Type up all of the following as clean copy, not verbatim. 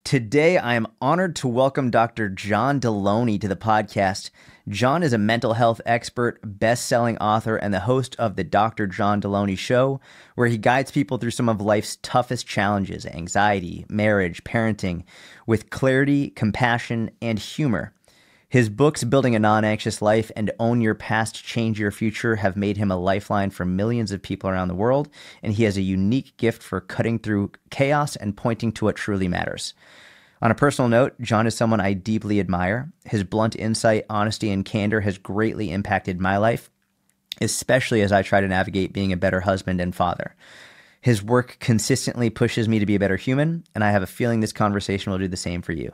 Today, I am honored to welcome Dr. John Delony to the podcast. John is a mental health expert, best-selling author, and the host of the Dr. John Delony Show, where he guides people through some of life's toughest challenges, anxiety, marriage, parenting, with clarity, compassion, and humor. His books, Building a Non-Anxious Life and Own Your Past, Change Your Future, have made him a lifeline for millions of people around the world, and he has a unique gift for cutting through chaos and pointing to what truly matters. On a personal note, John is someone I deeply admire. His blunt insight, honesty, and candor has greatly impacted my life, especially as I try to navigate being a better husband and father. His work consistently pushes me to be a better human, and I have a feeling this conversation will do the same for you.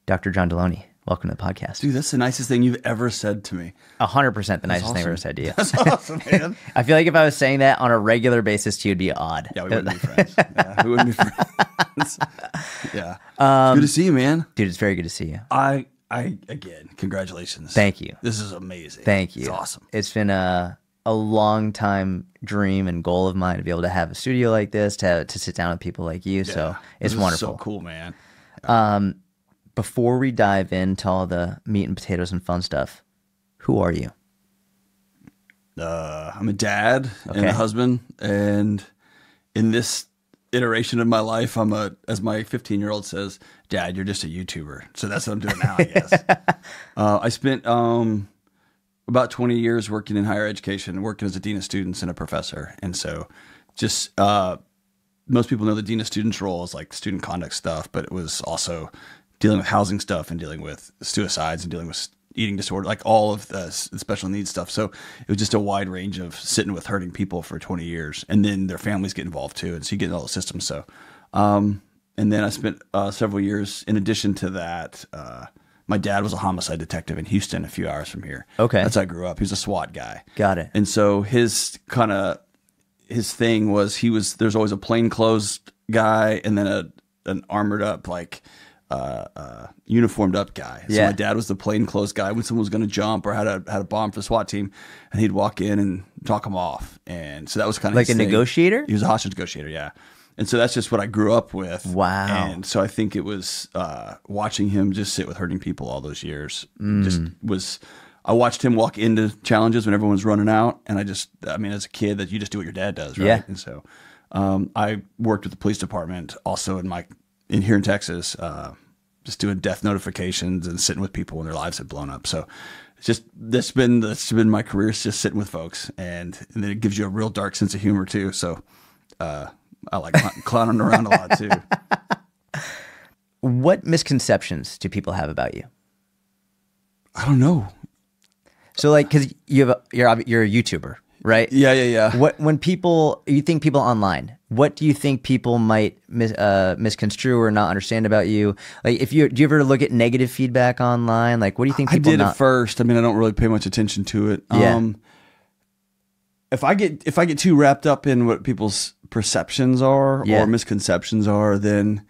Dr. John Delony, welcome to the podcast. Dude, that's the nicest thing you've ever said to me. 100% the nicest thing I've ever said to you. That's awesome, man. I feel like if I was saying that on a regular basis to you, it'd be odd. Yeah, we wouldn't be friends. Yeah, we wouldn't be friends. Yeah. It's good to see you, man. Dude, it's very good to see you. Again, congratulations. Thank you. This is amazing. Thank you. It's awesome. It's been a long time dream and goal of mine to be able to have a studio like this, to sit down with people like you. Yeah, so it's wonderful. So cool, man. Before we dive into all the meat and potatoes and fun stuff, who are you? I'm a dad and a husband, and in this iteration of my life, as my 15-year-old says, Dad, you're just a YouTuber. So that's what I'm doing now, I guess. I spent about 20 years working in higher education, working as a dean of students and a professor, and so just most people know the dean of students role is like student conduct stuff, but it was also dealing with housing stuff and dealing with suicides and dealing with eating disorder, like all of the special needs stuff. So it was just a wide range of sitting with hurting people for 20 years, and then their families get involved too. And so you get in all the systems. So, and then I spent several years in addition to that. My dad was a homicide detective in Houston, a few hours from here. Okay. That's how I grew up. He was a SWAT guy. Got it. And so his thing was there's always a plainclothes guy and then an armored up, like, uniformed up guy. So my dad was the plainclothes guy when someone was going to jump or had a bomb for the SWAT team, and he'd walk in and talk them off. And so that was kind of like a negotiator. He was a hostage negotiator, yeah. And so that's just what I grew up with. Wow. And so I think it was watching him just sit with hurting people all those years. I watched him walk into challenges when everyone was running out, and as a kid, that you just do what your dad does, right? Yeah. And so I worked with the police department also in here in Texas, just doing death notifications and sitting with people when their lives had blown up. So it's just that's been my career, is just sitting with folks, and then it gives you a real dark sense of humor too. So I like clowning around a lot too. What misconceptions do people have about you? I don't know. So, like, because you're a YouTuber, right? Yeah. You think people online, what do you think people might misconstrue or not understand about you? Like, do you ever look at negative feedback online? Like, what do you think people at first. I don't really pay much attention to it. Yeah. If I get too wrapped up in what people's perceptions are or misconceptions are, then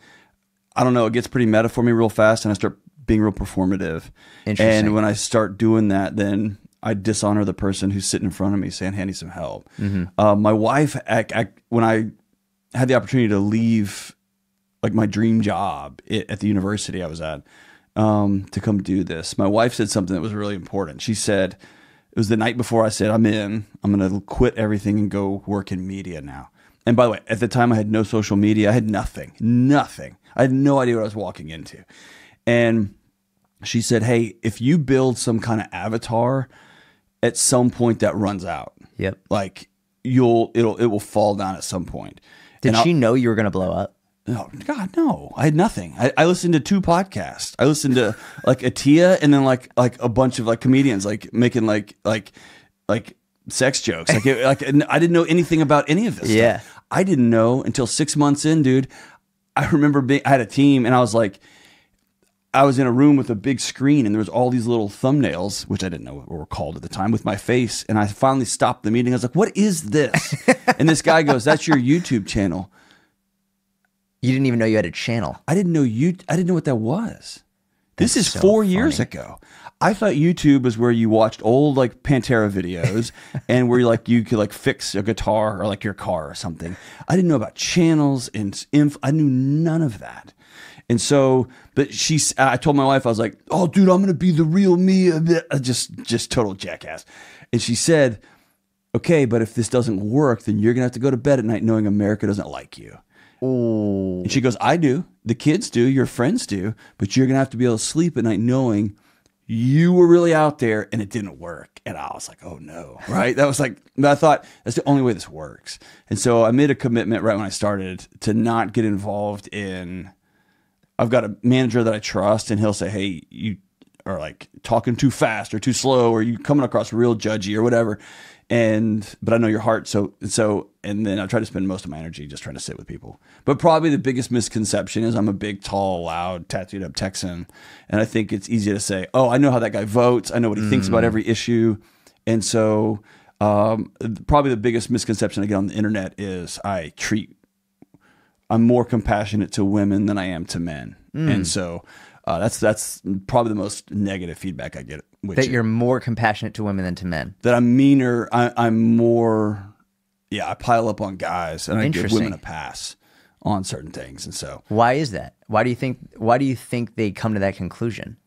I don't know, it gets pretty meta for me real fast, and I start being real performative. Interesting. And when I start doing that, then I dishonor the person who's sitting in front of me saying, hey, I need some help. Mm-hmm. My wife, when I had the opportunity to leave like my dream job at the university I was at, to come do this, my wife said something that was really important. She said, it was the night before I said, I'm going to quit everything and go work in media now. And by the way, at the time I had no social media. I had nothing. I had no idea what I was walking into. And she said, hey, if you build some kind of avatar, at some point that runs out. Yep. Like it will fall down at some point. Did she know you were going to blow up? No, God, no. I had nothing. I listened to 2 podcasts. I listened to like Atia, and then like a bunch of like comedians like making like sex jokes. I didn't know anything about any of this stuff. I didn't know until 6 months in, dude. I remember I had a team, and I was in a room with a big screen, and there was all these little thumbnails, which I didn't know what were called at the time, with my face. And I finally stopped the meeting. I was like, what is this? And this guy goes, that's your YouTube channel. You didn't even know you had a channel. I didn't know what that was. This is so 4 years ago. I thought YouTube was where you watched old like Pantera videos and where you could like fix a guitar or like your car or something. I didn't know about channels and I knew none of that. And so, but I told my wife, I was like, oh, dude, I'm going to be the real me. Just total jackass. And she said, okay, but if this doesn't work, then you're going to have to go to bed at night knowing America doesn't like you. Ooh. And she goes, I do. The kids do. Your friends do. But you're going to have to be able to sleep at night knowing you were really out there and it didn't work. And I was like, oh no, right? That was like, I thought that's the only way this works. And so I made a commitment right when I started to not get involved in, I've got a manager that I trust and he'll say, hey, you are like talking too fast or too slow, or you coming across real judgy or whatever. But I know your heart. So, and then I try to spend most of my energy just trying to sit with people. But probably the biggest misconception is I'm a big, tall, loud, tattooed up Texan. And I think it's easy to say, oh, I know how that guy votes. I know what he thinks about every issue. And so, probably the biggest misconception I get on the internet is I'm more compassionate to women than I am to men. And so, that's probably the most negative feedback I get. That you're more compassionate to women than to men. That I'm meaner. I'm more. Yeah, I pile up on guys, and I give women a pass on certain things. And so, why is that? Why do you think they come to that conclusion?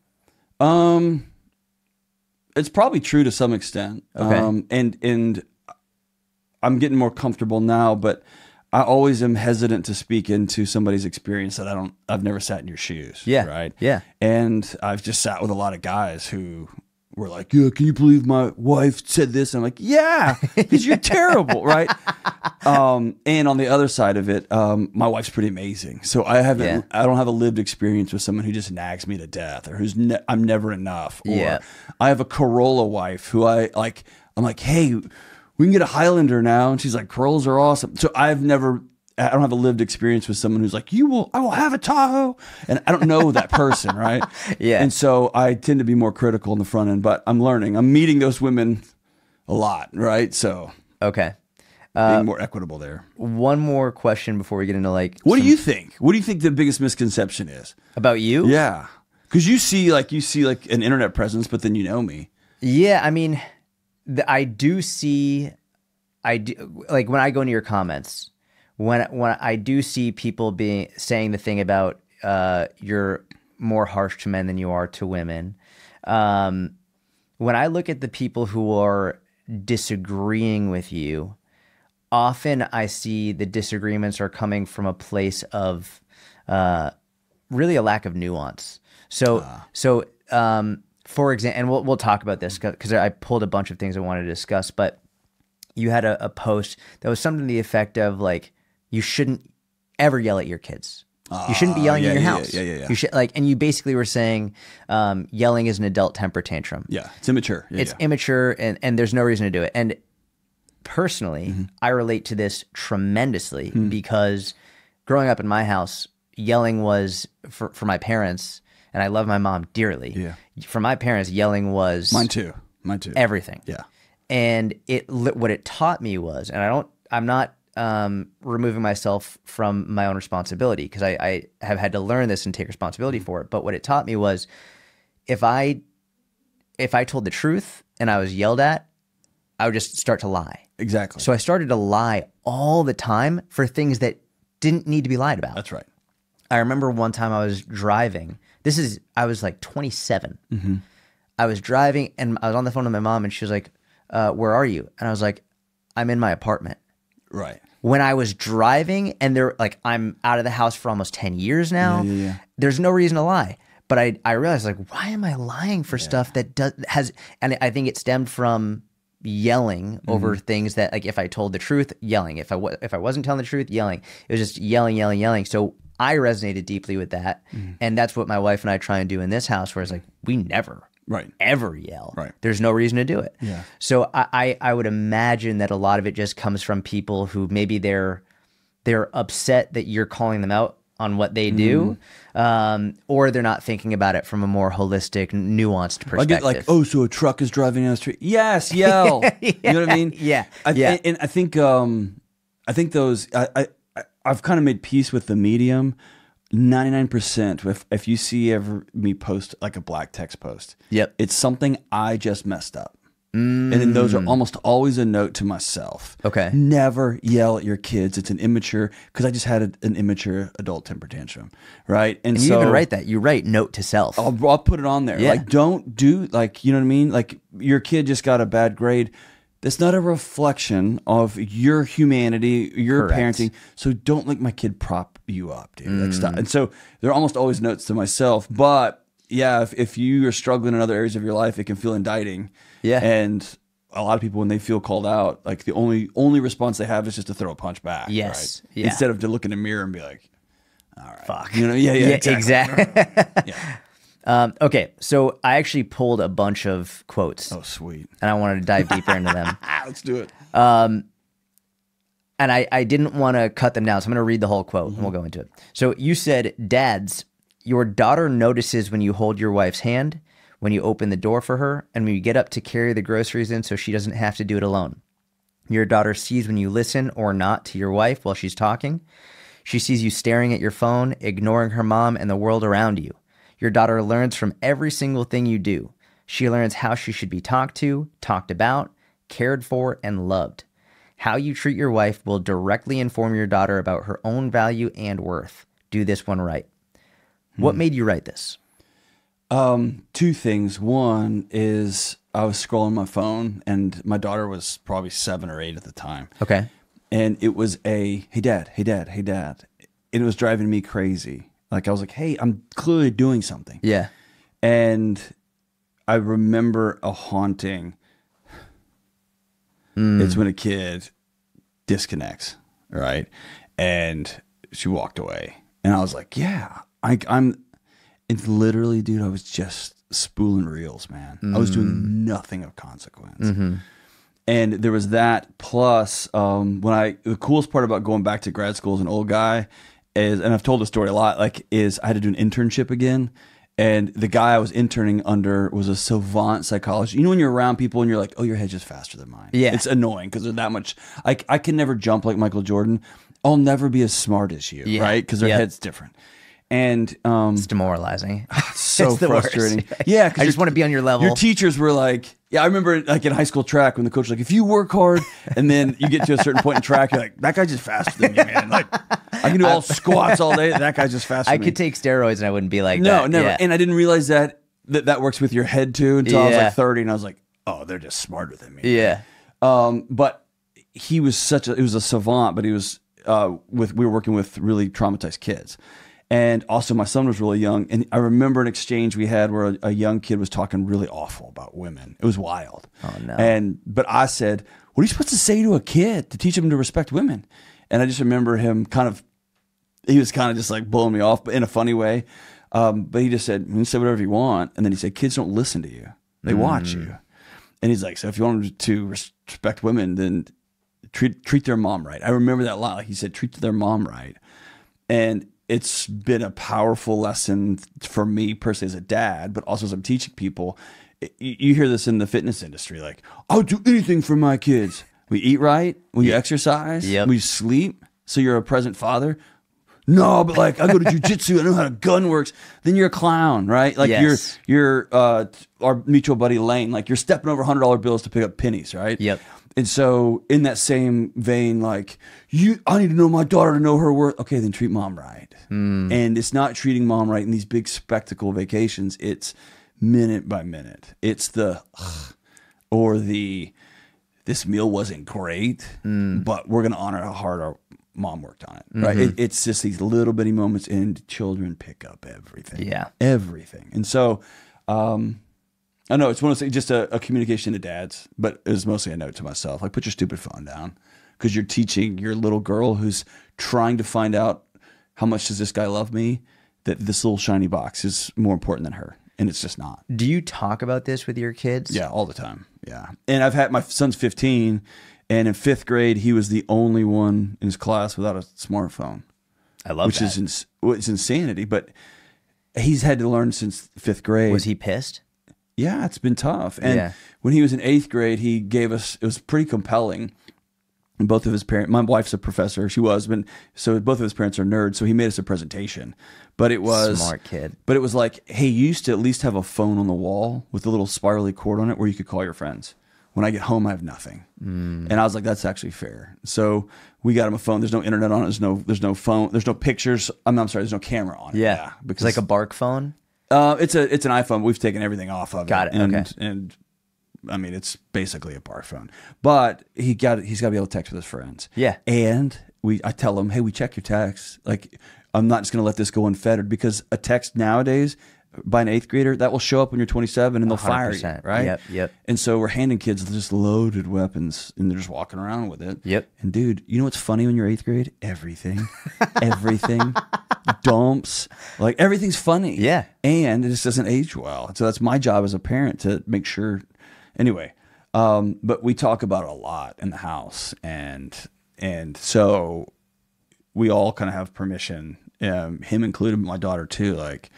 It's probably true to some extent. Okay. And I'm getting more comfortable now, but I always am hesitant to speak into somebody's experience that I've never sat in your shoes. Yeah. Right. Yeah. And I've just sat with a lot of guys who were like, yeah, can you believe my wife said this? And I'm like, yeah, because you're terrible. Right. And on the other side of it, my wife's pretty amazing. So I don't have a lived experience with someone who just nags me to death, or I'm never enough. Or I have a Corolla wife who I'm like, hey, we can get a Highlander now. And she's like, Corollas are awesome. So I don't have a lived experience with someone who's like, I will have a Tahoe. And I don't know that person, right? Yeah. And so I tend to be more critical in the front end, but I'm learning. I'm meeting those women a lot, right? So okay, being more equitable there. One more question before we get into what do you think? What do you think the biggest misconception is? About you? Yeah. Because you see like an internet presence, but then you know me. Yeah, I mean, I do like when I go into your comments, when I do see people saying the thing about you're more harsh to men than you are to women. When I look at the people who are disagreeing with you, often I see the disagreements are coming from a place of really a lack of nuance. So for example, and we'll talk about this because I pulled a bunch of things I wanted to discuss, but you had a post that was something to the effect of like, you shouldn't ever yell at your kids. You shouldn't be yelling in your house. Yeah. You should and you basically were saying yelling is an adult temper tantrum. Yeah, it's immature. It's immature, and there's no reason to do it. And personally, I relate to this tremendously because growing up in my house, yelling was for my parents, and I love my mom dearly. Yeah. For my parents, yelling was mine too. Everything. Yeah. And what it taught me was, and I'm not removing myself from my own responsibility because I have had to learn this and take responsibility for it. But what it taught me was if I told the truth and I was yelled at, I would just start to lie. Exactly. So I started to lie all the time for things that didn't need to be lied about. That's right. I remember one time I was driving. I was like 27. Mm-hmm. I was driving and I was on the phone with my mom and she was like, where are you? And I was like, I'm in my apartment. Right. When I was driving and I'm out of the house for almost 10 years now. Yeah. There's no reason to lie. But I realized like, why am I lying for stuff that and I think it stemmed from yelling over things that like, if I told the truth, yelling, if I wasn't telling the truth, yelling, it was just yelling. So I resonated deeply with that. And that's what my wife and I try and do in this house, where it's like, we never ever yell. Right. There's no reason to do it. Yeah. So I would imagine that a lot of it just comes from people who maybe they're upset that you're calling them out on what they do, or they're not thinking about it from a more holistic, nuanced perspective. I get like, oh, so a truck is driving down the street. Yes, yell. You know what I mean? Yeah. And I think those I've kind of made peace with the medium. 99%. If you see me post like a black text post, yep, it's something I just messed up. And then those are almost always a note to myself. Okay. Never yell at your kids. It's an immature, because I just had an immature adult temper tantrum, right? And you even write that. You write note to self. I'll put it on there. Yeah. Like, don't do, like, you know what I mean? Like, your kid just got a bad grade. That's not a reflection of your humanity, your parenting. So don't let my kid prop you up, dude. Like, stop. And so they're almost always notes to myself. But yeah, if you are struggling in other areas of your life, it can feel indicting. Yeah. And a lot of people, when they feel called out, like the only response they have is just to throw a punch back. Yes. Right? Yeah. Instead of to look in the mirror and be like, all right. Fuck. You know, yeah, exactly. Yeah. Okay, so I actually pulled a bunch of quotes. Oh, sweet. And I wanted to dive deeper into them. Let's do it. And I didn't want to cut them down, so I'm going to read the whole quote and we'll go into it. So you said, dads, your daughter notices when you hold your wife's hand, when you open the door for her, and when you get up to carry the groceries in so she doesn't have to do it alone. Your daughter sees when you listen or not to your wife while she's talking. She sees you staring at your phone, ignoring her mom and the world around you. Your daughter learns from every single thing you do. She learns how she should be talked to, talked about, cared for, and loved. How you treat your wife will directly inform your daughter about her own value and worth. Do this one right. What made you write this? Two things. One is I was scrolling my phone and my daughter was probably 7 or 8 at the time. Okay. And it was hey dad, hey dad, hey dad. And it was driving me crazy. Like I was like, hey, I'm clearly doing something. Yeah. And I remember a haunting. It's when a kid disconnects, right? And she walked away. And I was like, yeah, it's literally, dude, I was just spooling reels, man. I was doing nothing of consequence. And there was that plus the coolest part about going back to grad school as an old guy is, and I've told the story a lot, like, is I had to do an internship again. And the guy I was interning under was a savant psychologist. You know, when you're around people and you're like, oh, your head's just faster than mine. Yeah. It's annoying because there's that much. I can never jump like Michael Jordan. I'll never be as smart as you, right? Because their head's different. And it's demoralizing. It's so it's the frustrating. Worst. Yeah, I just want to be on your level. Your teachers were like, yeah, I remember like in high school track when the coach was like, if you work hard and then you get to a certain point in track, you're like, that guy's just faster than me, man. Like, I can do all squats all day. That guy's just faster than me. I could take steroids and I wouldn't be like no, that. never. Yeah. And I didn't realize that works with your head too until I was like 30, and I was like, oh, they're just smarter than me. Yeah. But he was he was a savant, but he was we were working with really traumatized kids. And also my son was really young. And I remember an exchange we had where a young kid was talking really awful about women. It was wild. Oh, no. But I said, what are you supposed to say to a kid to teach him to respect women? And I just remember him he was kind of just like blowing me off, but in a funny way. But he just said, you say whatever you want. And then he said, kids don't listen to you. They watch you. And he's like, so if you want them to respect women, then treat their mom right. I remember that a lot. Like he said, treat their mom right. And it's been a powerful lesson for me personally as a dad, but also as I'm teaching people. You hear this in the fitness industry, like, I'll do anything for my kids. We eat right, we exercise, we sleep, so you're a present father. No, but like I go to jujitsu, I know how a gun works. Then you're a clown, right? Like you're our mutual buddy Lane, like you're stepping over $100 bills to pick up pennies, right? Yep. And so in that same vein, like I need to know my daughter to know her worth. Okay, then treat mom right. And it's not treating mom right in these big spectacle vacations. It's minute by minute. It's this meal wasn't great, but we're going to honor how hard our mom worked on it. Right. It's just these little bitty moments, and children pick up everything. Yeah. Everything. And so, I know it's one of those, just a communication to dads, but it was mostly a note to myself. Like, put your stupid phone down, because you're teaching your little girl who's trying to find out how much does this guy love me, that this little shiny box is more important than her. And it's just not. Do you talk about this with your kids? Yeah, all the time. Yeah. And my son's 15, and in 5th grade, he was the only one in his class without a smartphone. I love that. Which is insanity, but he's had to learn since 5th grade. Was he pissed? Yeah, it's been tough. And when he was in 8th grade, he gave us, it was pretty compelling. And both of his parents, my wife's a professor, she was, but so both of his parents are nerds, so he made us a presentation. But it was smart kid. But it was like, hey, you used to at least have a phone on the wall with a little spirally cord on it where you could call your friends. When I get home, I have nothing. And I was like, that's actually fair. So we got him a phone. There's no internet on it. There's no phone. There's no pictures. I'm sorry. There's no camera on it. Yeah. Because it's like a Bark phone. It's an iPhone. We've taken everything off of it. Got it. Okay. And I mean, it's basically a Bark phone, but he's got to be able to text with his friends. Yeah. And I tell him, hey, we check your texts. Like, I'm not just going to let this go unfettered, because a text nowadays by an 8th grader, that will show up when you're 27 and they'll 100%. Fire you, right? Yep. And so we're handing kids just loaded weapons and they're just walking around with it. Yep. And dude, you know what's funny when you're 8th grade? Everything. Dumps. Like, everything's funny. Yeah. And it just doesn't age well. So that's my job as a parent, to make sure. Anyway, but we talk about it a lot in the house. And so we all kind of have permission, him included, my daughter too, like,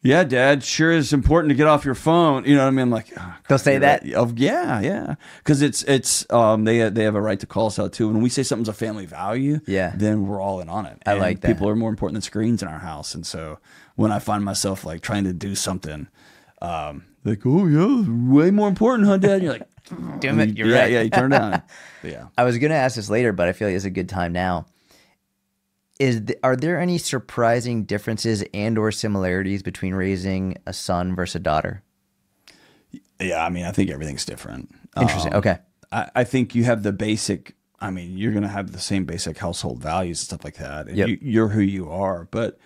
yeah, Dad, sure is important to get off your phone. You know what I mean? I'm like, oh, they'll say that. Right. Yeah. Because they have a right to call us out too. When we say something's a family value, then we're all in on it. I like that. People are more important than screens in our house. And so when I find myself like trying to do something, like, oh yeah, way more important, huh, Dad? And you're like, damn it, you're right. Yeah, you turn it on. Yeah. I was gonna ask this later, but I feel like it's a good time now. Are there any surprising differences and or similarities between raising a son versus a daughter? Yeah, I mean, I think everything's different. Interesting. Okay. I think you have the basic, I mean, you're going to have the same basic household values and stuff like that. And you're who you are. But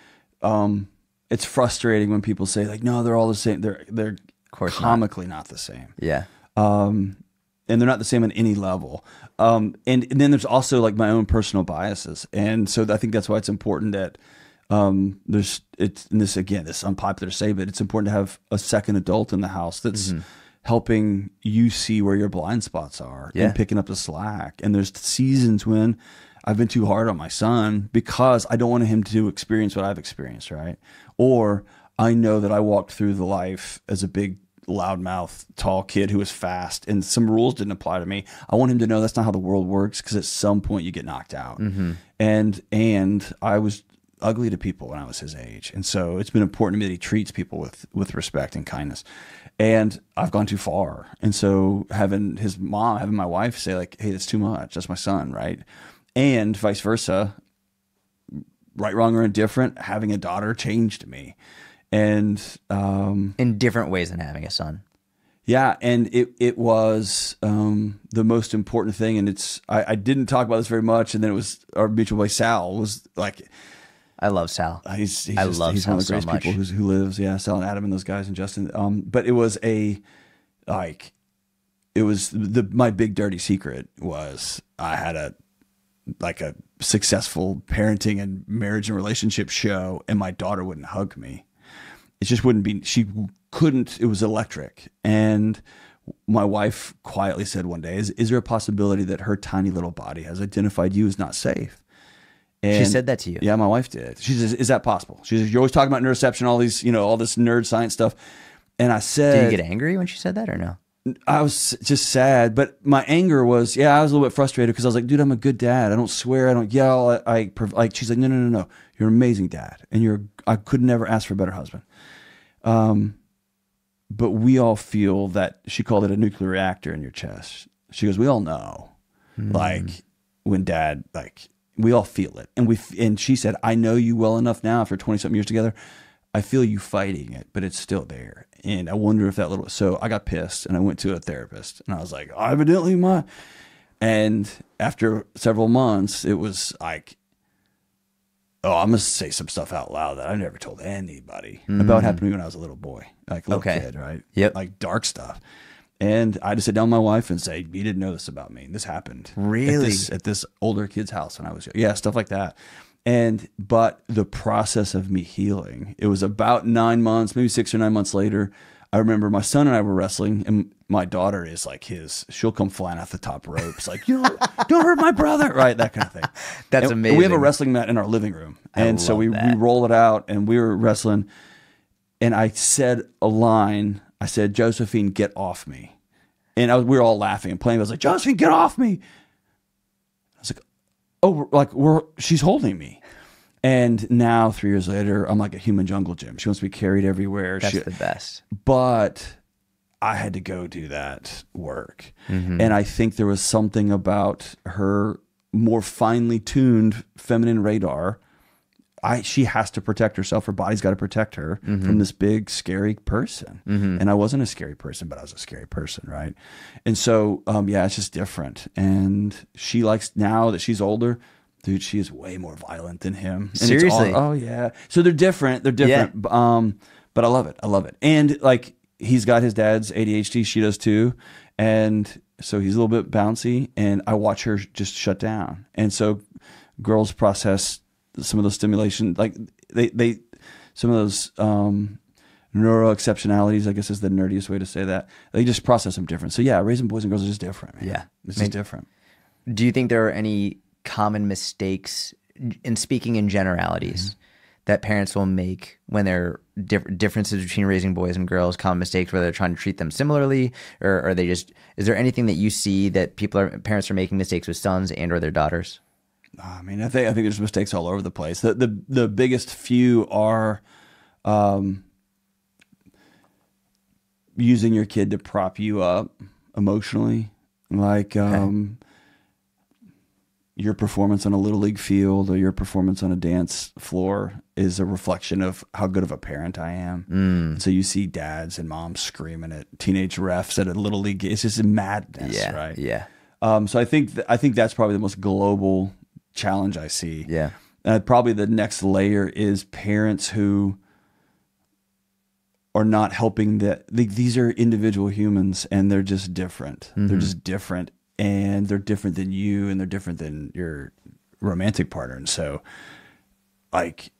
it's frustrating when people say, like, no, they're all the same. They're comically not the same. Yeah. And they're not the same on any level. And then there's also like my own personal biases. And so I think that's why it's important that it's unpopular to say, but it's important to have a second adult in the house that's helping you see where your blind spots are and picking up the slack. And there's seasons when I've been too hard on my son because I don't want him to experience what I've experienced, right? Or I know that I walked through the life as a big loudmouth, tall kid who was fast, and some rules didn't apply to me. I want him to know that's not how the world works, because at some point you get knocked out. And I was ugly to people when I was his age, and so it's been important to me that he treats people with respect and kindness. And I've gone too far, and so having my wife say like, "Hey, that's too much. That's my son," right? And vice versa, right, wrong, or indifferent. Having a daughter changed me. And in different ways than having a son. Yeah, and it was the most important thing. And I didn't talk about this very much. And then it was our mutual buddy Sal was like, I love Sal. He's one of the greatest people who lives. Yeah, Sal and Adam and those guys and Justin. But it was my big dirty secret was I had a successful parenting and marriage and relationship show, and my daughter wouldn't hug me. It just wouldn't be, she couldn't, it was electric. And my wife quietly said one day, is there a possibility that her tiny little body has identified you as not safe? And she said that to you? Yeah, my wife did. She says, is that possible? She says, you're always talking about neuroception, all these, all this nerd science stuff. And I said, did you get angry when she said that or no? I was just sad, but my anger was, I was a little bit frustrated because I was like, dude, I'm a good dad. I don't swear. I don't yell. She's like, no. You're an amazing dad. And I could never ask for a better husband. But we all feel that, she called it a nuclear reactor in your chest. She goes, we all know, like when dad, like we all feel it. And she said, I know you well enough now after 20 something years together. I feel you fighting it, but it's still there. And I wonder if so I got pissed and I went to a therapist and I was like, evidently and after several months, it was like, I'm going to say some stuff out loud that I never told anybody about what happened to me when I was a little boy, like a little kid, right? Yep. Like dark stuff. And I had to sit down with my wife and say, you didn't know this about me. This happened. Really? At this older kid's house when I was young. Yeah, stuff like that. But the process of me healing, it was about 9 months, maybe 6 or 9 months later. I remember my son and I were wrestling, and my daughter is like she'll come flying off the top ropes, like, don't hurt my brother, right? That kind of thing. That's amazing. We have a wrestling mat in our living room. And so we roll it out and we were wrestling. And I said a line, I said, Josephine, get off me. And we were all laughing and playing. I was like, Josephine, get off me. I was like, oh, she's holding me. And now 3 years later, I'm like a human jungle gym. She wants to be carried everywhere. That's the best. But I had to go do that work. And I think there was something about her more finely tuned feminine radar. She has to protect herself. Her body's got to protect her from this big, scary person. And I wasn't a scary person, but I was a scary person, right? And so, yeah, it's just different. And she likes, now that she's older, dude, she is way more violent than him. And Seriously? oh, yeah. So they're different. They're different. Yeah. But I love it. I love it. And like, he's got his dad's ADHD. She does too. And so he's a little bit bouncy. And I watch her just shut down. And so girls process some of those stimulation, like they some of those neuro exceptionalities, I guess is the nerdiest way to say that. They just process them different. So yeah, raising boys and girls is just different, man. Yeah. It's just different. Do you think there are any common mistakes, in speaking in generalities, that parents will make when there are differences between raising boys and girls, common mistakes where they're trying to treat them similarly, or are they just, is there anything that you see that parents are making mistakes with sons and or their daughters? I mean, I think there's mistakes all over the place. The biggest few are using your kid to prop you up emotionally, like your performance on a little league field or your performance on a dance floor is a reflection of how good of a parent I am. So you see dads and moms screaming at teenage refs at a little league. It's just madness, right? Yeah. So I think that's probably the most global challenge I see. Yeah. Probably the next layer is parents who are not helping these are individual humans and they're just different. They're just different, and they're different than you, and they're different than your romantic partner. And so like,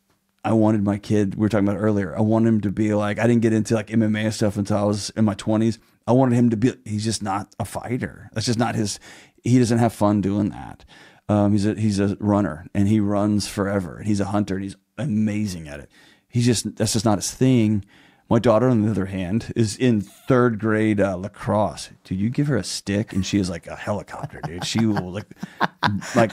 I wanted my kid, we were talking about it earlier, I wanted him to be like, I didn't get into like MMA and stuff until I was in my 20s. I wanted him to be, he's just not a fighter. That's just not he doesn't have fun doing that. He's a runner, and he runs forever, and he's a hunter, and he's amazing at it. That's just not his thing. My daughter, on the other hand, is in 3rd grade lacrosse. Dude, you give her a stick and she is like a helicopter, dude. She will like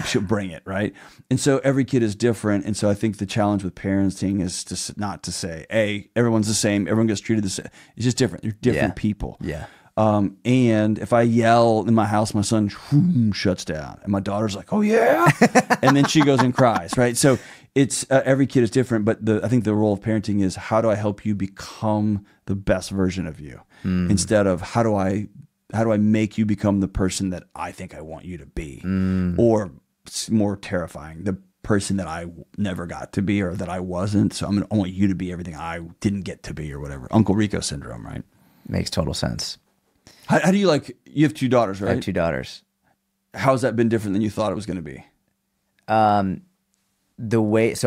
she'll bring it, right? And so every kid is different. And so I think the challenge with parenting is not to say, hey, everyone's the same, everyone gets treated the same. It's just different. They're different people. Yeah. And if I yell in my house, my son shuts down, and my daughter's like, "Oh yeah," and then she goes and cries. Right. So it's every kid is different, but I think the role of parenting is, how do I help you become the best version of you, instead of how do I make you become the person that I think I want you to be, or more terrifying, the person that I never got to be or that I wasn't. So I want you to be everything I didn't get to be, or whatever. Uncle Rico syndrome, right? Makes total sense. How do you you have 2 daughters, right? I have 2 daughters. How's that been different than you thought it was going to be? So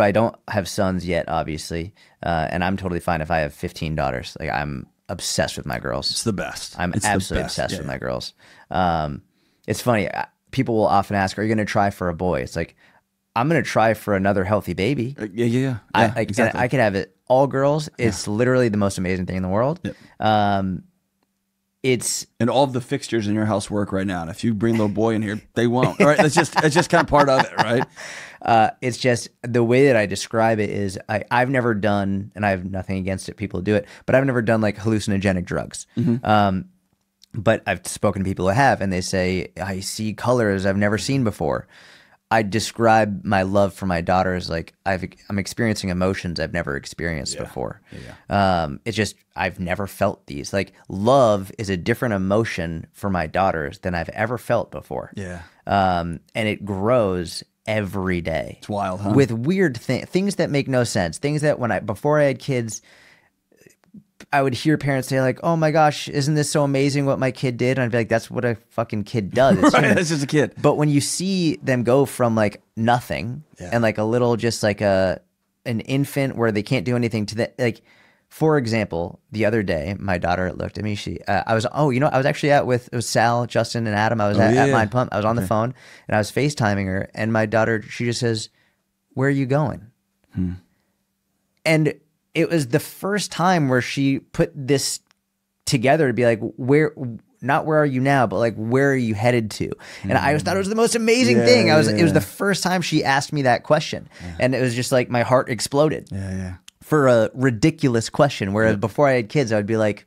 I don't have sons yet, obviously. And I'm totally fine if I have 15 daughters. Like, I'm obsessed with my girls. It's the best. It's absolutely obsessed with my girls. It's funny. People will often ask, are you going to try for a boy? It's like, I'm going to try for another healthy baby. Yeah. Exactly. I could have it all girls. It's literally the most amazing thing in the world. Yep. And all of the fixtures in your house work right now. And if you bring a little boy in here, they won't. All right, that's just kind of part of it, right? It's just the way that I describe it is I've never done, and I have nothing against it, people do it, but I've never done like hallucinogenic drugs. But I've spoken to people who have, and they say, I see colors I've never seen before. I describe my love for my daughter as like I'm experiencing emotions I've never experienced before. It's just I've never felt these. Like, love is a different emotion for my daughters than I've ever felt before. And it grows every day. It's wild, huh? With weird things that make no sense. Things that before I had kids, I would hear parents say like, "Oh my gosh, isn't this so amazing what my kid did?" And I'd be like, "That's what a fucking kid does." It's right, that's just a kid. But when you see them go from like nothing and like a little, just like an infant where they can't do anything to that. Like, for example, the other day, my daughter looked at me. I was actually it was Sal, Justin, and Adam. I was at Mind Pump. I was on the phone and I was FaceTiming her, and my daughter, she just says, "Where are you going?" And it was the first time where she put this together to be like, not where are you now, but like, where are you headed to? And I thought it was the most amazing thing. It was the first time she asked me that question. And it was just like, my heart exploded for a ridiculous question. Whereas before I had kids, I would be like,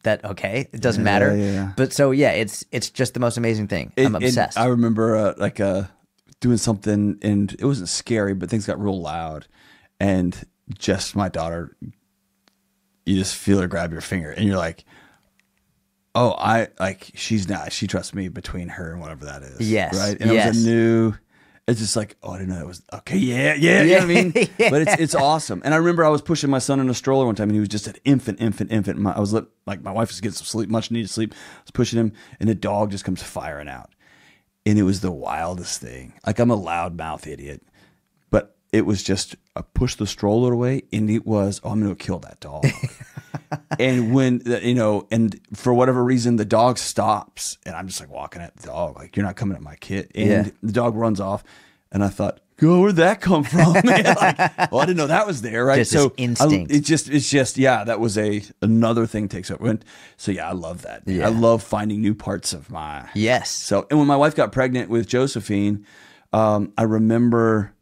okay, it doesn't matter. Yeah. But so yeah, it's just the most amazing thing. I'm obsessed. I remember doing something, and it wasn't scary, but things got real loud, and just my daughter, you just feel her grab your finger, and you're like, oh, she trusts me between her and whatever that is. Yes. Right. And it was it's just like, oh, I didn't know that was okay. Yeah. You know what I mean? Yeah. But it's awesome. And I remember I was pushing my son in a stroller one time, and he was just an infant. My wife was getting some sleep, much needed sleep. I was pushing him, and the dog just comes firing out. And it was the wildest thing. Like, I'm a loudmouth idiot, but it was just, I pushed the stroller away, and it was, I'm going to kill that dog. And when, and for whatever reason, the dog stops, and I'm just like walking at the dog, like, you're not coming at my kid. And the dog runs off, and I thought, where'd that come from? Like, well, I didn't know that was there, right? Just so instinct. It's just, that was another thing takes over. So yeah, I love that. Yeah. I love finding new parts of my. Yes. So, and when my wife got pregnant with Josephine, I remember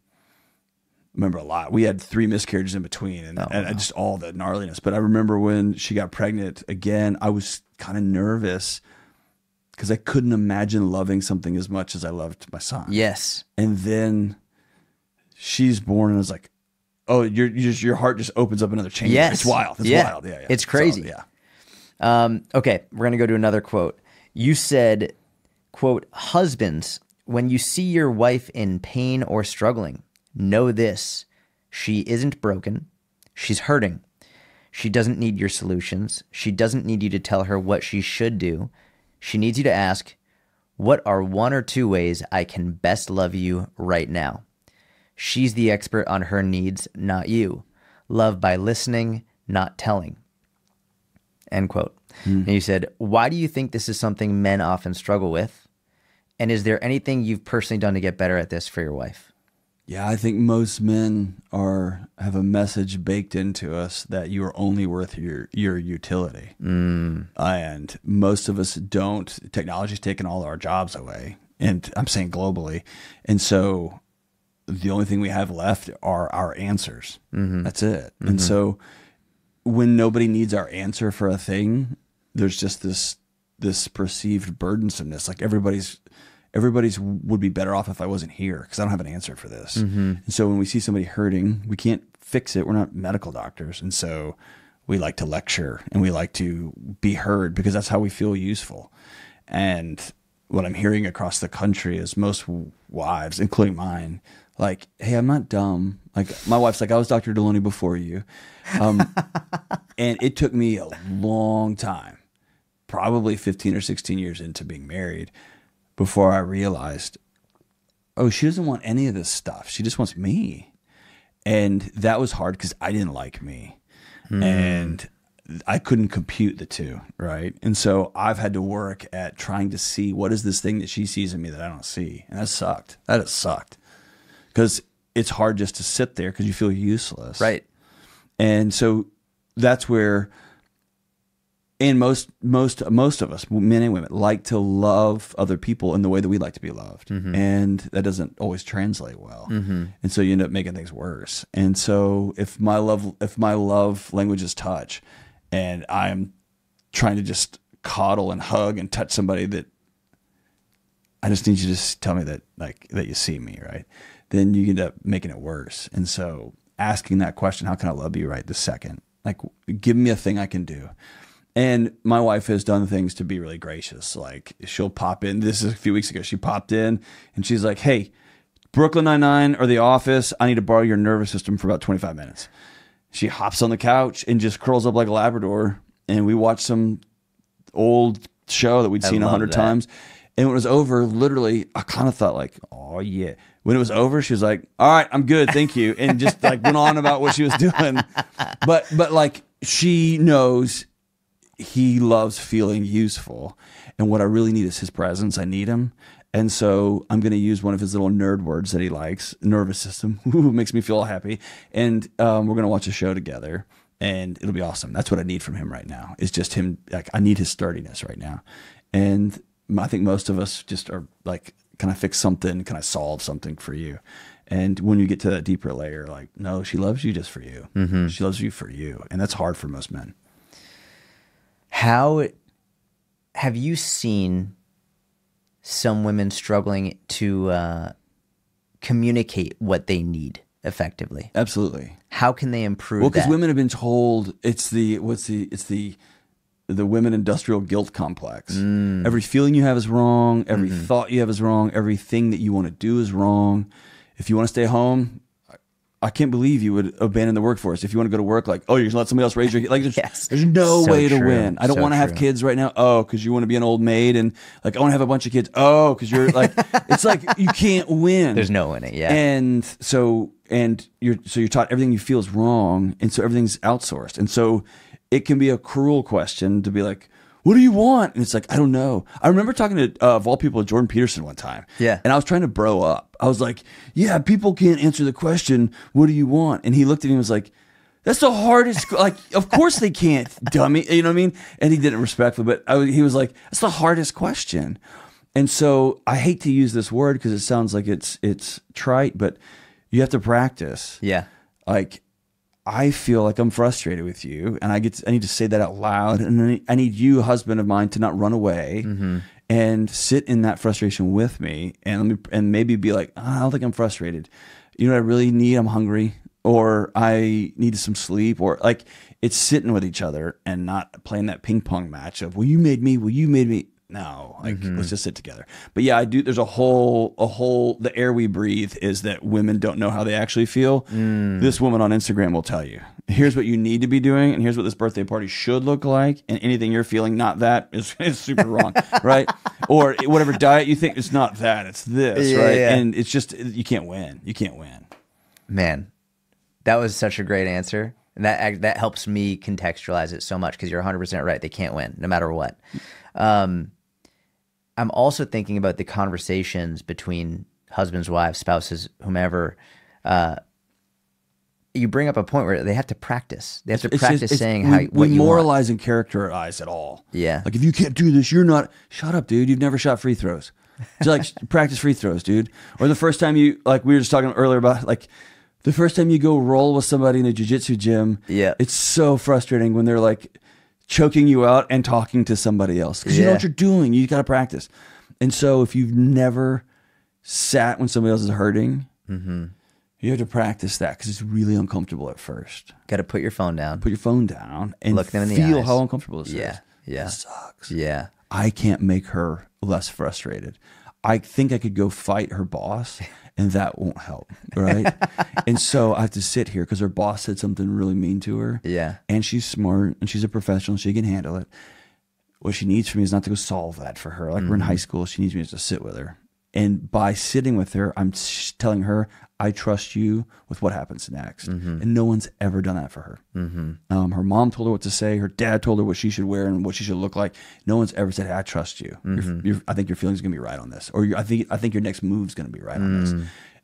a lot. We had 3 miscarriages in between, and just all the gnarliness. But I remember when she got pregnant again, I was kind of nervous because I couldn't imagine loving something as much as I loved my son. Yes. And then she's born, and I was like, oh, your heart just opens up another chamber. Yes. It's wild. It's wild. Yeah. It's crazy. So, yeah. Okay, we're going to go to another quote. You said, quote, husbands, when you see your wife in pain or struggling, know this: she isn't broken. She's hurting. She doesn't need your solutions. She doesn't need you to tell her what she should do. She needs you to ask, what are 1 or 2 ways I can best love you right now? She's the expert on her needs, not you. Love by listening, not telling. End quote. And you said, why do you think this is something men often struggle with? And is there anything you've personally done to get better at this for your wife? Yeah, I think most men have a message baked into us that you are only worth your utility. And most of us don't. Technology's taken all our jobs away, and I'm saying globally. And so the only thing we have left are our answers. That's it. And so when nobody needs our answer for a thing, there's just this perceived burdensomeness. Like everybody's would be better off if I wasn't here because I don't have an answer for this. And so when we see somebody hurting, we can't fix it. We're not medical doctors. And so we like to lecture and we like to be heard because that's how we feel useful. And what I'm hearing across the country is most wives, including mine, like, hey, I'm not dumb. Like my wife's like, I was Dr. Delony before you. And it took me a long time, probably 15 or 16 years into being married, before I realized, oh, she doesn't want any of this stuff. She just wants me. And that was hard because I didn't like me. And I couldn't compute the two, right? And so I've had to work at trying to see what is this thing that she sees in me that I don't see. And that sucked. That has sucked. Because it's hard just to sit there because you feel useless. Right. And so that's where... And most of us, men and women, like to love other people in the way that we like to be loved, and that doesn't always translate well. And so you end up making things worse. And so if my love language is touch, and I'm trying to just coddle and hug and touch somebody that I just need you to tell me that that you see me, right? Then you end up making it worse. And so asking that question, how can I love you right this second? Like, give me a thing I can do. And my wife has done things to be really gracious. Like she'll pop in. This is a few weeks ago. She popped in and she's like, hey, Brooklyn Nine-Nine or The Office, I need to borrow your nervous system for about 25 minutes. She hops on the couch and just curls up like a Labrador. And we watch some old show that we'd seen 100 times. And when it was over, literally, I kind of thought like, oh yeah. When it was over, she was like, all right, I'm good. Thank you. And just like went on about what she was doing. But like she knows he loves feeling useful. And what I really need is his presence. I need him. And so I'm going to use one of his little nerd words that he likes, nervous system. Ooh, makes me feel happy. And we're going to watch a show together and it'll be awesome. That's what I need from him right now. It's just him. Like I need his sturdiness right now. And I think most of us just are like, can I fix something? Can I solve something for you? And when you get to that deeper layer, like, no, she loves you just for you. She loves you for you. And that's hard for most men. How have you seen some women struggling to communicate what they need effectively? Absolutely. How can they improve Well, because that? women have been told it's the women industrial guilt complex. Every feeling you have is wrong. Every thought you have is wrong. Everything that you want to do is wrong. If you want to stay home, I can't believe you would abandon the workforce. If you want to go to work, like, oh, you're going to let somebody else raise your kid. Like, there's no So way to true. win. I don't So want to have true. kids right now. Oh, because you want to be an old maid. And like, I want to have a bunch of kids. Oh, because you're like, it's like you can't win. There's no winning. Yeah. And so you're taught everything you feel is wrong. And so everything's outsourced. And so it can be a cruel question to be like, what do you want? And it's like, I don't know. I remember talking to, of all people, Jordan Peterson one time. Yeah. And I was trying to bro up. I was like, yeah, people can't answer the question, what do you want? And he looked at me and was like, that's the hardest. Like, of course they can't, dummy. You know what I mean? And he did it respectfully, but he was like, that's the hardest question. And so I hate to use this word because it sounds like it's trite, but you have to practice. Yeah. Like, I feel like I'm frustrated with you, and I need to say that out loud, and I need you, husband of mine, to not run away and sit in that frustration with me, and maybe be like, oh, I don't think I'm frustrated. You know what I really need? I'm hungry, or I need some sleep, or like it's sitting with each other and not playing that ping pong match of, well, you made me, well, you made me. No, like let's just sit together. But yeah, I do. There's a whole. The air we breathe is that women don't know how they actually feel. This woman on Instagram will tell you, here's what you need to be doing, and here's what this birthday party should look like, and anything you're feeling not that is super wrong, right? Or whatever diet you think is not that, it's this, right? Yeah. And it's just you can't win. You can't win. Man, that was such a great answer. And that helps me contextualize it so much because you're 100% right. They can't win no matter what. I'm also thinking about the conversations between husbands, wives, spouses, whomever. You bring up a point where they have to practice. They have to practice saying what we you moralize want. and characterize it all. Yeah. Like, if you can't do this, you're not. Shut up, dude. You've never shot free throws. It's like practice free throws, dude. Or the first time you, like we were just talking earlier about, like the first time you go roll with somebody in a jiu-jitsu gym. Yeah. It's so frustrating when they're like choking you out and talking to somebody else because you know what you're doing. You got to practice. And so if you've never sat when somebody else is hurting, you have to practice that because it's really uncomfortable at first. Got to put your phone down. Put your phone down and Look them in the feel eyes. how uncomfortable this is. Yeah. This sucks. Yeah. I can't make her less frustrated. I think I could go fight her boss and that won't help, right? And so I have to sit here because her boss said something really mean to her. Yeah. And she's smart and she's a professional. She can handle it. What she needs from me is not to go solve that for her. Like we're in high school. She needs me to sit with her. And by sitting with her, I'm telling her, I trust you with what happens next. And no one's ever done that for her. Her mom told her what to say. Her dad told her what she should wear and what she should look like. No one's ever said, hey, I trust you. I think your feelings are going to be right on this. Or I think your next move's going to be right on this.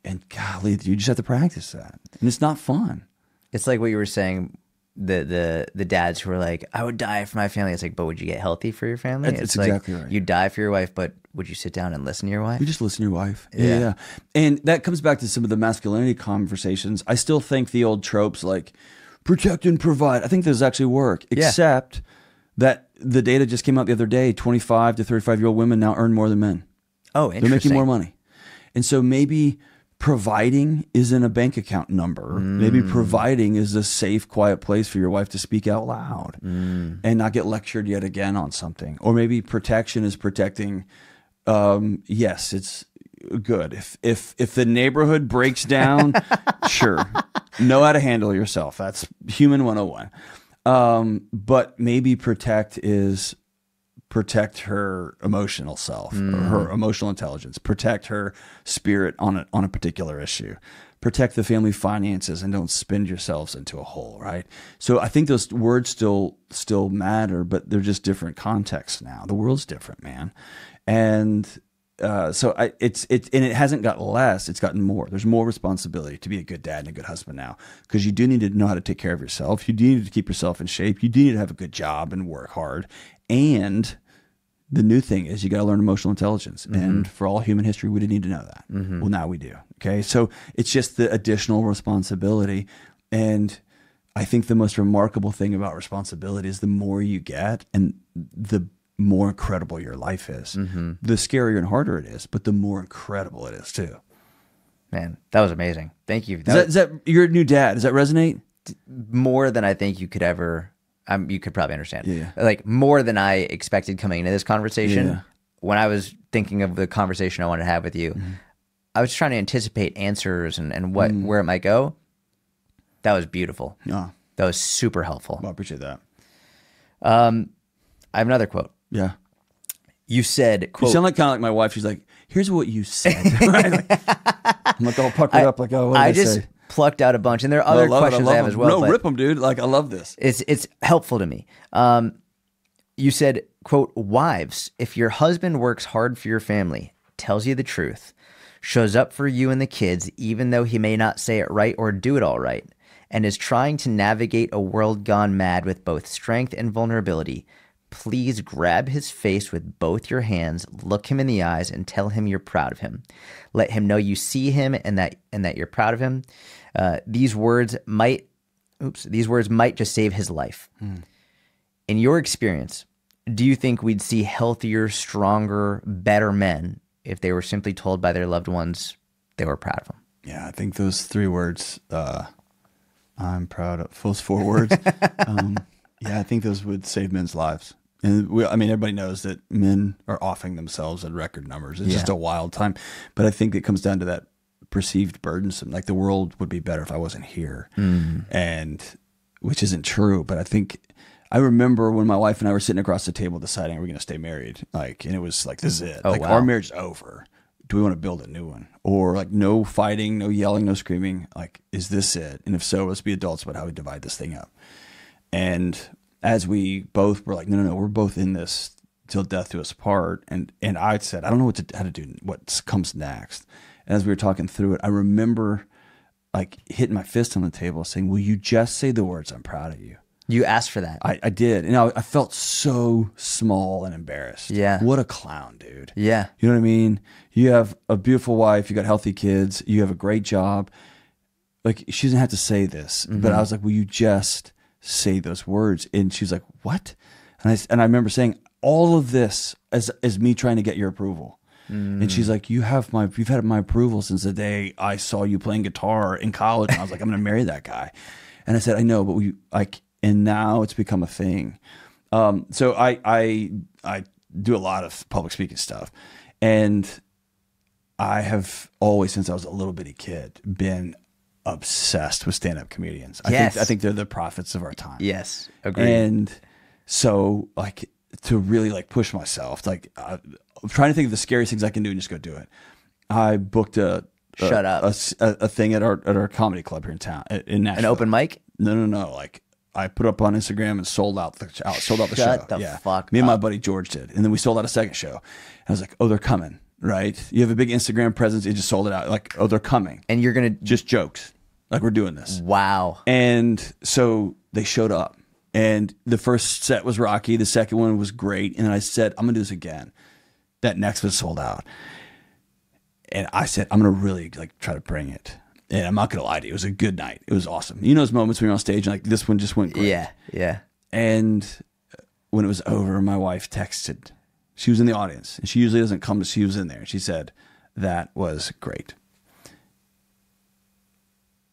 And golly, you just have to practice that. And it's not fun. It's like what you were saying, the dads who were like, I would die for my family. It's like, but would you get healthy for your family? It's like, exactly right. You die for your wife, but would you sit down and listen to your wife? You just listen to your wife. Yeah. And that comes back to some of the masculinity conversations. I still think the old tropes like protect and provide, I think those actually work, except that the data just came out the other day, 25 to 35-year-old women now earn more than men. Oh, interesting. They're making more money. And so maybe providing isn't a bank account number. Maybe providing is a safe, quiet place for your wife to speak out loud and not get lectured yet again on something. Or maybe protection is protecting. Yes, it's good. If the neighborhood breaks down, sure, know how to handle yourself. That's human 101. But maybe protect her emotional self, or her emotional intelligence, protect her spirit on a particular issue, protect the family finances, and don't spin yourselves into a hole, right? So I think those words still matter, but they're just different contexts now. The world's different, man. And so it hasn't got less, it's gotten more. There's more responsibility to be a good dad and a good husband now, because you do need to know how to take care of yourself. You do need to keep yourself in shape. You do need to have a good job and work hard. And the new thing is you got to learn emotional intelligence. And for all human history, we didn't need to know that. Well, now we do. Okay. So it's just the additional responsibility. And I think the most remarkable thing about responsibility is the more you get and the more incredible your life is. The scarier and harder it is, but the more incredible it is too. Man, that was amazing. Thank you. Is that you're a new dad? Does that resonate? More than I think you could ever, you could probably understand. Yeah. Like more than I expected coming into this conversation. Yeah. When I was thinking of the conversation I wanted to have with you, I was trying to anticipate answers and where it might go. That was beautiful. Yeah. That was super helpful. Well, I appreciate that. I have another quote. Yeah. You said, quote, You sound like kind of like my wife. She's like, here's what you said. Right? I'm like all puckered up like, oh, what did I just say? Plucked out a bunch, and there are other questions I have as well. No, rip them, dude. Like, I love this. It's helpful to me. You said, quote, wives, if your husband works hard for your family, tells you the truth, shows up for you and the kids, even though he may not say it right or do it all right, and is trying to navigate a world gone mad with both strength and vulnerability, please grab his face with both your hands, look him in the eyes, and tell him you're proud of him. Let him know you see him and that you're proud of him. These words might just save his life. In your experience, do you think we'd see healthier, stronger, better men if they were simply told by their loved ones they were proud of them? Yeah, I think those 3 words, I'm proud of, those 4 words. Yeah, I think those would save men's lives. And everybody knows that men are offing themselves at record numbers. It's just a wild time. But I think it comes down to that perceived burdensome. Like the world would be better if I wasn't here. And which isn't true. But I remember when my wife and I were sitting across the table deciding, are we going to stay married? Like, and it was like, this is it. Our marriage is over. Do we want to build a new one? Or like no fighting, no yelling, no screaming. Like, is this it? And if so, let's be adults about how we divide this thing up. And as we both were like, no, we're both in this till death do us part. And I said, I don't know how to do what comes next. And as we were talking through it, I remember like hitting my fist on the table saying, will you just say the words, I'm proud of you? You asked for that. I did. And I felt so small and embarrassed. Yeah. What a clown, dude. Yeah. You know what I mean? You have a beautiful wife. You got healthy kids. You have a great job. Like, she doesn't have to say this. But I was like, will you just say those words? And she was like, what? And I remember saying all of this as me trying to get your approval. And she's like, you've had my approval since the day I saw you playing guitar in college. And I was like, I'm going to marry that guy. And I said, I know, but and now it's become a thing. So I do a lot of public speaking stuff, and I have always, since I was a little bitty kid, been obsessed with stand-up comedians. I think they're the prophets of our time. Yes, agreed. And so, like, to really like push myself, like I'm trying to think of the scariest things I can do and just go do it. I booked a thing at our comedy club here in town in Nashville. An open mic? No. Like, I put up on Instagram and sold out the show. Shut the fuck Me and up. my buddy George did. And then we sold out a second show. And I was like, oh, they're coming, right? You have a big Instagram presence. You just sold it out. Like, oh, they're coming. And you're going to... Just jokes. Like, we're doing this. Wow. And so they showed up. And the first set was rocky. The second one was great. And then I said, I'm going to do this again. That next was sold out. And I said, I'm going to really like try to bring it. And I'm not going to lie to you. It was a good night. It was awesome. You know those moments when you're on stage and like this one just went great. Yeah. And when it was over, my wife texted. She was in the audience. And she usually doesn't come, she was in there. She said, that was great.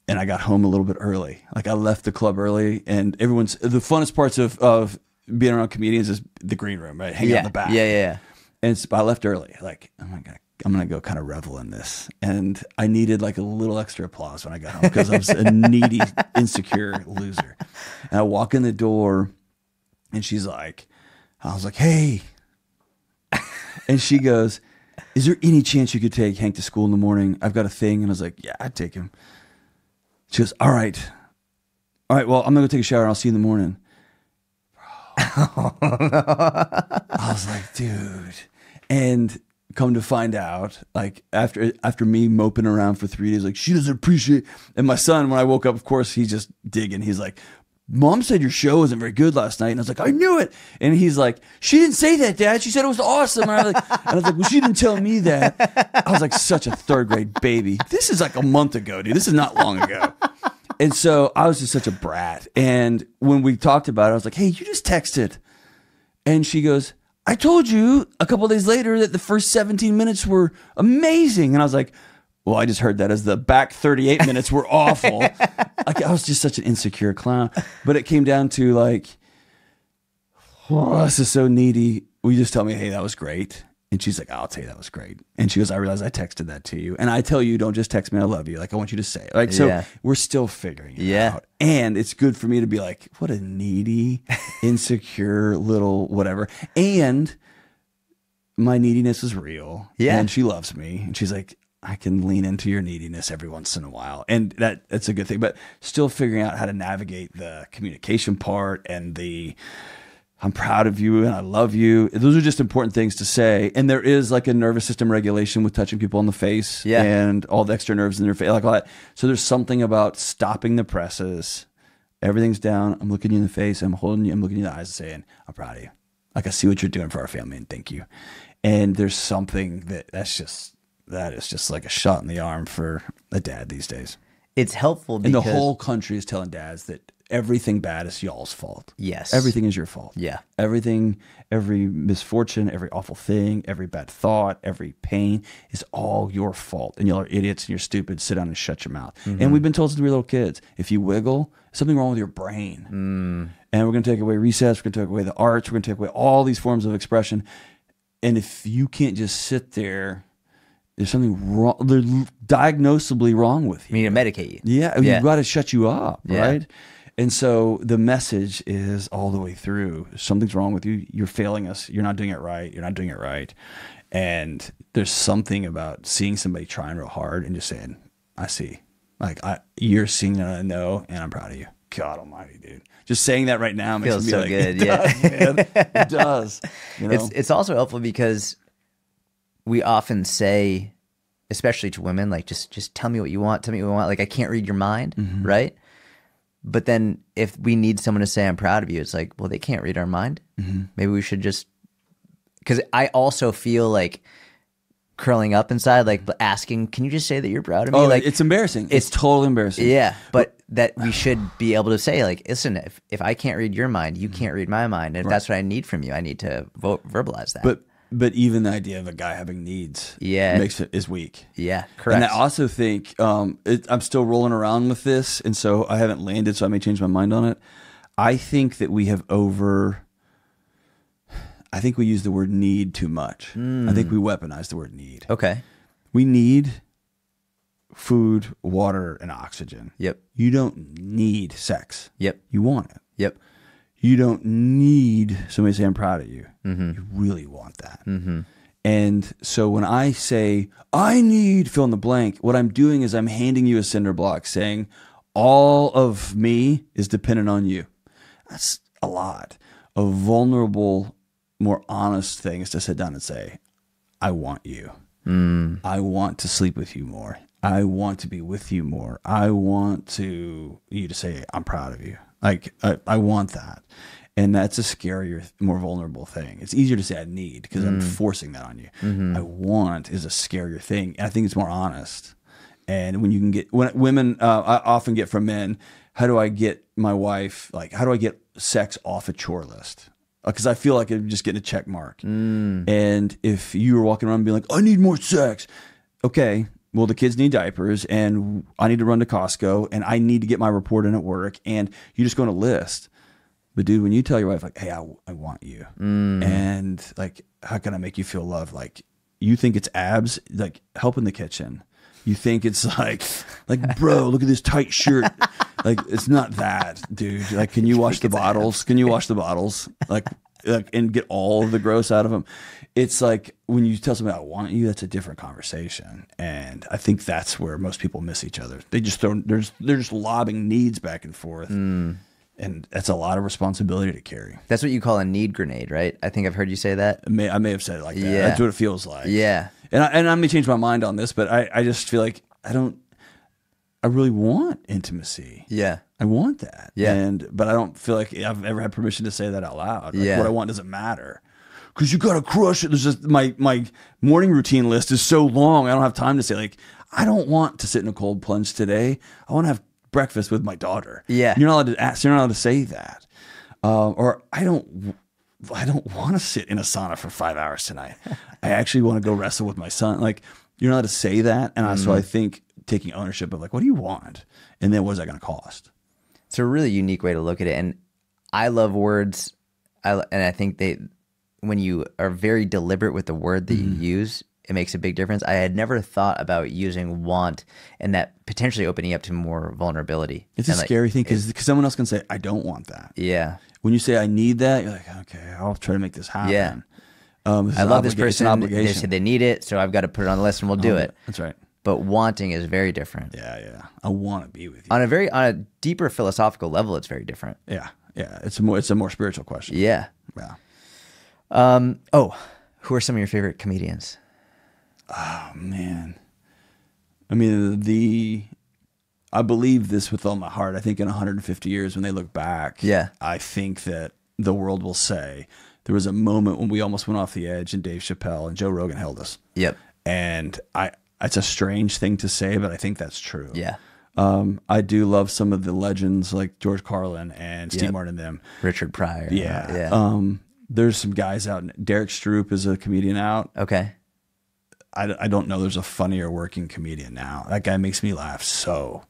And I got home a little bit early. Like, I left the club early, and the funnest parts of being around comedians is the green room, right? Hanging out in the back. Yeah. And I left early. Like, oh my God, I'm going to go kind of revel in this. And I needed like a little extra applause when I got home because I was a needy, insecure loser. And I walk in the door, and she's like, I was like, hey. And she goes, is there any chance you could take Hank to school in the morning? I've got a thing. And I was like, yeah, I'd take him. She goes, all right, well, I'm going to go take a shower and I'll see you in the morning. I was like, dude. And come to find out, like, after me moping around for 3 days, like, she doesn't appreciate. And my son, when I woke up, of course, he's just digging. He's like, Mom said your show wasn't very good last night. And I was like, I knew it. And he's like, she didn't say that, Dad. She said it was awesome. And I was like, well, she didn't tell me that. I was like such a third grade baby. This is like a month ago, dude. This is not long ago. And so I was just such a brat. And when we talked about it, I was like, hey, you just texted. And she goes, I told you a couple of days later that the first 17 minutes were amazing. And I was like, well, I just heard that as the back 38 minutes were awful. Like, I was just such an insecure clown. But it came down to like, oh, this is so needy. Will you just tell me, hey, that was great? And she's like, I'll tell you that was great. And she goes, I realized I texted that to you. And I tell you, don't just text me, I love you. Like, I want you to say it. Like, so we're still figuring it out. And it's good for me to be like, what a needy, insecure little whatever. And my neediness is real. Yeah. And she loves me. And she's like, I can lean into your neediness every once in a while. And that's a good thing. But still figuring out how to navigate the communication part and the I'm proud of you and I love you. Those are just important things to say. And there is like a nervous system regulation with touching people in the face and all the extra nerves in their face, like all that. So there's something about stopping the presses. Everything's down. I'm looking you in the face. I'm holding you. I'm looking you in the eyes and saying, I'm proud of you. Like, I see what you're doing for our family and thank you. And there's something that is just like a shot in the arm for a dad these days. It's helpful because... And the whole country is telling dads that everything bad is y'all's fault. Yes. Everything is your fault. Yeah. Everything, every misfortune, every awful thing, every bad thought, every pain is all your fault. And y'all are idiots and you're stupid. Sit down and shut your mouth. Mm-hmm. And we've been told since we were little kids, if you wiggle, something wrong with your brain. And we're going to take away recess. We're going to take away the arts. We're going to take away all these forms of expression. And if you can't just sit there, there's something wrong. There's diagnosably wrong with you. We need to medicate you. Yeah. You've got to shut you up, right? And so the message is all the way through. Something's wrong with you. You're failing us. You're not doing it right. You're not doing it right. And there's something about seeing somebody trying real hard and just saying, I see. Like, you're seeing that I know, and I'm proud of you. God almighty, dude. Just saying that right now makes me so like, good. It does, man. It does. You know? It's also helpful because we often say, especially to women, like, just tell me what you want. Tell me what you want. Like, I can't read your mind, right? But then if we need someone to say, I'm proud of you, it's like, well, they can't read our mind. Maybe we should just, because I also feel like curling up inside, like asking, can you just say that you're proud of me? Oh, like, it's embarrassing. It's totally embarrassing. Yeah. But that we should be able to say, like, listen, if I can't read your mind, you can't read my mind. And if that's what I need from you, I need to verbalize that. But even the idea of a guy having needs is weak. Yeah, correct. And I also think I'm still rolling around with this, and so I haven't landed, so I may change my mind on it. I think that we have I think we use the word need too much. I think we weaponize the word need. Okay. We need food, water, and oxygen. Yep. You don't need sex. Yep. You want it. Yep. You don't need somebody to say, I'm proud of you. You really want that. And so when I say, I need fill in the blank, what I'm doing is I'm handing you a cinder block saying, all of me is dependent on you. That's a lot. A vulnerable, more honest thing is to sit down and say, I want you. I want to sleep with you more. I want to be with you more. I want you to say, I'm proud of you. Like, I want that. And that's a scarier, more vulnerable thing. It's easier to say I need because I'm forcing that on you. I want is a scarier thing. And I think it's more honest. And when you can get, when women, I often get from men, how do I get my wife, like, how do I get sex off a chore list? Because I feel like I'm just getting a check mark. And if you were walking around being like, I need more sex. Okay, well, the kids need diapers and I need to run to Costco and I need to get my report in at work. And you just go on a list. But dude, when you tell your wife, like, hey, I want you. And like, how can I make you feel loved? Like, you think it's abs, like help in the kitchen. You think it's like, bro, look at this tight shirt. Like, it's not that, dude. Like, can you wash the bottles? Abs. Can you wash the bottles? Like, and get all of the gross out of them. It's like when you tell somebody I want you, that's a different conversation. And I think that's where most people miss each other. They just they're just lobbing needs back and forth. And that's a lot of responsibility to carry. That's what you call a need grenade, right? I think I've heard you say that. I may have said it like that. Yeah. That's what it feels like. Yeah. And I may change my mind on this, but I just feel like I really want intimacy. Yeah. I want that. Yeah. But I don't feel like I've ever had permission to say that out loud. Like, what I want doesn't matter. Because you got to crush it. There's just my morning routine list is so long. I don't have time to say, like, I don't want to sit in a cold plunge today. I want to have breakfast with my daughter. Yeah. You're not allowed to ask. You're not allowed to say that. Or I don't want to sit in a sauna for 5 hours tonight. I actually want to go wrestle with my son. Like, you're not allowed to say that. And so I think taking ownership of like, what do you want? And then what is that going to cost? It's a really unique way to look at it. And I love words. And I think when you are very deliberate with the word that you use, it makes a big difference. I had never thought about using want and that potentially opening up to more vulnerability. It's a scary thing because someone else can say, I don't want that. Yeah. When you say, I need that, you're like, okay, I'll try to make this happen. Yeah. I love this person. They said they need it, so I've got to put it on the list and we'll do it. That's right. But wanting is very different. Yeah. I want to be with you. On a deeper philosophical level, it's very different. Yeah. It's a more spiritual question. Yeah. Yeah. Who are some of your favorite comedians? Oh man. I mean, I believe this with all my heart. I think in 150 years when they look back, I think that the world will say there was a moment when we almost went off the edge and Dave Chappelle and Joe Rogan held us. Yep. And it's a strange thing to say, but I think that's true. Yeah. I do love some of the legends like George Carlin and Steve Martin and them. Richard Pryor. Yeah. There's some guys out. Derek Stroop is a comedian out. Okay. I don't know. There's a funnier working comedian now. That guy makes me laugh so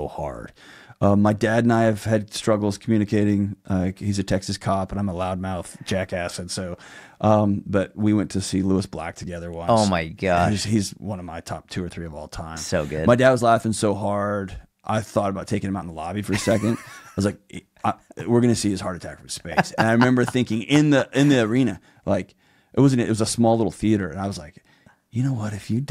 hard. My dad and I have had struggles communicating. He's a Texas cop and I'm a loudmouth jackass. And so, but we went to see Lewis Black together once. Oh my gosh. He's one of my top 2 or 3 of all time. So good. My dad was laughing so hard. I thought about taking him out in the lobby for a second. I was like, we're going to see his heart attack from space. And I remember thinking in the arena, like it was a small little theater. And I was like, you know what? If you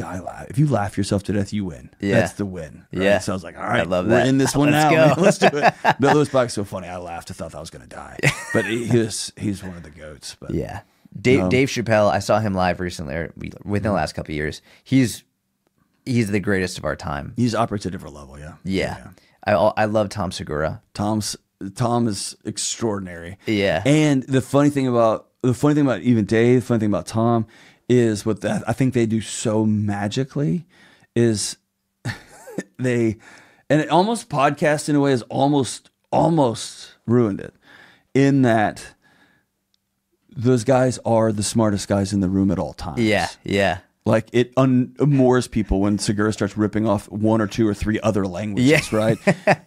laugh yourself to death, you win. Yeah. That's the win. Right? Yeah. So I was like, all right, I love that. We're in this one Let's now. go. Man. Let's do it. But Lewis Black's so funny. I laughed. I thought I was going to die. But he's one of the goats. But yeah. Dave Chappelle, I saw him live recently, or within the last couple of years. He's the greatest of our time. He's operates at a different level. Yeah. Yeah. I love Tom Segura. Tom is extraordinary. Yeah. And the funny thing about even Dave, the funny thing about Tom is what I think they do so magically is and it almost podcast in a way has almost ruined it in that those guys are the smartest guys in the room at all times. Yeah. Yeah. Like it unmoors people when Segura starts ripping off 1 or 2 or 3 other languages, right?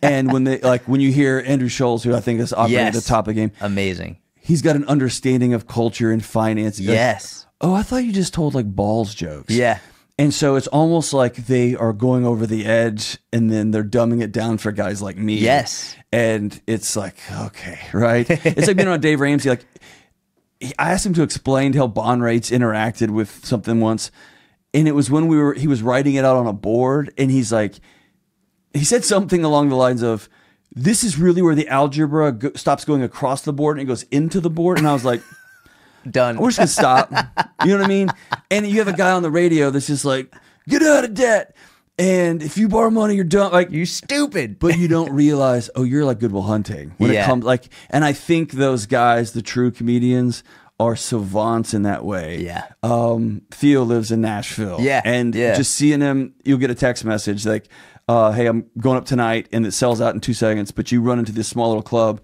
And when you hear Andrew Scholes, who I think is operating at the top of the game, amazing. He's got an understanding of culture and finance. Yes. Oh, I thought you just told like balls jokes. Yeah. And so it's almost like they are going over the edge and then they're dumbing it down for guys like me. Yes. And it's like, okay, right? It's like being on Dave Ramsey. Like, I asked him to explain how bond rates interacted with something once. And it was when he was writing it out on a board. And he said something along the lines of, this is really where the algebra stops going across the board and it goes into the board. And I was like, done. We're just going to stop. You know what I mean? And you have a guy on the radio that's just like, get out of debt. And if you borrow money, you're done. Like, you stupid. But you don't realize, you're like Good Will Hunting when it comes and I think those guys, the true comedians, are savants in that way. Yeah. Theo lives in Nashville. Yeah. And just seeing him, you'll get a text message like, hey, I'm going up tonight, and it sells out in 2 seconds, but you run into this small little club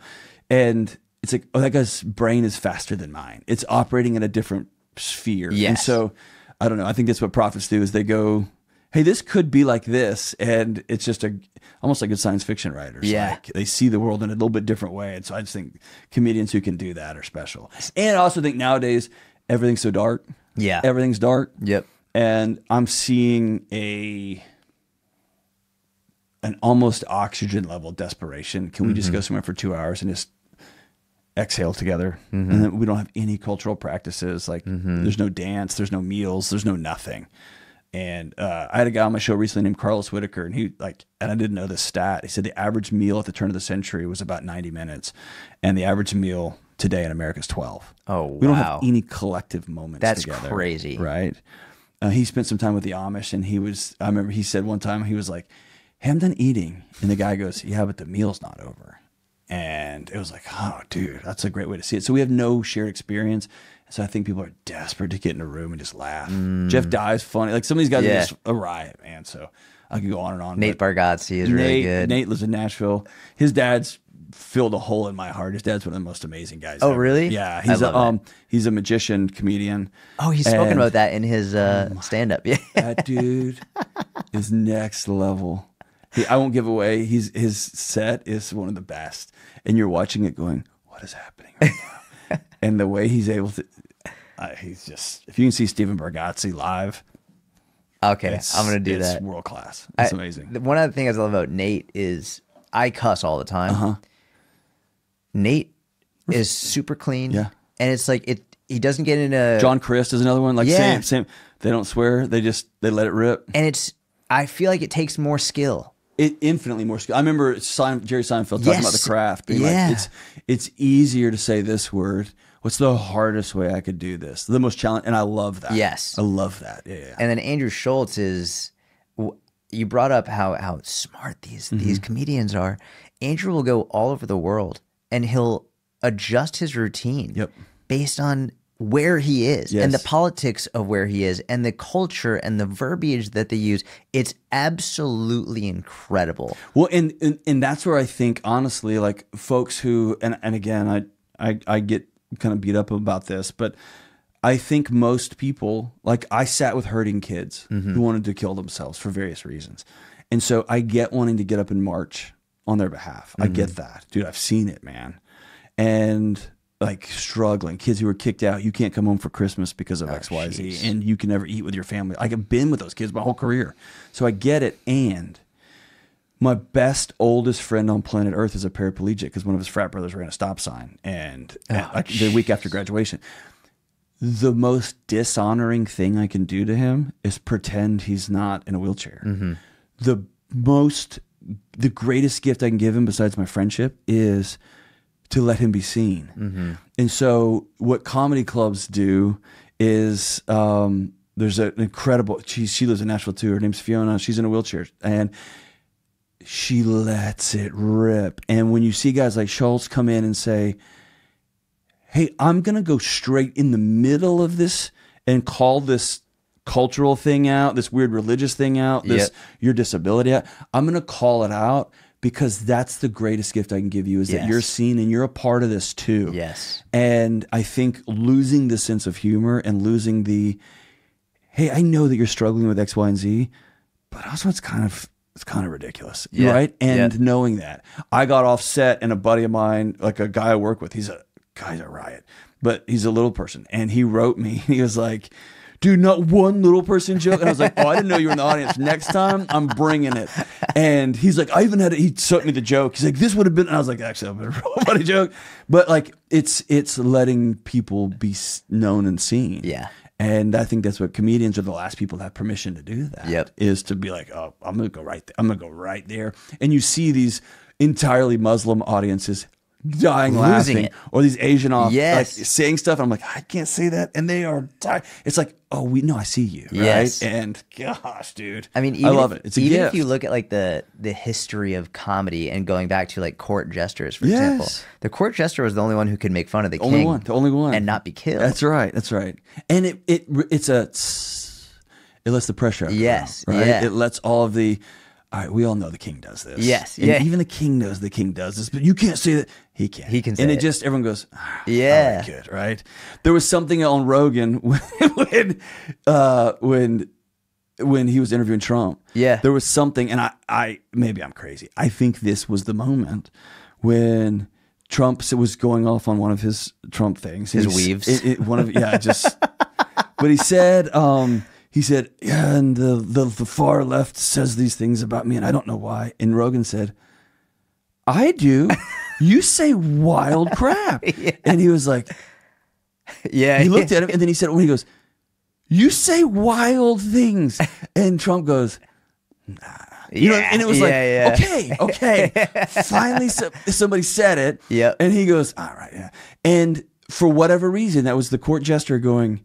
and it's like, that guy's brain is faster than mine. It's operating in a different sphere. Yes. And so, I don't know. I think that's what prophets do is they go, hey, this could be like this. And it's just almost like good science fiction writers. Yeah. Like they see the world in a little bit different way. And so I just think comedians who can do that are special. And I also think nowadays, everything's so dark. Yeah. Everything's dark. Yep. And I'm seeing an almost oxygen level desperation. Can we just go somewhere for 2 hours and just exhale together? And then we don't have any cultural practices. Like there's no dance, there's no meals, there's no nothing. And I had a guy on my show recently named Carlos Whitaker, and and I didn't know this stat. He said the average meal at the turn of the century was about 90 minutes, and the average meal today in America is 12. Oh, wow. We don't have any collective moments together. That's crazy. Right? He spent some time with the Amish, and I remember he said one time, he was like, hey, I'm done eating. And the guy goes, yeah, but the meal's not over. And it was like, oh, dude, that's a great way to see it. So we have no shared experience. So I think people are desperate to get in a room and just laugh. Jeff Dye's funny. Like some of these guys are just a riot, man. So I could go on and on. Nate Bargatze is really good. Nate lives in Nashville. His dad's filled a hole in my heart. His dad's one of the most amazing guys. Oh, ever. really? Yeah. He's a magician, comedian. Oh, he's spoken about that in his stand-up. Yeah. That dude is next level. I won't give away. His set is one of the best. And you're watching it going, what is happening right now? And the way he's able to, he's just, if you can see Stephen Bargatze live. Okay, I'm going to do that. It's world class. It's amazing. One of the things I love about Nate is I cuss all the time. Nate is super clean. Yeah. And it's like, he doesn't get into... John Christ is another one. Like same. They don't swear. They let it rip. And I feel like it takes more skill. Infinitely more skill. I remember Jerry Seinfeld talking about the craft. Being like, it's easier to say this word. What's the hardest way I could do this? The most challenging. And I love that. Yes. I love that. Yeah. And then Andrew Schultz is... You brought up how smart these comedians are. Andrew will go all over the world and he'll adjust his routine based on where he is and the politics of where he is and the culture and the verbiage that they use. It's absolutely incredible. Well, and that's where I think, honestly, like folks who, and again, I get kind of beat up about this, but I think most people, like I sat with hurting kids who wanted to kill themselves for various reasons. And so I get wanting to get up and march on their behalf. I get that. Dude, I've seen it, man. And like struggling, kids who were kicked out, you can't come home for Christmas because of XYZ, and you can never eat with your family. I've been with those kids my whole career. So I get it. And my best, oldest friend on planet Earth is a paraplegic because one of his frat brothers ran a stop sign and the week after graduation. The most dishonoring thing I can do to him is pretend he's not in a wheelchair. The greatest gift I can give him besides my friendship is to let him be seen. And so what comedy clubs do is there's an incredible, she lives in Nashville too. Her name's Fiona. She's in a wheelchair and she lets it rip. And when you see guys like Schultz come in and say, hey, I'm going to go straight in the middle of this and call this cultural thing out, this weird religious thing out, your disability out. I'm going to call it out because that's the greatest gift I can give you is that you're seen and you're a part of this too. Yes. And I think losing the sense of humor and losing the, hey, I know that you're struggling with X, Y, and Z, but also it's kind of ridiculous, right? And knowing that. I got off set and a buddy of mine, like a guy I work with, he's a riot, but he's a little person. And he wrote me, he was like, dude, not one little person joke. And I was like, oh, I didn't know you were in the audience. Next time, I'm bringing it. And he's like, I even had it. He sent me the joke. He's like, this would have been, and I was like, actually, that would have been a funny joke. But like, it's letting people be known and seen. Yeah. And I think that's what comedians are the last people that have permission to do that. Is to be like, oh, I'm going to go right there. I'm going to go right there. And you see these entirely Muslim audiences dying laughing, or these Asian like saying stuff. I'm like, I can't say that, and they are dying. It's like, oh, I see you, right? And gosh, dude, I mean, I love it. It's a gift. If you look at like the history of comedy and going back to like court jesters, for example, the court jester was the only one who could make fun of the king, the only one, and not be killed. That's right. And it lets the pressure out. Yes, right. It lets all of the. All right, we all know the king does this. Yes, and even the king knows the king does this, but you can't say that. He can. He can say it. And everyone goes, all right, good, right? There was something on Rogan when he was interviewing Trump. Yeah. There was something, and I maybe I'm crazy. I think this was the moment when Trump was going off on one of his Trump things. His weaves. But he said, yeah, and the far left says these things about me, and I don't know why. And Rogan said, I do. You say wild crap. And he was like, he looked at him, and then he said, when he goes, you say wild things. And Trump goes, nah. You know, and it was okay. Finally, somebody said it. Yeah. And he goes, all right, yeah. And for whatever reason, that was the court jester going,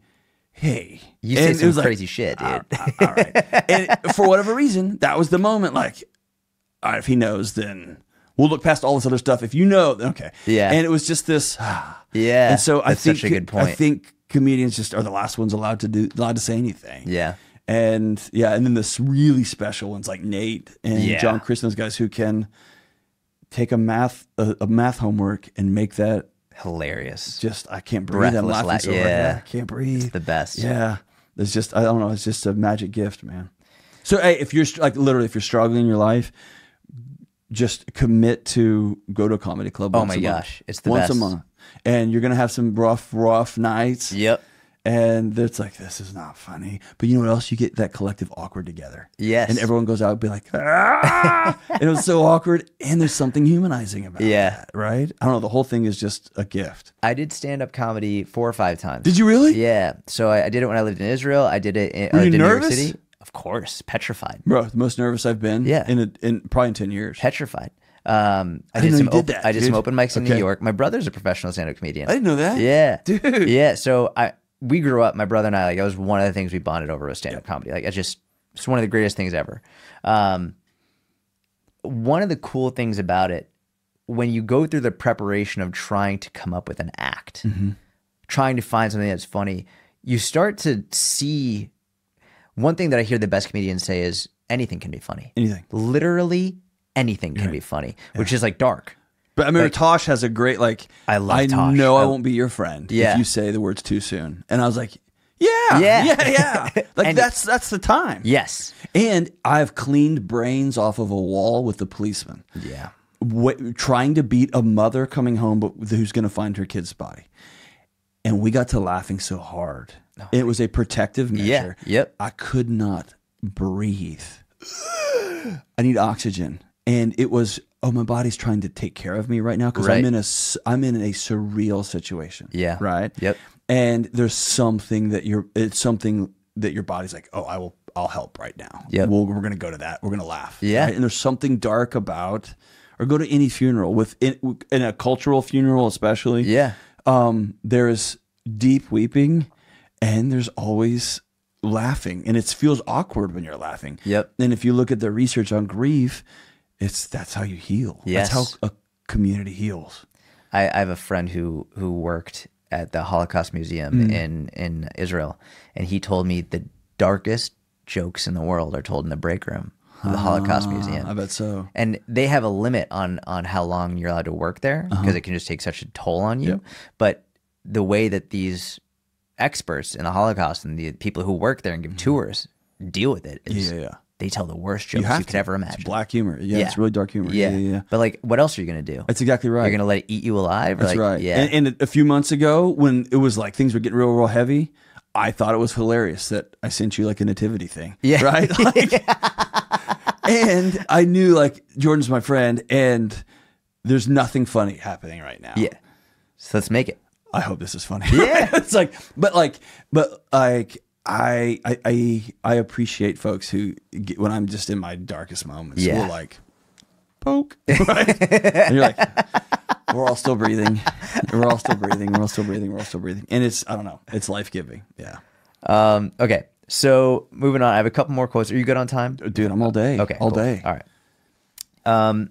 hey. You say some crazy shit, dude. All right. And for whatever reason, that was the moment, like, all right, if he knows, then we'll look past all this other stuff. If you know, then okay. Yeah. And it was just this. Yeah. And so that's such a good point. I think comedians just are the last ones allowed to say anything. Yeah. And yeah, and then this really special ones like Nate and John Chris, those guys who can take a math homework and make that hilarious. Just, I can't breathe. I'm laughing so hard. Yeah, I can't breathe. It's the best. Yeah. It's just, I don't know. It's just a magic gift, man. So hey, if you're like literally, if you're struggling in your life, just commit to go to a comedy club. Oh my gosh. It's the best. Once a month. And you're going to have some rough nights. Yep. And it's like, this is not funny. But you know what else? You get that collective awkward together. Yes. And everyone goes out and be like, ah! And it was so awkward. And there's something humanizing about that, right? I don't know. The whole thing is just a gift. I did stand-up comedy 4 or 5 times. Did you really? Yeah. So I did it when I lived in Israel. I did it in, Were you New York nervous? City. Of course. Petrified. Bro, the most nervous I've been in probably in 10 years. Petrified. I did some open mics in New York. My brother's a professional stand-up comedian. I didn't know that. Yeah. Dude. Yeah. So we grew up, my brother and I, like, that was one of the things we bonded over was stand-up comedy. Like, it's one of the greatest things ever. One of the cool things about it, when you go through the preparation of trying to come up with an act, trying to find something that's funny, you start to see, one thing that I hear the best comedians say is anything can be funny. Anything. Literally anything can be funny, which is like dark. But I mean, Tosh has a great, like, I love Tosh. I know I won't be your friend if you say the words too soon. And I was like, yeah. Like, and that's the time. Yes. And I've cleaned brains off of a wall with the policeman. Yeah. Trying to beat a mother coming home, but who's going to find her kid's body. And we got to laughing so hard. It was a protective measure. Yeah. Yep. I could not breathe. I need oxygen. And it was, my body's trying to take care of me right now because I'm in a surreal situation. Yeah. Right. Yep. And there's something that your body's like, I'll help right now. Yep. We're going to go to that. We're going to laugh. Yeah. Right? And there's something dark about, or go to any funeral in a cultural funeral, especially. Yeah. There is deep weeping and there's always laughing, and it feels awkward when you're laughing. Yep. And if you look at the research on grief, that's how you heal. Yes. That's how a community heals. I have a friend who worked at the Holocaust Museum in Israel, and he told me the darkest jokes in the world are told in the break room of the Holocaust Museum. I bet so. And they have a limit on how long you're allowed to work there because it can just take such a toll on you. Yep. But the way that these experts in the Holocaust and the people who work there and give tours deal with it is they tell the worst jokes you could ever imagine. It's black humor. Yeah, it's really dark humor. Yeah. But like, what else are you going to do? That's exactly right. You're going to let it eat you alive? That's right. Yeah. And a few months ago when it was like things were getting real heavy, I thought it was hilarious that I sent you like a nativity thing. Yeah. Right? Like, and I knew like Jordan's my friend and there's nothing funny happening right now. Yeah. So let's make it. I hope this is funny. Yeah. It's like, but I appreciate folks who get, when I'm just in my darkest moments, will like poke, right? And you're like, we're all still breathing. We're all still breathing. We're all still breathing. We're all still breathing. And it's, I don't know, it's life-giving. Yeah. Okay. So moving on, I have a couple more quotes. Are you good on time? Dude, I'm all day. Okay. All day. All right.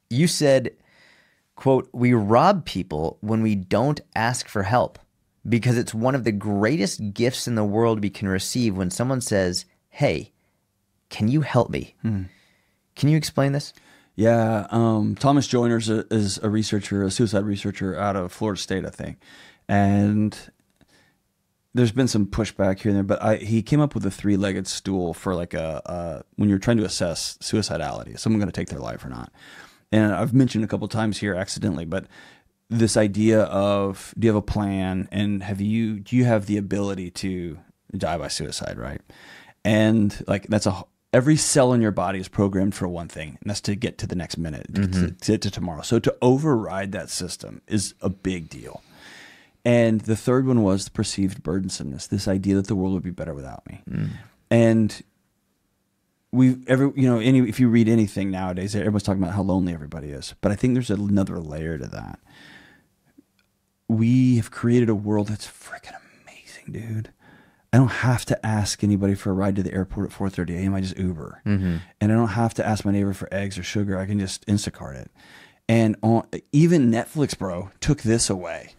You said, quote, "We rob people when we don't ask for help because it's one of the greatest gifts in the world we can receive when someone says, 'Hey, can you help me?'" Can you explain this? Yeah. Thomas Joyner is a researcher, a suicide researcher out of Florida State, I think. And there's been some pushback here and there, but he came up with a 3-legged stool for like when you're trying to assess suicidality, is someone going to take their life or not? And I've mentioned a couple of times here accidentally, but this idea of, do you have a plan and do you have the ability to die by suicide, right? And like every cell in your body is programmed for one thing, and that's to get to the next minute, to get to tomorrow. So to override that system is a big deal. And the third one was the perceived burdensomeness, this idea that the world would be better without me. And if you read anything nowadays, everyone's talking about how lonely everybody is. But I think there's another layer to that. We have created a world that's freaking amazing, dude. I don't have to ask anybody for a ride to the airport at 4:30 a.m. I just Uber. And I don't have to ask my neighbor for eggs or sugar. I can just Instacart it. And even Netflix, bro, took this away.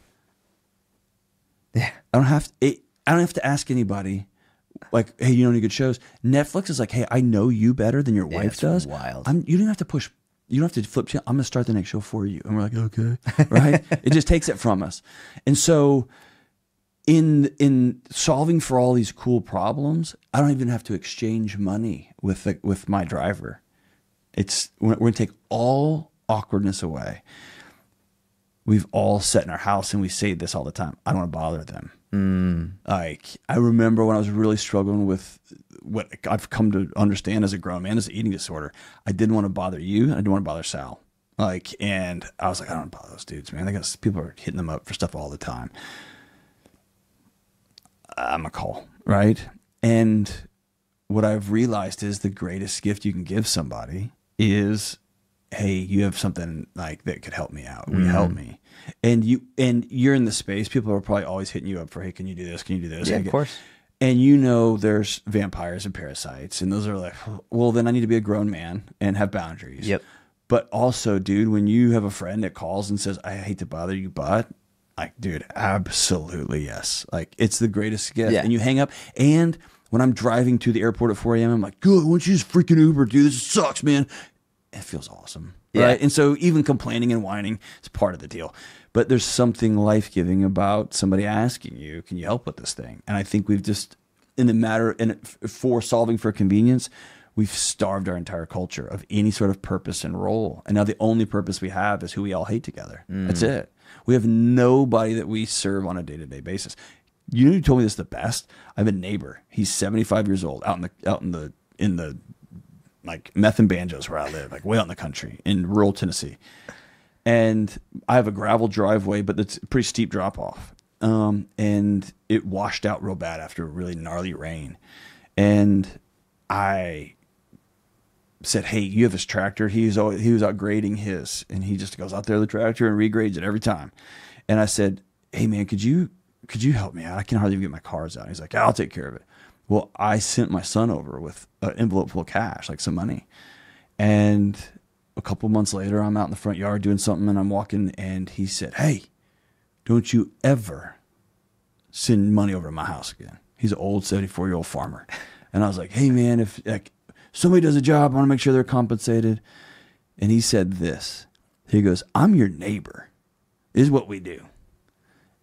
Yeah. I don't have to ask anybody like, hey, you know any good shows? Netflix is like, hey, I know you better than your wife does. Wild. You don't have to push. You don't have to flip channel. I'm going to start the next show for you. And we're like, okay, right? It just takes it from us. And so in solving for all these cool problems, I don't even have to exchange money with my driver. We're going to take all awkwardness away. We've all sat in our house and we say this all the time. I don't want to bother them. Like, I remember when I was really struggling with what I've come to understand as a grown man as an eating disorder. I didn't want to bother you. And I didn't want to bother Sal. Like, and I was like, I don't want to bother those dudes, man. People are hitting them up for stuff all the time. I'm a call, right? And what I've realized is the greatest gift you can give somebody is, hey, you have something like that could help me out. Will you help me? And you're in the space. People are probably always hitting you up for, hey, can you do this? Can you do this? Yeah, of course. And you know there's vampires and parasites, and those are like, well, then I need to be a grown man and have boundaries. Yep. But also, dude, when you have a friend that calls and says, I hate to bother you, but like, dude, absolutely yes. Like, it's the greatest gift. Yeah. And you hang up. And when I'm driving to the airport at 4 a.m., I'm like, good, why don't you just freaking Uber, dude? This sucks, man. It feels awesome. Yeah. Right. And so even complaining and whining is part of the deal. But there's something life-giving about somebody asking you, can you help with this thing? And I think we've just, for solving for convenience, we've starved our entire culture of any sort of purpose and role. And now the only purpose we have is who we all hate together. That's it. We have nobody that we serve on a day-to-day basis. You know who told me this the best? I have a neighbor. He's 75 years old, out in the like meth and banjos where I live, like way out in the country in rural Tennessee. And I have a gravel driveway, but it's a pretty steep drop off. And it washed out real bad after a really gnarly rain. And I said, hey, you have this tractor. He was out grading his, and he just goes out there with the tractor and regrades it every time. And I said, hey man, could you help me out? I can hardly even get my cars out. He's like, I'll take care of it. Well, I sent my son over with an envelope full of cash, like some money. And a couple months later, I'm out in the front yard doing something, and I'm walking, and he said, hey, don't you ever send money over to my house again. He's an old 74-year-old farmer. And I was like, hey man, if like somebody does a job, I want to make sure they're compensated. And he said this. He goes, I'm your neighbor. This is what we do.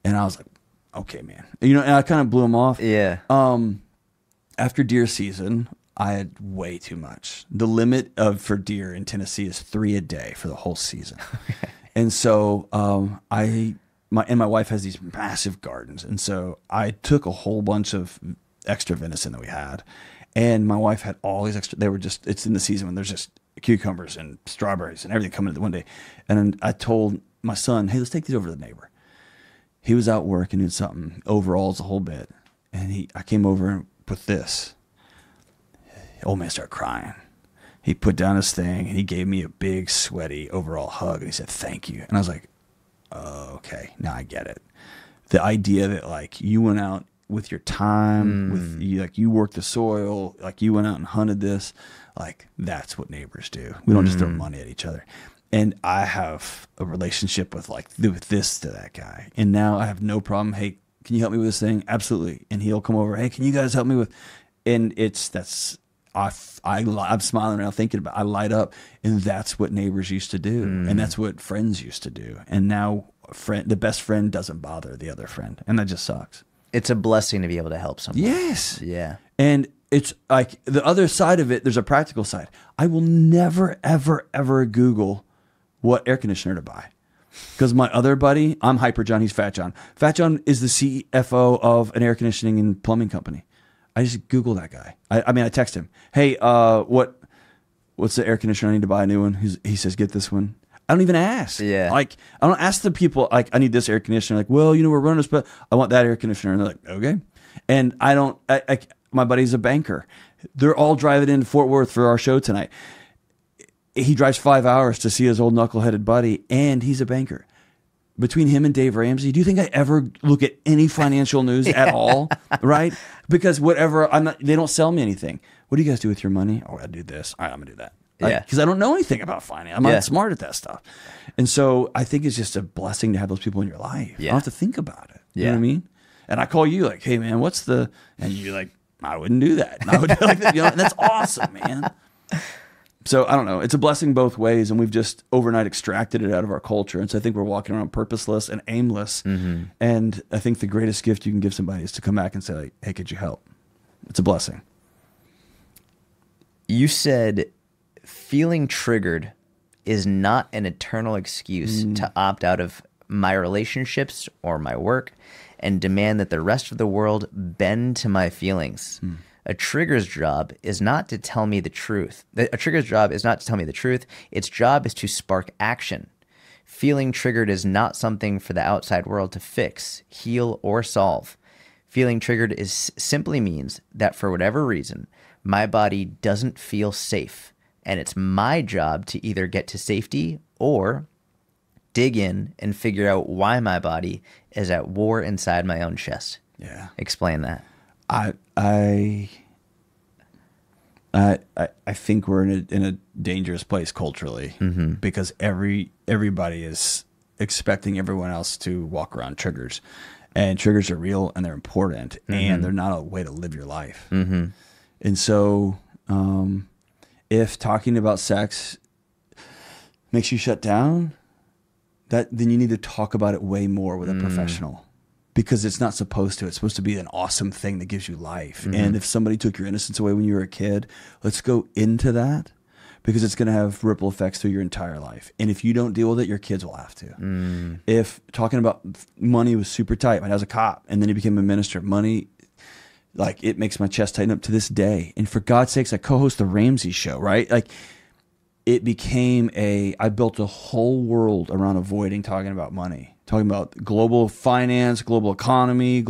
And I was like, okay, man. You know, and I kind of blew him off. Yeah. After deer season, I had way too much. The limit for deer in Tennessee is 3 a day for the whole season. And so my wife has these massive gardens. And so I took a whole bunch of extra venison that we had. And my wife had all these extra, it's in the season when there's just cucumbers and strawberries and everything coming in one day. And I told my son, hey, let's take these over to the neighbor. He was out working doing something, overalls a whole bit. And I came over and put this. Old man started crying. He put down his thing and he gave me a big sweaty overall hug. And he said, thank you. And I was like, oh, okay, now I get it. The idea that like you went out with your time, with you, like you worked the soil, like you went out and hunted this, like that's what neighbors do. We don't just throw money at each other. And I have a relationship with this to that guy. And now I have no problem. Hey, can you help me with this thing? Absolutely. And he'll come over. Hey, can you guys help me with? And I'm smiling now thinking about. I light up, and that's what neighbors used to do, and that's what friends used to do. And now, the best friend doesn't bother the other friend, and that just sucks. It's a blessing to be able to help someone. Yes. Yeah. And it's like the other side of it. There's a practical side. I will never, ever, ever Google what air conditioner to buy. Because my other buddy, I'm Hyper John, he's Fat John. Fat John is the CFO of an air conditioning and plumbing company. I just Google that guy. I text him, hey, what's the air conditioner I need to buy a new one? He says, get this one. I don't even ask. Yeah. Like, I don't ask the people, like, I need this air conditioner. Like, well, we're running this, but I want that air conditioner. And they're like, okay. And my buddy's a banker. They're all driving into Fort Worth for our show tonight. He drives 5 hours to see his old knuckleheaded buddy, and he's a banker. Between him and Dave Ramsey, do you think I ever look at any financial news at all? Right? Because they don't sell me anything. What do you guys do with your money? Oh, I do this. All right, I'm going to do that. Yeah. Because I don't know anything about finance. I'm not smart at that stuff. And so I think it's just a blessing to have those people in your life. Yeah. You don't have to think about it. You Yeah. know what I mean? And I call you like, hey, man, and you're like, I wouldn't do that. I would do like that, and that's awesome, man. So I don't know. It's a blessing both ways, and we've just overnight extracted it out of our culture. And so I think we're walking around purposeless and aimless. And I think the greatest gift you can give somebody is to come back and say, like, hey, could you help? It's a blessing. You said feeling triggered is not an eternal excuse to opt out of my relationships or my work and demand that the rest of the world bend to my feelings. A trigger's job is not to tell me the truth. A trigger's job is not to tell me the truth. Its job is to spark action. Feeling triggered is not something for the outside world to fix, heal, or solve. Feeling triggered simply means that for whatever reason, my body doesn't feel safe, and it's my job to either get to safety or dig in and figure out why my body is at war inside my own chest. Yeah. Explain that. I think we're in a dangerous place culturally because everybody is expecting everyone else to walk around triggers, and triggers are real and they're important and they're not a way to live your life. And so, if talking about sex makes you shut down, then you need to talk about it way more with a professional. Because it's not supposed to. It's supposed to be an awesome thing that gives you life. And if somebody took your innocence away when you were a kid, let's go into that, because it's going to have ripple effects through your entire life. And if you don't deal with it, your kids will have to. If talking about money was super tight, my dad was a cop, and then he became a minister. Money, like, it makes my chest tighten up to this day. And for God's sakes, I co-host the Ramsey show, right? Like, it became I built a whole world around avoiding talking about money. Talking about global finance, global economy,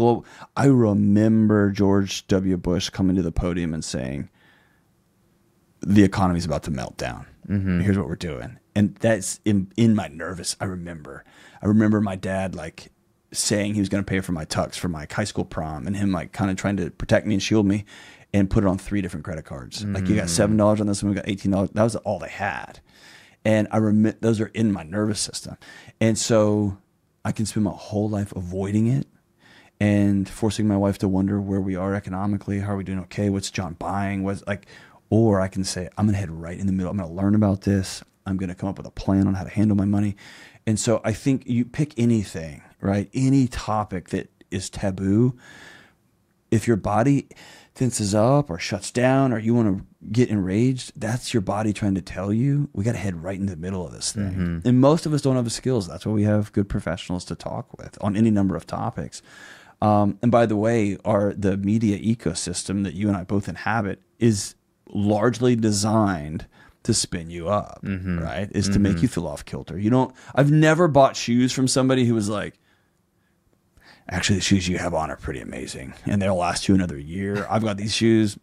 I remember George W. Bush coming to the podium and saying, the economy's about to melt down. Here's what we're doing. And that's in my nervous. I remember my dad, like, saying he was going to pay for my tux for my high school prom, and him, like, kind of trying to protect me and shield me, and put it on 3 different credit cards. Like, you got $7 on this one, we got $18. That was all they had. And I remember those are in my nervous system. And so I can spend my whole life avoiding it and forcing my wife to wonder where we are economically. How are we doing? Okay. What's John buying? Or I can say, I'm going to head right in the middle. I'm going to learn about this. I'm going to come up with a plan on how to handle my money. And so I think you pick anything, right? Any topic that is taboo. If your body tenses up or shuts down, or you want to get enraged, that's your body trying to tell you, we got to head right into the middle of this thing. And most of us don't have the skills. That's why we have good professionals to talk with on any number of topics. And by the way, the media ecosystem that you and I both inhabit is largely designed to spin you up, right? Is to make you feel off kilter. I've never bought shoes from somebody who was like, actually, the shoes you have on are pretty amazing, and they'll last you another year. I've got these shoes.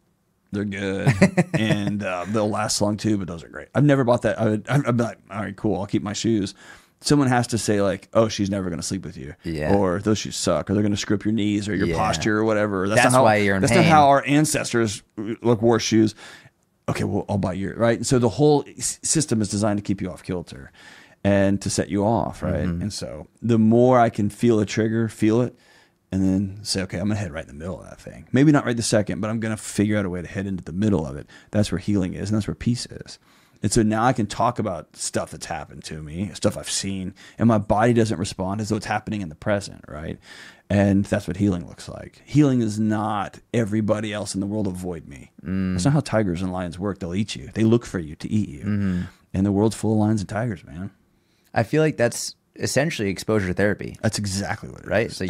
They're good, and they'll last long too, but those are great. I've never bought that. I'd be like, all right, cool, I'll keep my shoes. Someone has to say, like, oh, she's never going to sleep with you. Or those shoes suck, or they're going to screw up your knees or your posture or whatever. That's why you're in pain. That's not how our ancestors wore shoes. Okay, well, I'll buy your, right? And so the whole system is designed to keep you off kilter and to set you off, right? And so the more I can feel a trigger, feel it, and then say, okay, I'm going to head right in the middle of that thing. Maybe not right the second, but I'm going to figure out a way to head into the middle of it. That's where healing is, and that's where peace is. And so now I can talk about stuff that's happened to me, stuff I've seen, and my body doesn't respond as though it's happening in the present, right? And that's what healing looks like. Healing is not everybody else in the world avoid me. That's not how tigers and lions work. They'll eat you. They look for you to eat you. And the world's full of lions and tigers, man. I feel like that's essentially exposure therapy. That's exactly what it is. Right? So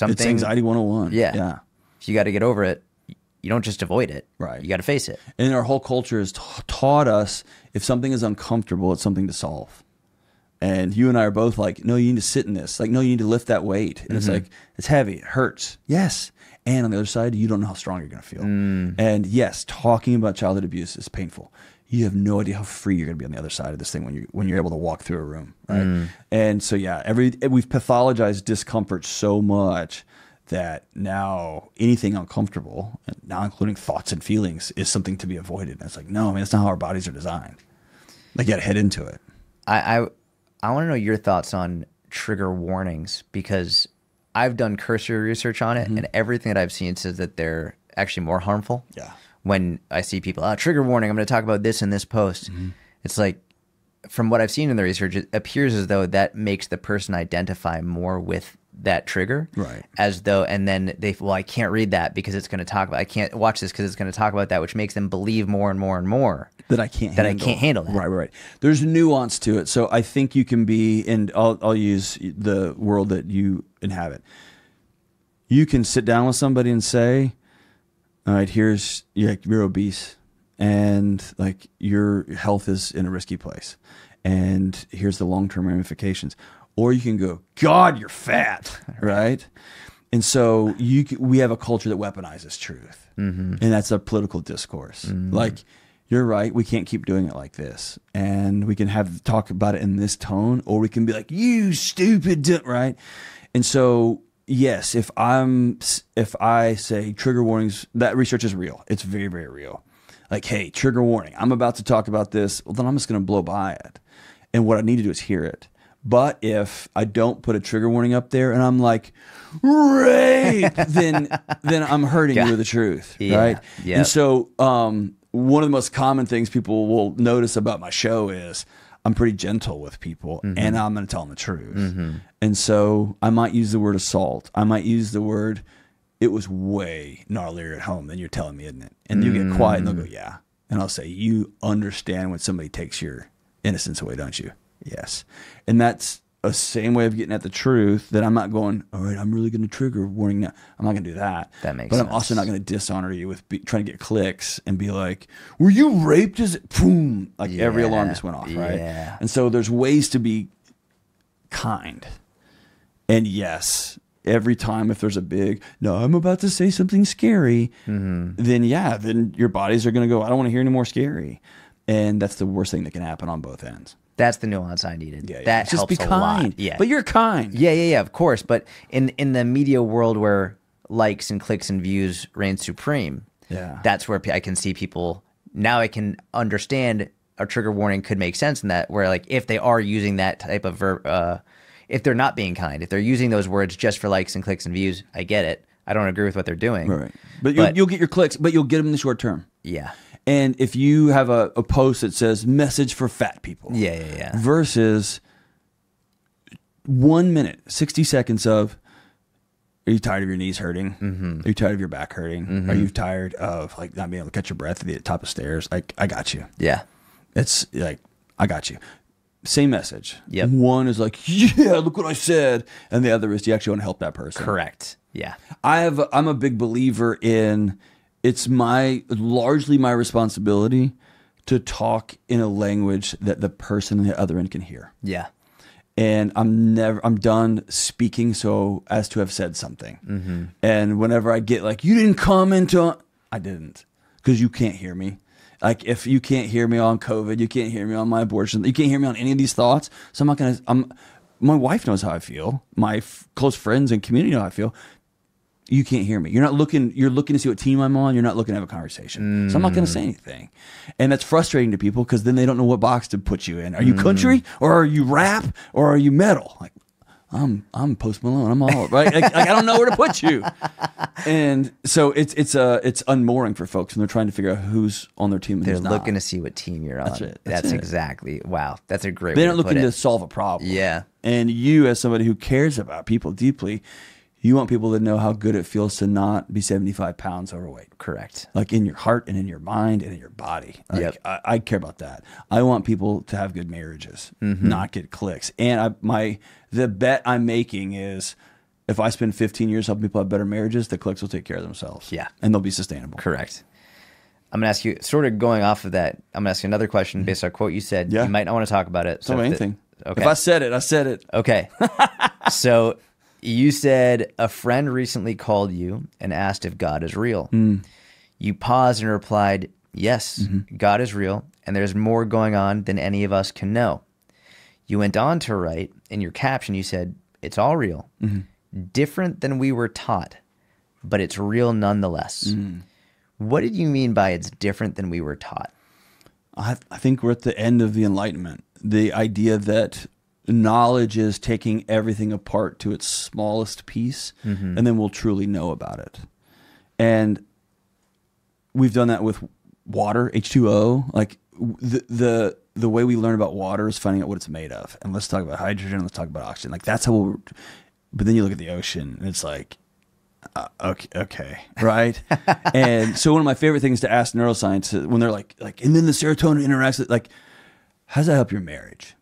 it's anxiety 101. Yeah. If you got to get over it, you don't just avoid it. Right. You got to face it. And our whole culture has taught us if something is uncomfortable, it's something to solve. And you and I are both like, no, you need to sit in this. Like, no, you need to lift that weight. And it's like, it's heavy. It hurts. Yes. And on the other side, you don't know how strong you're going to feel. And yes, talking about childhood abuse is painful. You have no idea how free you're going to be on the other side of this thing when you're able to walk through a room, right? And so, yeah, we've pathologized discomfort so much that now anything uncomfortable, now including thoughts and feelings, is something to be avoided. And it's like, no, man, that's not how our bodies are designed. Like, you got to head into it. I want to know your thoughts on trigger warnings, because I've done cursory research on it, and everything that I've seen says that they're actually more harmful. Yeah. When I see people, trigger warning, I'm going to talk about this in this post. It's like, from what I've seen in the research, it appears as though that makes the person identify more with that trigger. Right. As though, and then I can't read that because it's going to talk about, I can't watch this because it's going to talk about that, which makes them believe more and more and more. That I can't handle that. Right. There's nuance to it. So I think you can be, and I'll use the world that you inhabit. You can sit down with somebody and say, all right, you're obese and like your health is in a risky place. And here's the long-term ramifications. Or you can go, God, you're fat, right? And so we have a culture that weaponizes truth. And that's a political discourse. Like, you're right, we can't keep doing it like this. And we can talk about it in this tone, or we can be like, you stupid, right? And so, yes, if I say trigger warnings, that research is real. It's very, very real. Like, hey, trigger warning, I'm about to talk about this. Well, then I'm just going to blow by it. And what I need to do is hear it. But if I don't put a trigger warning up there and I'm like, rape, then I'm hurting you with the truth, right? Yep. And so one of the most common things people will notice about my show is I'm pretty gentle with people, and I'm going to tell them the truth. And so I might use the word assault. I might use the word, it was way gnarlier at home than you're telling me, isn't it? And you get quiet and they'll go, yeah. And I'll say, you understand when somebody takes your innocence away, don't you? Yes. And that's a same way of getting at the truth, that I'm not going, all right, I'm really going to trigger warning now. I'm not going to do that. That makes sense. But I'm also not going to dishonor you with trying to get clicks and be like, were you raped? Boom. Like every alarm just went off, right? Yeah. And so there's ways to be kind. And yes, every time if there's a big, no, I'm about to say something scary, then your bodies are going to go, I don't want to hear any more scary. And that's the worst thing that can happen on both ends. That's the nuance I needed. Yeah, that just helps be kind. A lot. Yeah. But you're kind. Yeah, of course. But in the media world where likes and clicks and views reign supreme, that's where I can see people, now I can understand a trigger warning could make sense in that, where like if they are using that type of verb, if they're not being kind, if they're using those words just for likes and clicks and views, I get it. I don't agree with what they're doing. Right. But you'll get your clicks, but you'll get them in the short term. Yeah. And if you have a post that says message for fat people, versus 1 minute, 60 seconds of, are you tired of your knees hurting? Are you tired of your back hurting? Are you tired of like not being able to catch your breath at the top of stairs? Like, I got you. Yeah. It's like, I got you. Same message. Yep. One is like, yeah, look what I said. And the other is, you actually want to help that person. Correct. Yeah. I'm a big believer in, it's largely my responsibility to talk in a language that the person on the other end can hear. Yeah. And I'm done speaking so as to have said something. And whenever I get like, you didn't comment on, I didn't, because you can't hear me. Like, if you can't hear me on COVID, you can't hear me on my abortion, you can't hear me on any of these thoughts. So I'm not going to, my wife knows how I feel. My close friends and community know how I feel. You can't hear me. You're looking to see what team I'm on. You're not looking to have a conversation. So I'm not going to say anything. And that's frustrating to people, because then they don't know what box to put you in. Are you country, or are you rap, or are you metal? Like, I'm Post Malone. I'm all right. Like, I don't know where to put you. And so it's unmooring for folks when they're trying to figure out who's on their team and they're who's not. looking to see what team you're on. That's it. That's exactly, wow. That's a great They're way not to looking put to it. solve a problem. Yeah. And you, as somebody who cares about people deeply, you want people to know how good it feels to not be 75 pounds overweight. Correct. Like, in your heart and in your mind and in your body. Like, Yep. I care about that. I want people to have good marriages, not get clicks. And the bet I'm making is, if I spend 15 years helping people have better marriages, the clicks will take care of themselves. Yeah. And they'll be sustainable. Correct. I'm going to ask you, sort of going off of that, I'm going to ask you another question based on a quote you said. Yeah. You might not want to talk about it. Tell me anything. Okay. If I said it, I said it. Okay. So you said a friend recently called you and asked if God is real. You paused and replied, yes, God is real, and there's more going on than any of us can know. You went on to write, in your caption, you said, it's all real, different than we were taught, but it's real nonetheless. What did you mean by it's different than we were taught? I think we're at the end of the Enlightenment. The idea that knowledge is taking everything apart to its smallest piece, and then we'll truly know about it. And we've done that with water, H2O. Like the way we learn about water is finding out what it's made of. And let's talk about hydrogen. Let's talk about oxygen. Like that's how but then you look at the ocean and it's like, okay, right? And so one of my favorite things to ask neuroscience when they're like, and then the serotonin interacts, like, how does that help your marriage?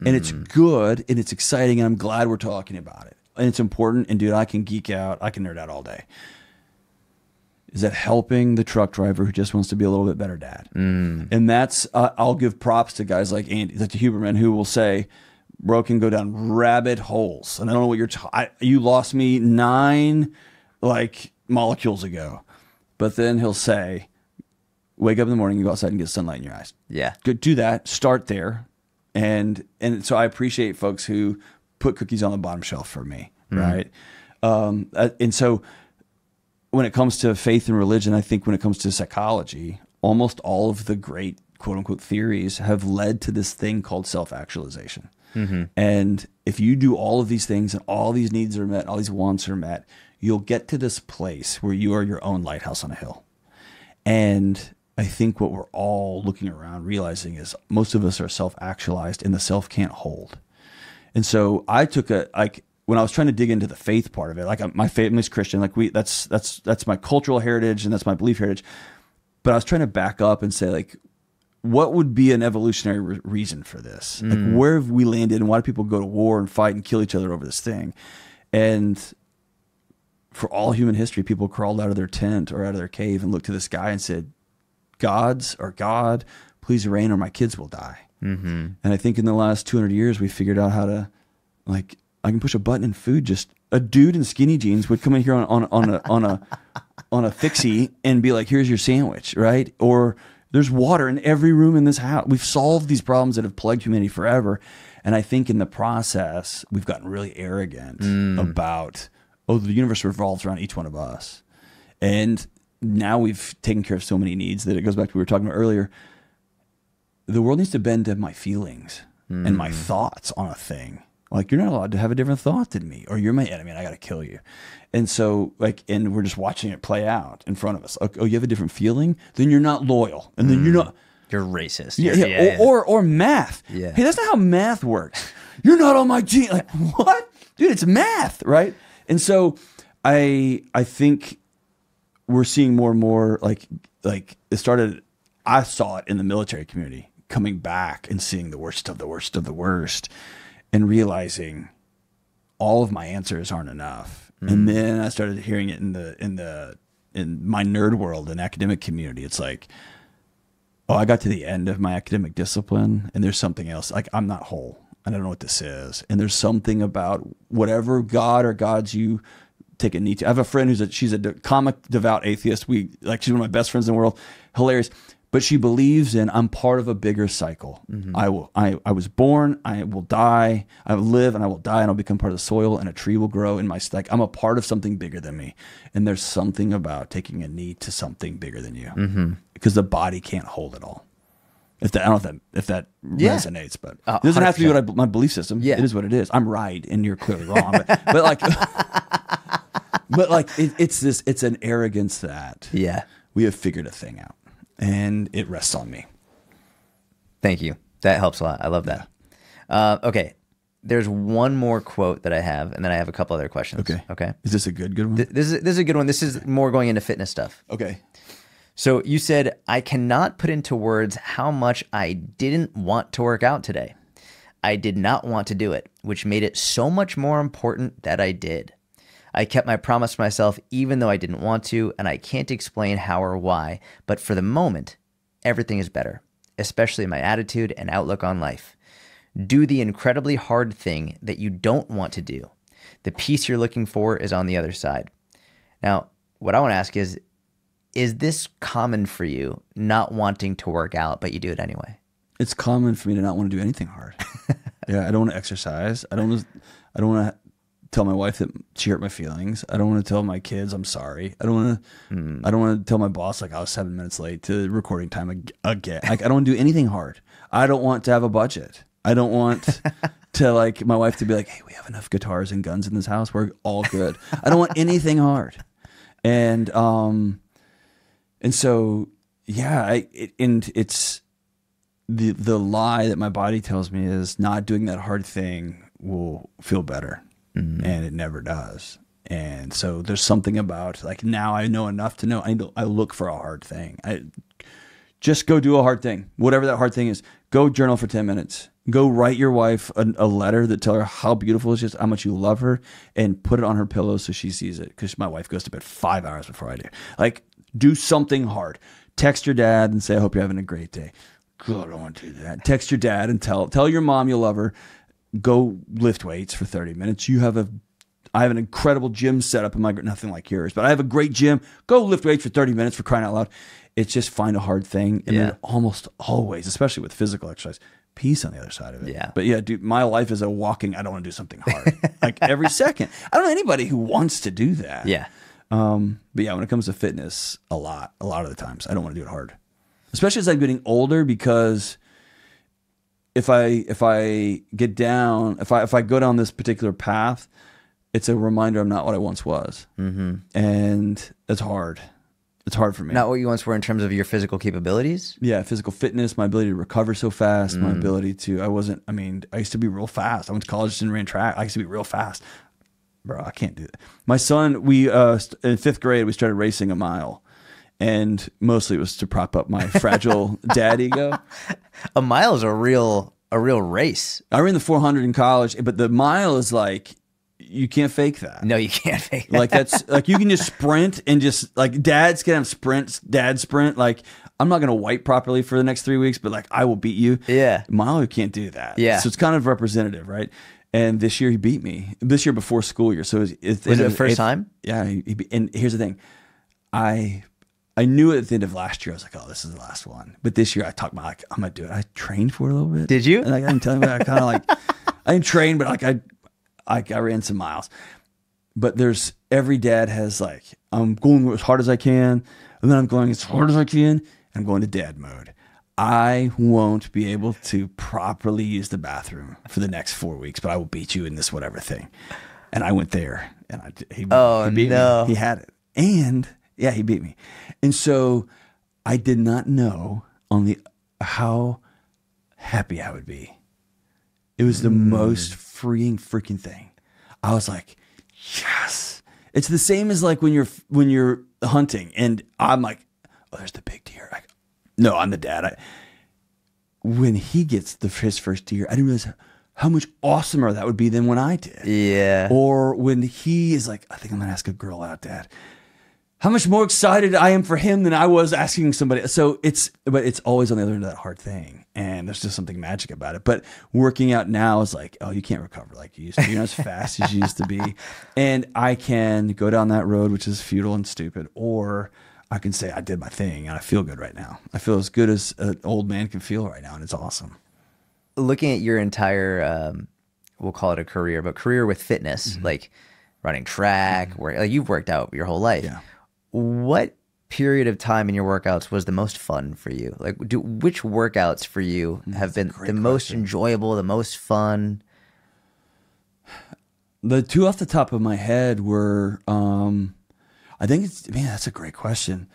And it's good and it's exciting and I'm glad we're talking about it. And it's important. And dude, I can geek out. I can nerd out all day. Is that helping the truck driver who just wants to be a little bit better dad? And that's, I'll give props to guys like Andy, like the Huberman, who will say, bro can go down rabbit holes. And I don't know what you lost me 9 like molecules ago. But then he'll say, wake up in the morning, you go outside and get sunlight in your eyes. Yeah. Go do that. Start there. And so I appreciate folks who put cookies on the bottom shelf for me. Right. And so when it comes to faith and religion, I think when it comes to psychology, almost all of the great quote unquote theories have led to this thing called self-actualization. And if you do all of these things and all these needs are met, all these wants are met, you'll get to this place where you are your own lighthouse on a hill. And I think what we're all looking around realizing is most of us are self-actualized and the self can't hold. And so I took when I was trying to dig into the faith part of it, like my family's Christian, like that's my cultural heritage and that's my belief heritage. But I was trying to back up and say, like, what would be an evolutionary reason for this? Like, where have we landed and why do people go to war and fight and kill each other over this thing? And for all human history, people crawled out of their tent or out of their cave and looked to the sky and said, gods or God, please rain or my kids will die. And I think in the last 200 years, we figured out how to, like, I can push a button in food. Just a dude in skinny jeans would come in here on a fixie and be like, here's your sandwich, right? Or there's water in every room in this house. We've solved these problems that have plagued humanity forever. And I think in the process, we've gotten really arrogant about, the universe revolves around each one of us. And now we've taken care of so many needs that it goes back to what we were talking about earlier. The world needs to bend to my feelings and my thoughts on a thing. Like, you're not allowed to have a different thought than me, or you're my enemy and I got to kill you. And so, and we're just watching it play out in front of us. Like, oh, you have a different feeling? Then you're not loyal. And then you're not. You're racist. Or math. Yeah. Hey, that's not how math works. You're not on my team. Like, what? Dude, it's math, right? And so I think we're seeing more and more like it started, I saw it in the military community, coming back and seeing the worst of the worst of the worst and realizing all of my answers aren't enough. And then I started hearing it in my nerd world and academic community. It's like, oh, I got to the end of my academic discipline and there's something else. Like, I'm not whole. I don't know what this is. And there's something about whatever God or gods you take a knee to. I have a friend she's a comic devout atheist. She's one of my best friends in the world. Hilarious. But she believes in, I'm part of a bigger cycle. I was born, I will die, I will live and I will die and I'll become part of the soil and a tree will grow in my, like, I'm a part of something bigger than me. And there's something about taking a knee to something bigger than you because the body can't hold it all. I don't know if that resonates, but it doesn't have to be what my belief system. Yeah. It is what it is. I'm right and you're clearly wrong. but it's an arrogance that we have figured a thing out. And it rests on me. Thank you. That helps a lot. I love that. Okay. There's one more quote that I have, and then I have a couple other questions. Okay. Is this a good one? This is a good one. This is more going into fitness stuff. Okay. So you said, I cannot put into words how much I didn't want to work out today. I did not want to do it, which made it so much more important that I did. I kept my promise to myself even though I didn't want to, and I can't explain how or why, but for the moment, everything is better, especially my attitude and outlook on life. Do the incredibly hard thing that you don't want to do. The peace you're looking for is on the other side. Now, what I want to ask is this common for you, not wanting to work out, but you do it anyway? It's common for me to not want to do anything hard. I don't want to exercise. I don't want to tell my wife that she hurt my feelings. I don't want to tell my kids I'm sorry. I don't want to tell my boss like I was 7 minutes late to recording time again. Like, I don't want to do anything hard. I don't want to have a budget. I don't want to like my wife to be like, hey, we have enough guitars and guns in this house. We're all good. I don't want anything hard. And And so, yeah, and it's the lie that my body tells me is not doing that hard thing will feel better. And it never does. And so there's something about like, now I know enough to know I look for a hard thing. Just go do a hard thing, whatever that hard thing is. Go journal for 10 minutes. Go write your wife a letter that tell her how beautiful she is, how much you love her, and put it on her pillow so she sees it. Because my wife goes to bed 5 hours before I do. Like, do something hard. Text your dad and say, I hope you're having a great day. God, I don't want to do that. Text your dad and tell your mom you love her. Go lift weights for 30 minutes. I have an incredible gym set up in my, nothing like yours, but I have a great gym. Go lift weights for 30 minutes, for crying out loud. It's just find a hard thing. And then almost always, especially with physical exercise, peace on the other side of it. Yeah. But yeah, dude, my life is a walking, I don't want to do something hard. Like every second. I don't know anybody who wants to do that. Yeah. But yeah, when it comes to fitness, a lot of the times, I don't want to do it hard. Especially as I'm getting older, because if I get down, if I go down this particular path, it's a reminder I'm not what I once was. And it's hard. It's hard for me. Not what you once were in terms of your physical capabilities? Yeah, physical fitness, my ability to recover so fast, my ability to, I used to be real fast. I went to college and ran track. I used to be real fast. Bro, I can't do that. My son, in fifth grade, we started racing a mile. And mostly it was to prop up my fragile dad ego. A mile is a real race. I ran the 400 in college, but the mile is like, you can't fake that. No, you can't fake that. Like that's like, you can just sprint and just like dads can have sprints, dad sprint. Like I'm not going to wipe properly for the next 3 weeks, but like I will beat you. Yeah. Mile, you can't do that. Yeah. So it's kind of representative, right? And this year he beat me. This year before school year. So was it the first time? Yeah. And here's the thing. I knew at the end of last year, I was like, oh, this is the last one. But this year I talked about like, I'm going to do it. I trained for it a little bit. Did you? And like, I didn't tell you, I kind of like, I didn't train, but like I ran some miles. But every dad has like, I'm going as hard as I can. And then I'm going as hard as I can. And I'm going to dad mode. I won't be able to properly use the bathroom for the next 4 weeks, but I will beat you in this whatever thing. And I went there and he beat me. He had it. And yeah, he beat me. And so I did not know how happy I would be. It was the most freeing freaking thing. I was like, yes. It's the same as like when you're hunting and I'm like, oh, there's the big deer. No, I'm the dad. When he gets his first deer, I didn't realize how much awesomer that would be than when I did. Yeah. Or when he is like, I think I'm going to ask a girl out, Dad. How much more excited I am for him than I was asking somebody. So it's always on the other end of that hard thing. And there's just something magic about it. But working out now is like, oh, you can't recover like you used to. You're not as fast as you used to be. And I can go down that road, which is futile and stupid, or I can say I did my thing and I feel good right now. I feel as good as an old man can feel right now. And it's awesome. Looking at your entire, we'll call it a career, but career with fitness, like running track, like you've worked out your whole life. Yeah. What period of time in your workouts was the most fun for you? Like, which workouts for you have been the most enjoyable, the most fun? The two off the top of my head were, I think that's a great question.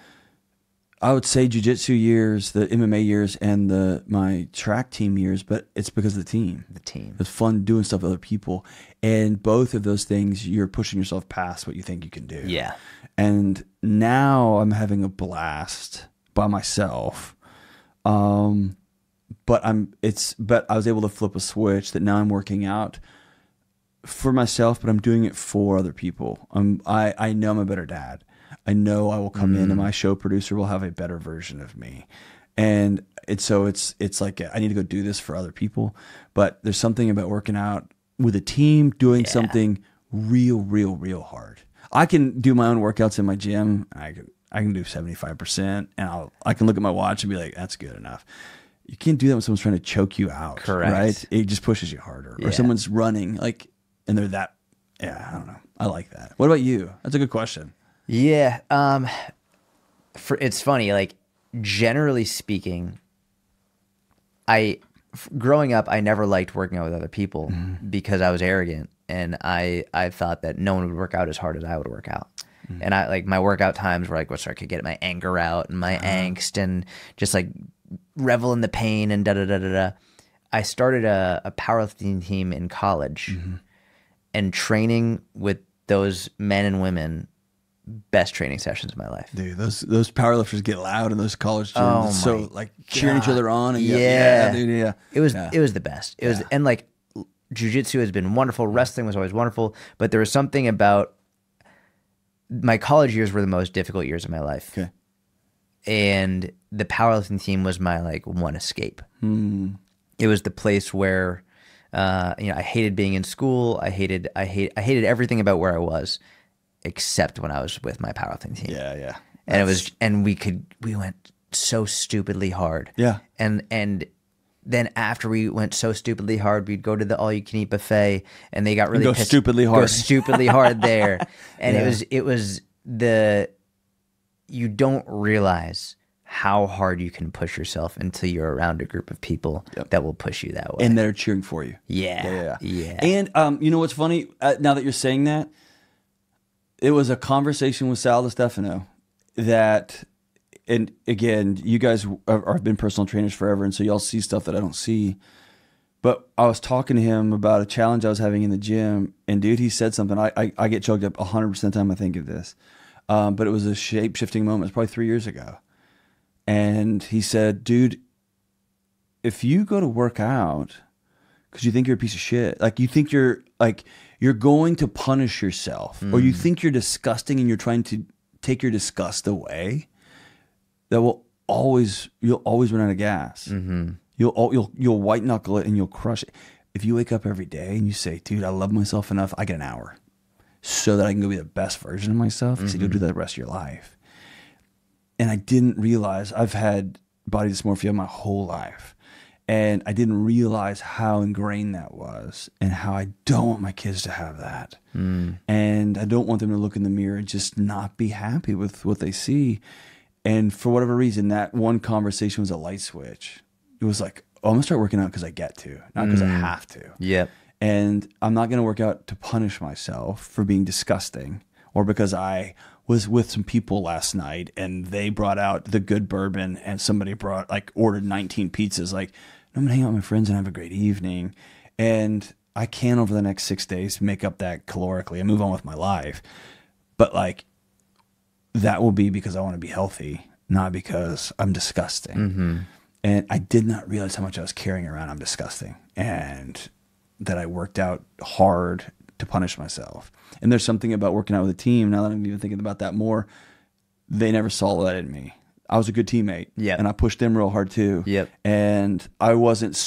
I would say jiu-jitsu years, the MMA years, and my track team years, but it's because of the team. The team. It's fun doing stuff with other people. And both of those things, you're pushing yourself past what you think you can do. Yeah. And now I'm having a blast by myself. But I was able to flip a switch that now I'm working out for myself, but I'm doing it for other people. I know I'm a better dad. I know I will come in and my show producer will have a better version of me. And it's like, I need to go do this for other people. But there's something about working out with a team, doing something real hard. I can do my own workouts in my gym. I can do 75% and I can look at my watch and be like, that's good enough. You can't do that when someone's trying to choke you out. Correct. Right? It just pushes you harder. Or someone's running like, and they're that, I don't know. I like that. What about you? That's a good question. Yeah. It's funny, like generally speaking, growing up, I never liked working out with other people because I was arrogant and I thought that no one would work out as hard as I would work out. And I like my workout times were like, I could get my anger out and my angst and just like revel in the pain and da-da-da-da-da. I started a powerlifting team in college and training with those men and women, best training sessions of my life. Dude, those powerlifters get loud in those college gyms. It's so like cheering each other on. And dude. It was the best. It was, and like jiu-jitsu has been wonderful. Wrestling was always wonderful, but there was something about my college years were the most difficult years of my life. Okay. And the powerlifting team was my like one escape. It was the place where, I hated being in school. I hated everything about where I was, except when I was with my powerlifting team. Yeah. And we went so stupidly hard. Yeah. And then after we went so stupidly hard, we'd go to the all-you-can-eat buffet, and they got really go pissed. Stupidly hard. Go stupidly hard there, and it was you don't realize how hard you can push yourself until you're around a group of people that will push you that way, and they're cheering for you. Yeah. And you know what's funny? Now that you're saying that, it was a conversation with Sal DiStefano that. And again, you guys have been personal trainers forever, and so y'all see stuff that I don't see. But I was talking to him about a challenge I was having in the gym, and dude, he said something. I get choked up 100% of the time I think of this. But it was a shape-shifting moment. It was probably 3 years ago. And he said, dude, if you go to work out because you think you're a piece of shit, like you think you're going to punish yourself, or you think you're disgusting and you're trying to take your disgust away, you'll always run out of gas. You'll white knuckle it and you'll crush it. If you wake up every day and you say, dude, I love myself enough, I get an hour so that I can go be the best version of myself. He said, you'll do that the rest of your life. And I didn't realize I've had body dysmorphia my whole life. And I didn't realize how ingrained that was, and how I don't want my kids to have that. And I don't want them to look in the mirror and just not be happy with what they see. And for whatever reason, that one conversation was a light switch. It was like, oh, I'm going to start working out because I get to, not because I have to. Yep. And I'm not going to work out to punish myself for being disgusting, or because I was with some people last night and they brought out the good bourbon and somebody ordered 19 pizzas. Like, I'm going to hang out with my friends and have a great evening. And I can, over the next 6 days, make up that calorically and move on with my life. But like, that will be because I want to be healthy, not because I'm disgusting. And I did not realize how much I was carrying around I'm disgusting, and that I worked out hard to punish myself. And there's something about working out with a team, now that I'm even thinking about that more, they never saw that in me. I was a good teammate, and I pushed them real hard too. And I wasn't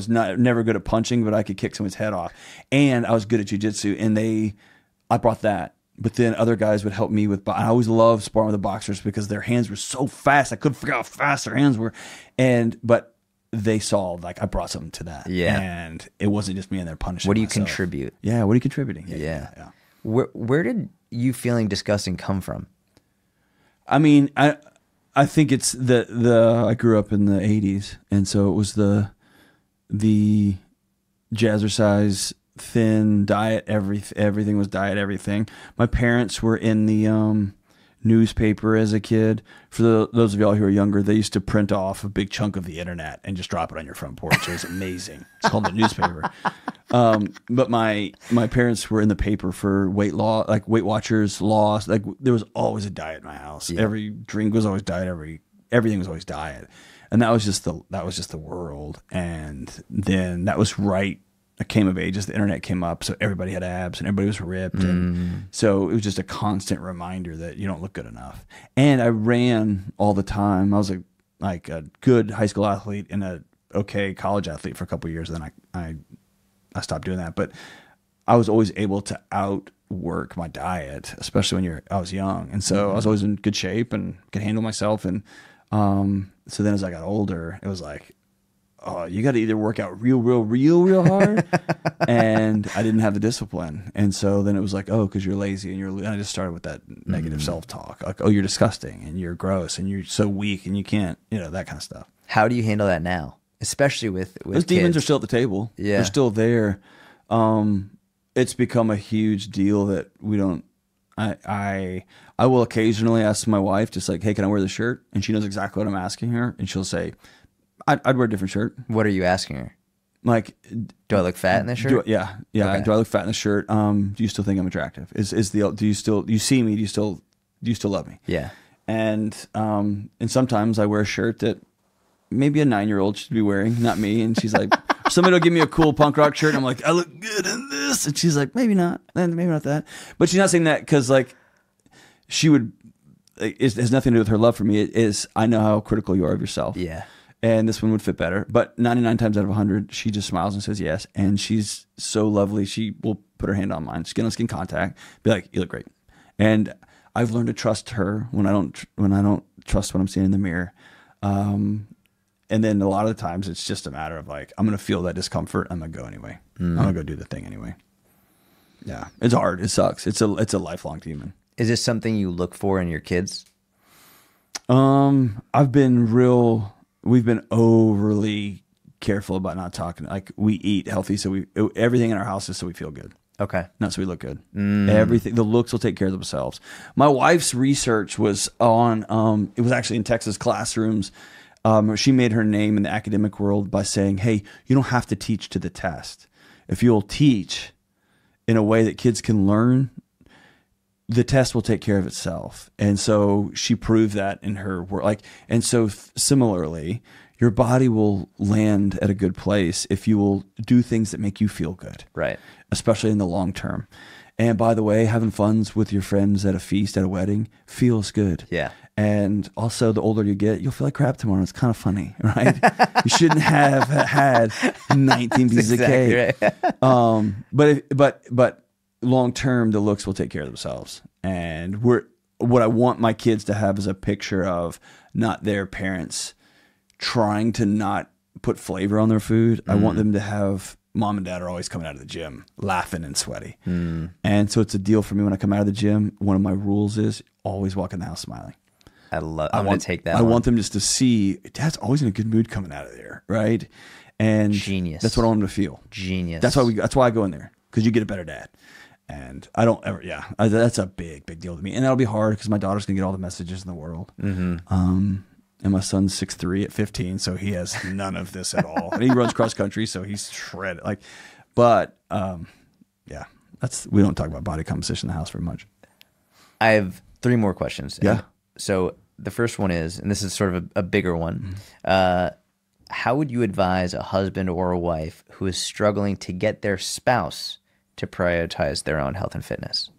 never good at punching, but I could kick someone's head off. And I was good at jiu-jitsu, and I brought that. But then other guys would help me with. I always loved sparring with the boxers because their hands were so fast. I couldn't figure out how fast their hands were, but they saw like I brought something to that. And it wasn't just me in there punishing. What do you myself. contribute? Yeah, what are you contributing? Yeah. Where did you feeling disgusting come from? I mean, I think it's I grew up in the 80s, and so it was the jazzercise, thin diet, everything was diet, everything. My parents were in the newspaper as a kid. For those of y'all who are younger, they used to print off a big chunk of the internet and just drop it on your front porch. It was amazing. It's called the newspaper. But my parents were in the paper for Weight Watchers, Lost. Like, there was always a diet in my house. Every drink was always diet. Everything was always diet. And that was just the world. And then that was right. I came of age as the internet came up, so everybody had abs and everybody was ripped, and so it was just a constant reminder that you don't look good enough. And I ran all the time. I was like a good high school athlete and a okay college athlete for a couple of years. Then I stopped doing that, but I was always able to outwork my diet, especially when I was young, and so I was always in good shape and could handle myself. And so then as I got older, it was like, oh, you got to either work out real hard, and I didn't have the discipline. And so then it was like, oh, because you're lazy, and I just started with that negative self-talk. Like, oh, you're disgusting, and you're gross, and you're so weak, and you can't, that kind of stuff. How do you handle that now? Especially with those demons are still at the table. They're still there. It's become a huge deal that we don't I will occasionally ask my wife, just like, hey, can I wear this shirt? And she knows exactly what I'm asking her. And she'll say, I'd wear a different shirt. What are you asking her? Like, do I look fat in this shirt? Yeah. Okay. Do I look fat in this shirt? Do you still think I'm attractive? Do you see me? Do you still love me? Yeah. And sometimes I wear a shirt that maybe a 9-year-old should be wearing, not me. And she's like, somebody will give me a cool punk rock shirt. And I'm like, I look good in this. And she's like, maybe not. Maybe not that. But she's not saying that because like she would, it has nothing to do with her love for me. It is, I know how critical you are of yourself. Yeah. And this one would fit better. But 99 times out of 100, she just smiles and says yes. And she's so lovely. She will put her hand on mine, skin on skin contact, be like, you look great. And I've learned to trust her when I don't trust what I'm seeing in the mirror. And then a lot of the times it's just a matter of like, I'm going to feel that discomfort. I'm going to go anyway. I'm going to go do the thing anyway. Yeah. It's hard. It sucks. It's a lifelong demon. Is this something you look for in your kids? We've been overly careful about not talking. Like we eat healthy. So everything in our house is so we feel good. Okay. Not so we look good. Everything, the looks will take care of themselves. My wife's research was on, it was actually in Texas classrooms. She made her name in the academic world by saying, hey, you don't have to teach to the test. If you'll teach in a way that kids can learn, the test will take care of itself. And so she proved that in her work. And so similarly, your body will land at a good place if you will do things that make you feel good. Right. Especially in the long term. And by the way, having fun with your friends at a feast, at a wedding, feels good. Yeah. And also, the older you get, you'll feel like crap tomorrow. It's kind of funny, right? You shouldn't have had 19 pieces of cake. Right. But long term, the looks will take care of themselves. And what I want my kids to have is a picture of not their parents trying to not put flavor on their food. I want them to have mom and dad are always coming out of the gym laughing and sweaty. And so it's a deal for me when I come out of the gym. One of my rules is always walk in the house smiling. I want to take that. I want them just to see dad's always in a good mood coming out of there, right? And genius. That's what I want them to feel. Genius. That's why I go in there, because you get a better dad. And I don't ever, that's a big deal to me. And that'll be hard because my daughter's gonna get all the messages in the world. And my son's 6'3" at 15, so he has none of this at all. And he runs cross country, so he's shredded. We don't talk about body composition in the house very much. I have 3 more questions. Yeah. So the first one is, and this is sort of a bigger one, how would you advise a husband or a wife who is struggling to get their spouse to prioritize their own health and fitness?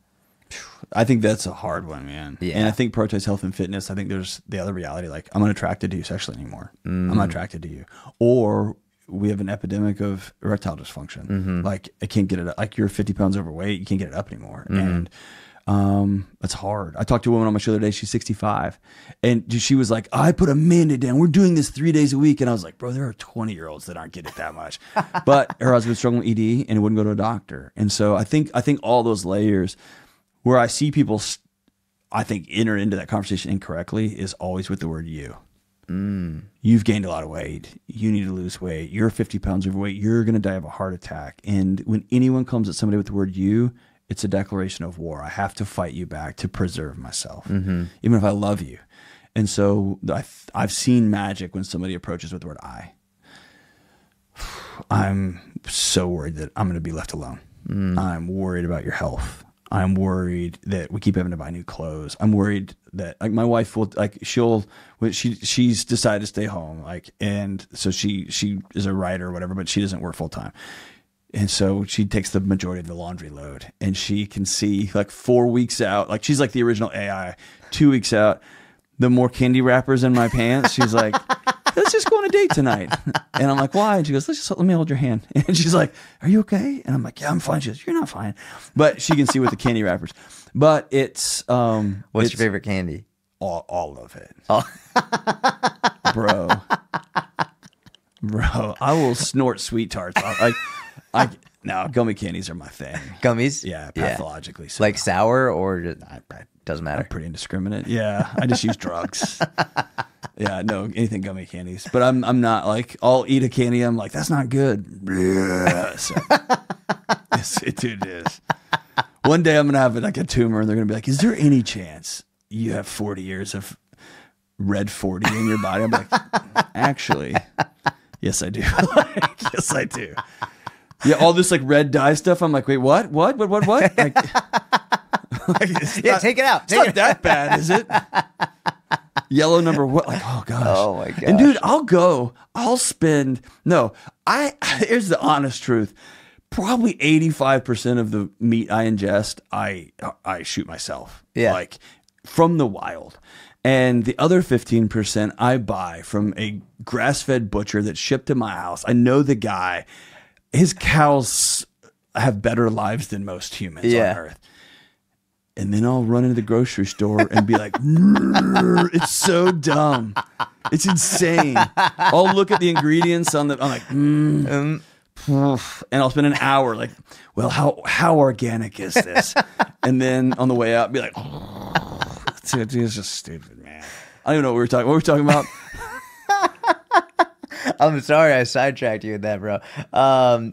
I think that's a hard one, man. Yeah. And I think prioritize health and fitness. I think there's the other reality, like I'm not attracted to you sexually anymore. I'm not attracted to you. Or we have an epidemic of erectile dysfunction. Like I can't get it up. Like you're 50 pounds overweight, you can't get it up anymore. And it's hard. I talked to a woman on my show the other day. She's 65, and she was like, "I put a mandate down. We're doing this 3 days a week." And I was like, "Bro, there are 20-year-olds that aren't getting it that much." But her husband's struggling with ED and wouldn't go to a doctor. And so I think all those layers, where I see people, I think enter into that conversation incorrectly, is always with the word "you." You've gained a lot of weight. You need to lose weight. You're 50 pounds overweight. You're going to die of a heart attack. And when anyone comes at somebody with the word "you," it's a declaration of war. I have to fight you back to preserve myself, even if I love you. And so I've seen magic when somebody approaches with the word "I." I'm so worried that I'm going to be left alone. I'm worried about your health. I'm worried that we keep having to buy new clothes. I'm worried that like my wife will she's decided to stay home, and so she is a writer or whatever, but she doesn't work full time. And so she takes the majority of the laundry load, and she can see like 4 weeks out, like she's like the original AI. 2 weeks out, the more candy wrappers in my pants. She's like, let's just go on a date tonight. And I'm like, why? And she goes, let me hold your hand. And she's like, are you okay? And I'm like, yeah, I'm fine. She goes, you're not fine. But she can see with the candy wrappers. But it's what's your favorite candy? All of it. Oh. Bro, I will snort sweet tarts. No, gummy candies are my thing. Gummies? Yeah, pathologically. So. Like sour or just, doesn't matter? I'm pretty indiscriminate. Yeah, I just use drugs. Yeah, no, anything gummy candies. But I'm not like, I'll eat a candy. I'm like, that's not good. So, is. Dude, it is. One day I'm going to have like a tumor and they're going to be like, is there any chance you have 40 years of red 40 in your body? I'm like, actually, yes, I do. Yes, I do. Yeah, all this like red dye stuff. I'm like, wait, what? Like, take it out. It's not that bad, is it? Yellow number what? Like, oh gosh. Oh my gosh. And dude, I'll spend, here's the honest truth. Probably 85% of the meat I ingest, I shoot myself. Yeah. Like from the wild. And the other 15% I buy from a grass-fed butcher that's shipped to my house. I know the guy. His cows have better lives than most humans on Earth. And then I'll run into the grocery store and be like, it's so dumb. It's insane. I'll look at the ingredients I'm like, and I'll spend an hour like, well, how organic is this? And then on the way out, be like, dude, it's just stupid, man. I don't even know what we were talking about. I'm sorry I sidetracked you with that, bro.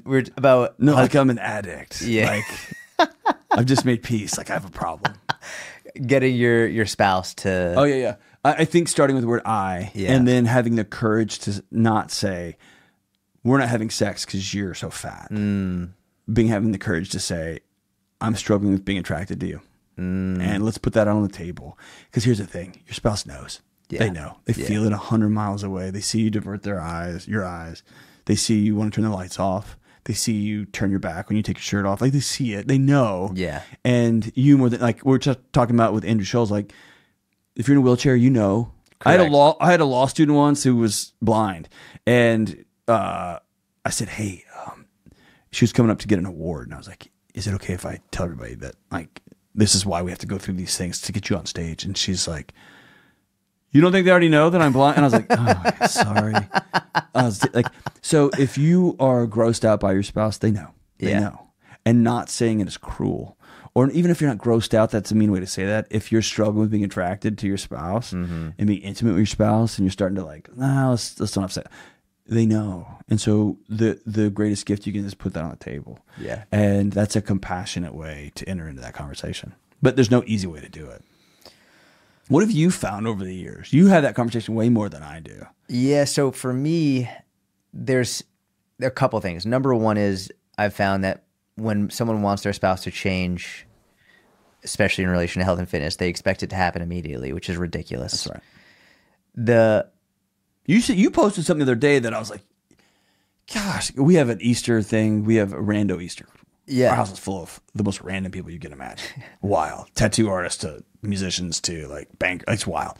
We're about like I'm an addict. Yeah. Like I've just made peace. Like I have a problem. Getting your spouse to. Oh yeah. I think starting with the word I, and then having the courage to not say, we're not having sex because you're so fat. Having the courage to say, I'm struggling with being attracted to you. And let's put that on the table. Because here's the thing. Your spouse knows. Yeah. They know. They feel it 100 miles away. They see you divert your eyes. They see you want to turn the lights off. They see you turn your back when you take your shirt off. Like they see it. They know. Yeah. And you more than like we're just talking about with Andrew Schultz, like if you're in a wheelchair, you know. Correct. I had a law student once who was blind. And I said, hey, she was coming up to get an award. And I was like, is it okay if I tell everybody that like this is why we have to go through these things to get you on stage? And she's like, you don't think they already know that I'm blind? And I was like, oh, sorry. I was like, so if you are grossed out by your spouse, they know. They know. And not saying it is cruel. Or even if you're not grossed out, that's a mean way to say that. If you're struggling with being attracted to your spouse and being intimate with your spouse and you're starting to like, let's don't have sex. They know. And so the greatest gift you can is put that on the table. Yeah. And that's a compassionate way to enter into that conversation. But there's no easy way to do it. What have you found over the years? You have that conversation way more than I do. Yeah. So for me, there are a couple of things. Number one is I've found that when someone wants their spouse to change, especially in relation to health and fitness, they expect it to happen immediately, which is ridiculous. That's right. You posted something the other day that I was like, gosh, we have an Easter thing. We have a rando Easter. Yeah. Our house is full of the most random people you can imagine. Wild. Tattoo artists to musicians to like bank. It's wild.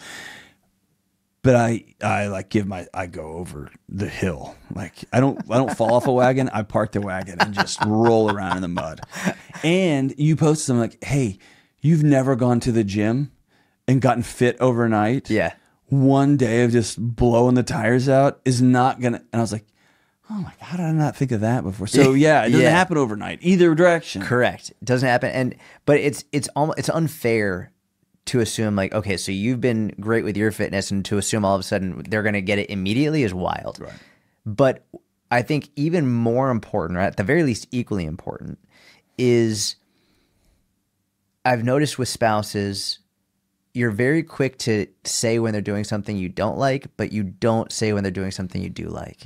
But I like I go over the hill. Like I don't fall off a wagon. I park the wagon and just roll around in the mud. And you posted something like, hey, you've never gone to the gym and gotten fit overnight. Yeah. One day of just blowing the tires out is not going to, and I was like, oh my God, how did I not think of that before? So yeah, it doesn't happen overnight, either direction. Correct. It doesn't happen. But it's unfair to assume like, okay, so you've been great with your fitness and to assume all of a sudden they're going to get it immediately is wild. Right. But I think even more important, or at the very least equally important, is I've noticed with spouses, you're very quick to say when they're doing something you don't like, but you don't say when they're doing something you do like.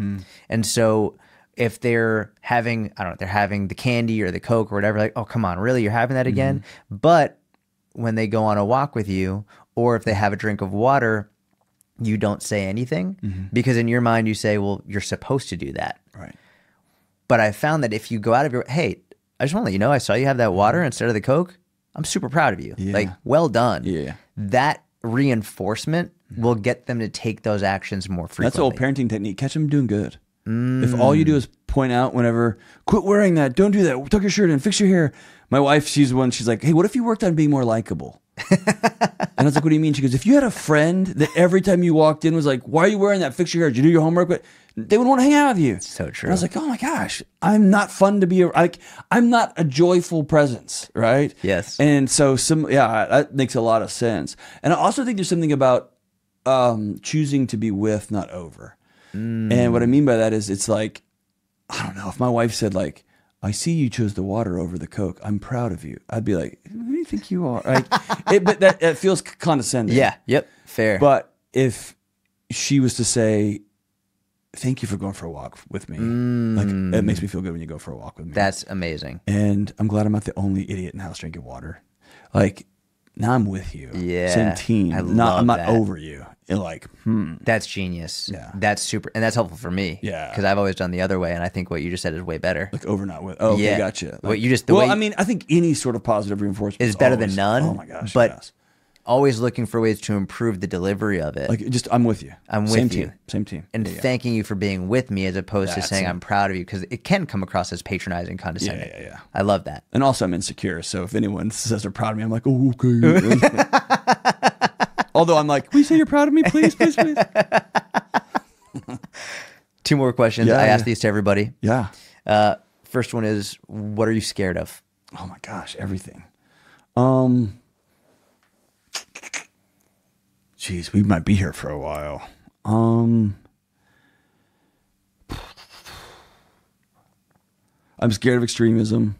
And so if they're having, they're having the candy or the Coke or whatever, like, oh, come on, really? You're having that again? But when they go on a walk with you, or if they have a drink of water, you don't say anything because in your mind you say, well, you're supposed to do that. Right. But I found that if you go out of your, hey, I just want to let you know, I saw you have that water instead of the Coke. I'm super proud of you. Like, well done. Yeah. That reinforcement will get them to take those actions more frequently. That's the old parenting technique. Catch them doing good. If all you do is point out whenever, quit wearing that, don't do that, tuck your shirt in, fix your hair. My wife, she's like, hey, what if you worked on being more likable? And I was like, what do you mean? She goes, if you had a friend that every time you walked in was like, why are you wearing that? Fix your hair. Did you do your homework? But they would want to hang out with you. So true. And I was like, oh my gosh, I'm not fun to be I'm not a joyful presence, right? Yes. And so that makes a lot of sense. And I also think there's something about choosing to be with, not over. And what I mean by that is it's like, I don't know, if my wife said like, I see you chose the water over the Coke. I'm proud of you. I'd be like, who do you think you are? Like, but that feels condescending. Yeah. Yep. Fair. But if she was to say, thank you for going for a walk with me. Like, it makes me feel good when you go for a walk with me. That's amazing. And I'm glad I'm not the only idiot in the house drinking water. Like, now I'm with you. Yeah. Same team. I'm not over you. You're like, That's genius. Yeah. That's super. And that's helpful for me. Yeah. Because I've always done the other way. And I think what you just said is way better. Like over, not with. Oh, okay, Yeah. gotcha. Like, What you just, I mean, I think any sort of positive reinforcement is better than none. Oh my gosh. But yes. always looking for ways to improve the delivery of it. Like, just, I'm with you. I'm Same with you. Team. Same team. And thanking you for being with me as opposed to saying it. I'm proud of you, because it can come across as patronizing, condescending. Yeah. I love that. And also, I'm insecure. So if anyone says they're proud of me, I'm like, oh, okay. Although I'm like, will you say you're proud of me, please, please, please? 2 more questions. I ask these to everybody. Yeah. First one is, what are you scared of? Oh my gosh, everything. Geez, we might be here for a while. I'm scared of extremism,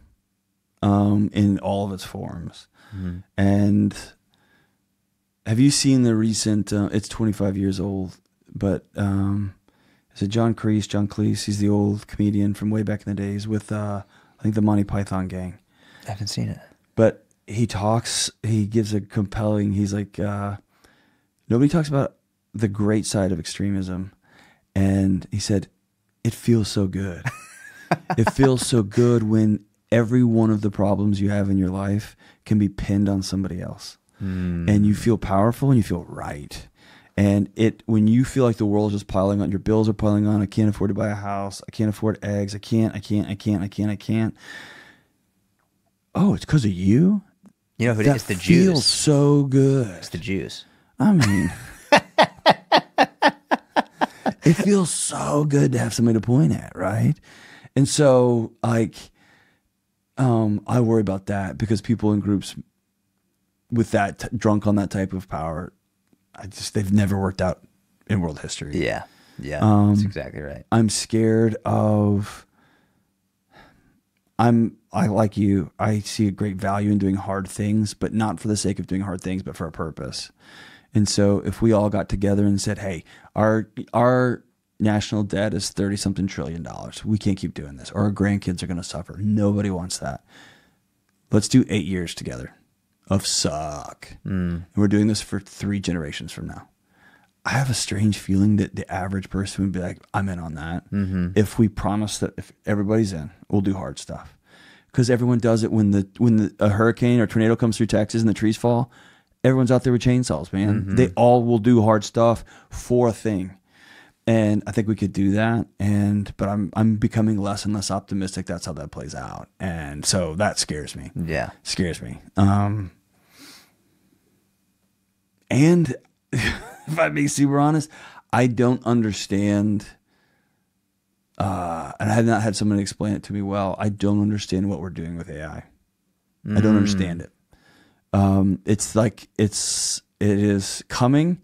in all of its forms. And have you seen the recent, it's 25 years old, but is it John Cleese? He's the old comedian from way back in the days with, I think, the Monty Python gang. I haven't seen it. But he gives a compelling, he's like, nobody talks about the great side of extremism. And he said, it feels so good. It feels so good when every one of the problems you have in your life can be pinned on somebody else. And you feel powerful and you feel right. And when you feel like the world is just piling on, your bills are piling on, I can't afford to buy a house, I can't afford eggs, I can't. Oh, it's because of you? You know who it is? It's the That Jews. feels so good. It's the Jews. I mean, it feels so good to have somebody to point at, right? And so, like, I worry about that because people in groups with that drunk on that type of power, they've never worked out in world history. Yeah. That's exactly right. I'm scared of. I like you. I see a great value in doing hard things, but not for the sake of doing hard things, but for a purpose. And so, if we all got together and said, "Hey, our national debt is $30-something trillion. We can't keep doing this, or our grandkids are going to suffer." Nobody wants that. Let's do 8 years together of suck. And we're doing this for 3 generations from now. I have a strange feeling that the average person would be like, I'm in on that. If we promise that if everybody's in, we'll do hard stuff. Because everyone does it when a hurricane or tornado comes through Texas and the trees fall. Everyone's out there with chainsaws, man. They all will do hard stuff for a thing. And I think we could do that. But I'm becoming less and less optimistic that's how that plays out. And so that scares me. Yeah. Scares me. And if I'm being super honest, I don't understand, and I have not had someone explain it to me well. I don't understand what we're doing with AI. I don't understand it. It's like it is coming,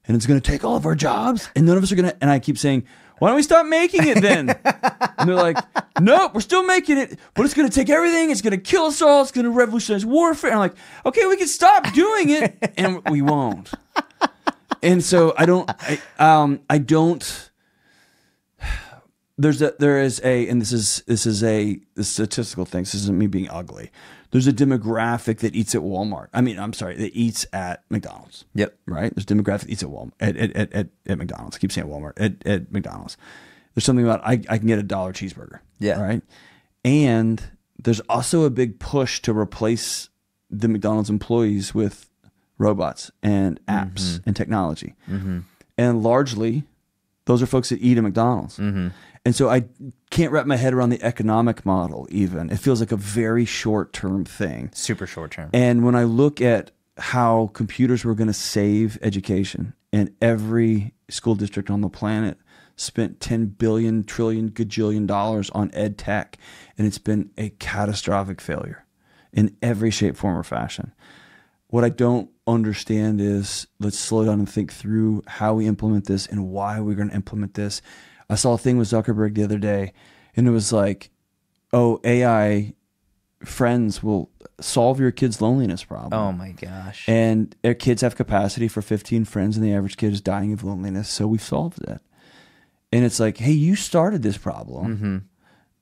and it's going to take all of our jobs, and none of us are going to. And I keep saying, why don't we stop making it then? And they're like, nope, we're still making it, but it's going to take everything. It's going to kill us all. It's going to revolutionize warfare. And I'm like, okay, we can stop doing it, and we won't. And so I don't. There is a, and this is a statistical thing. This isn't me being ugly. There's a demographic that eats at Walmart. That eats at McDonald's. Yep. Right. There's a demographic that eats at Walmart at McDonald's. I keep saying Walmart at McDonald's. There's something about I can get $1 cheeseburger. Yeah. Right. And there's also a big push to replace the McDonald's employees with robots and apps and technology. And largely, those are folks that eat at McDonald's. And so I can't wrap my head around the economic model even. It feels like a very short-term thing. Super short-term. And when I look at how computers were going to save education, and every school district on the planet spent $10 billion, trillion, gajillion dollars on ed tech, and it's been a catastrophic failure in every shape, form, or fashion. What I don't understand is, let's slow down and think through how we implement this and why we're going to implement this. I saw a thing with Zuckerberg the other day, and it was like, oh, AI friends will solve your kid's loneliness problem. Oh my gosh. And their kids have capacity for 15 friends, and the average kid is dying of loneliness. So we've solved it. And it's like, hey, you started this problem.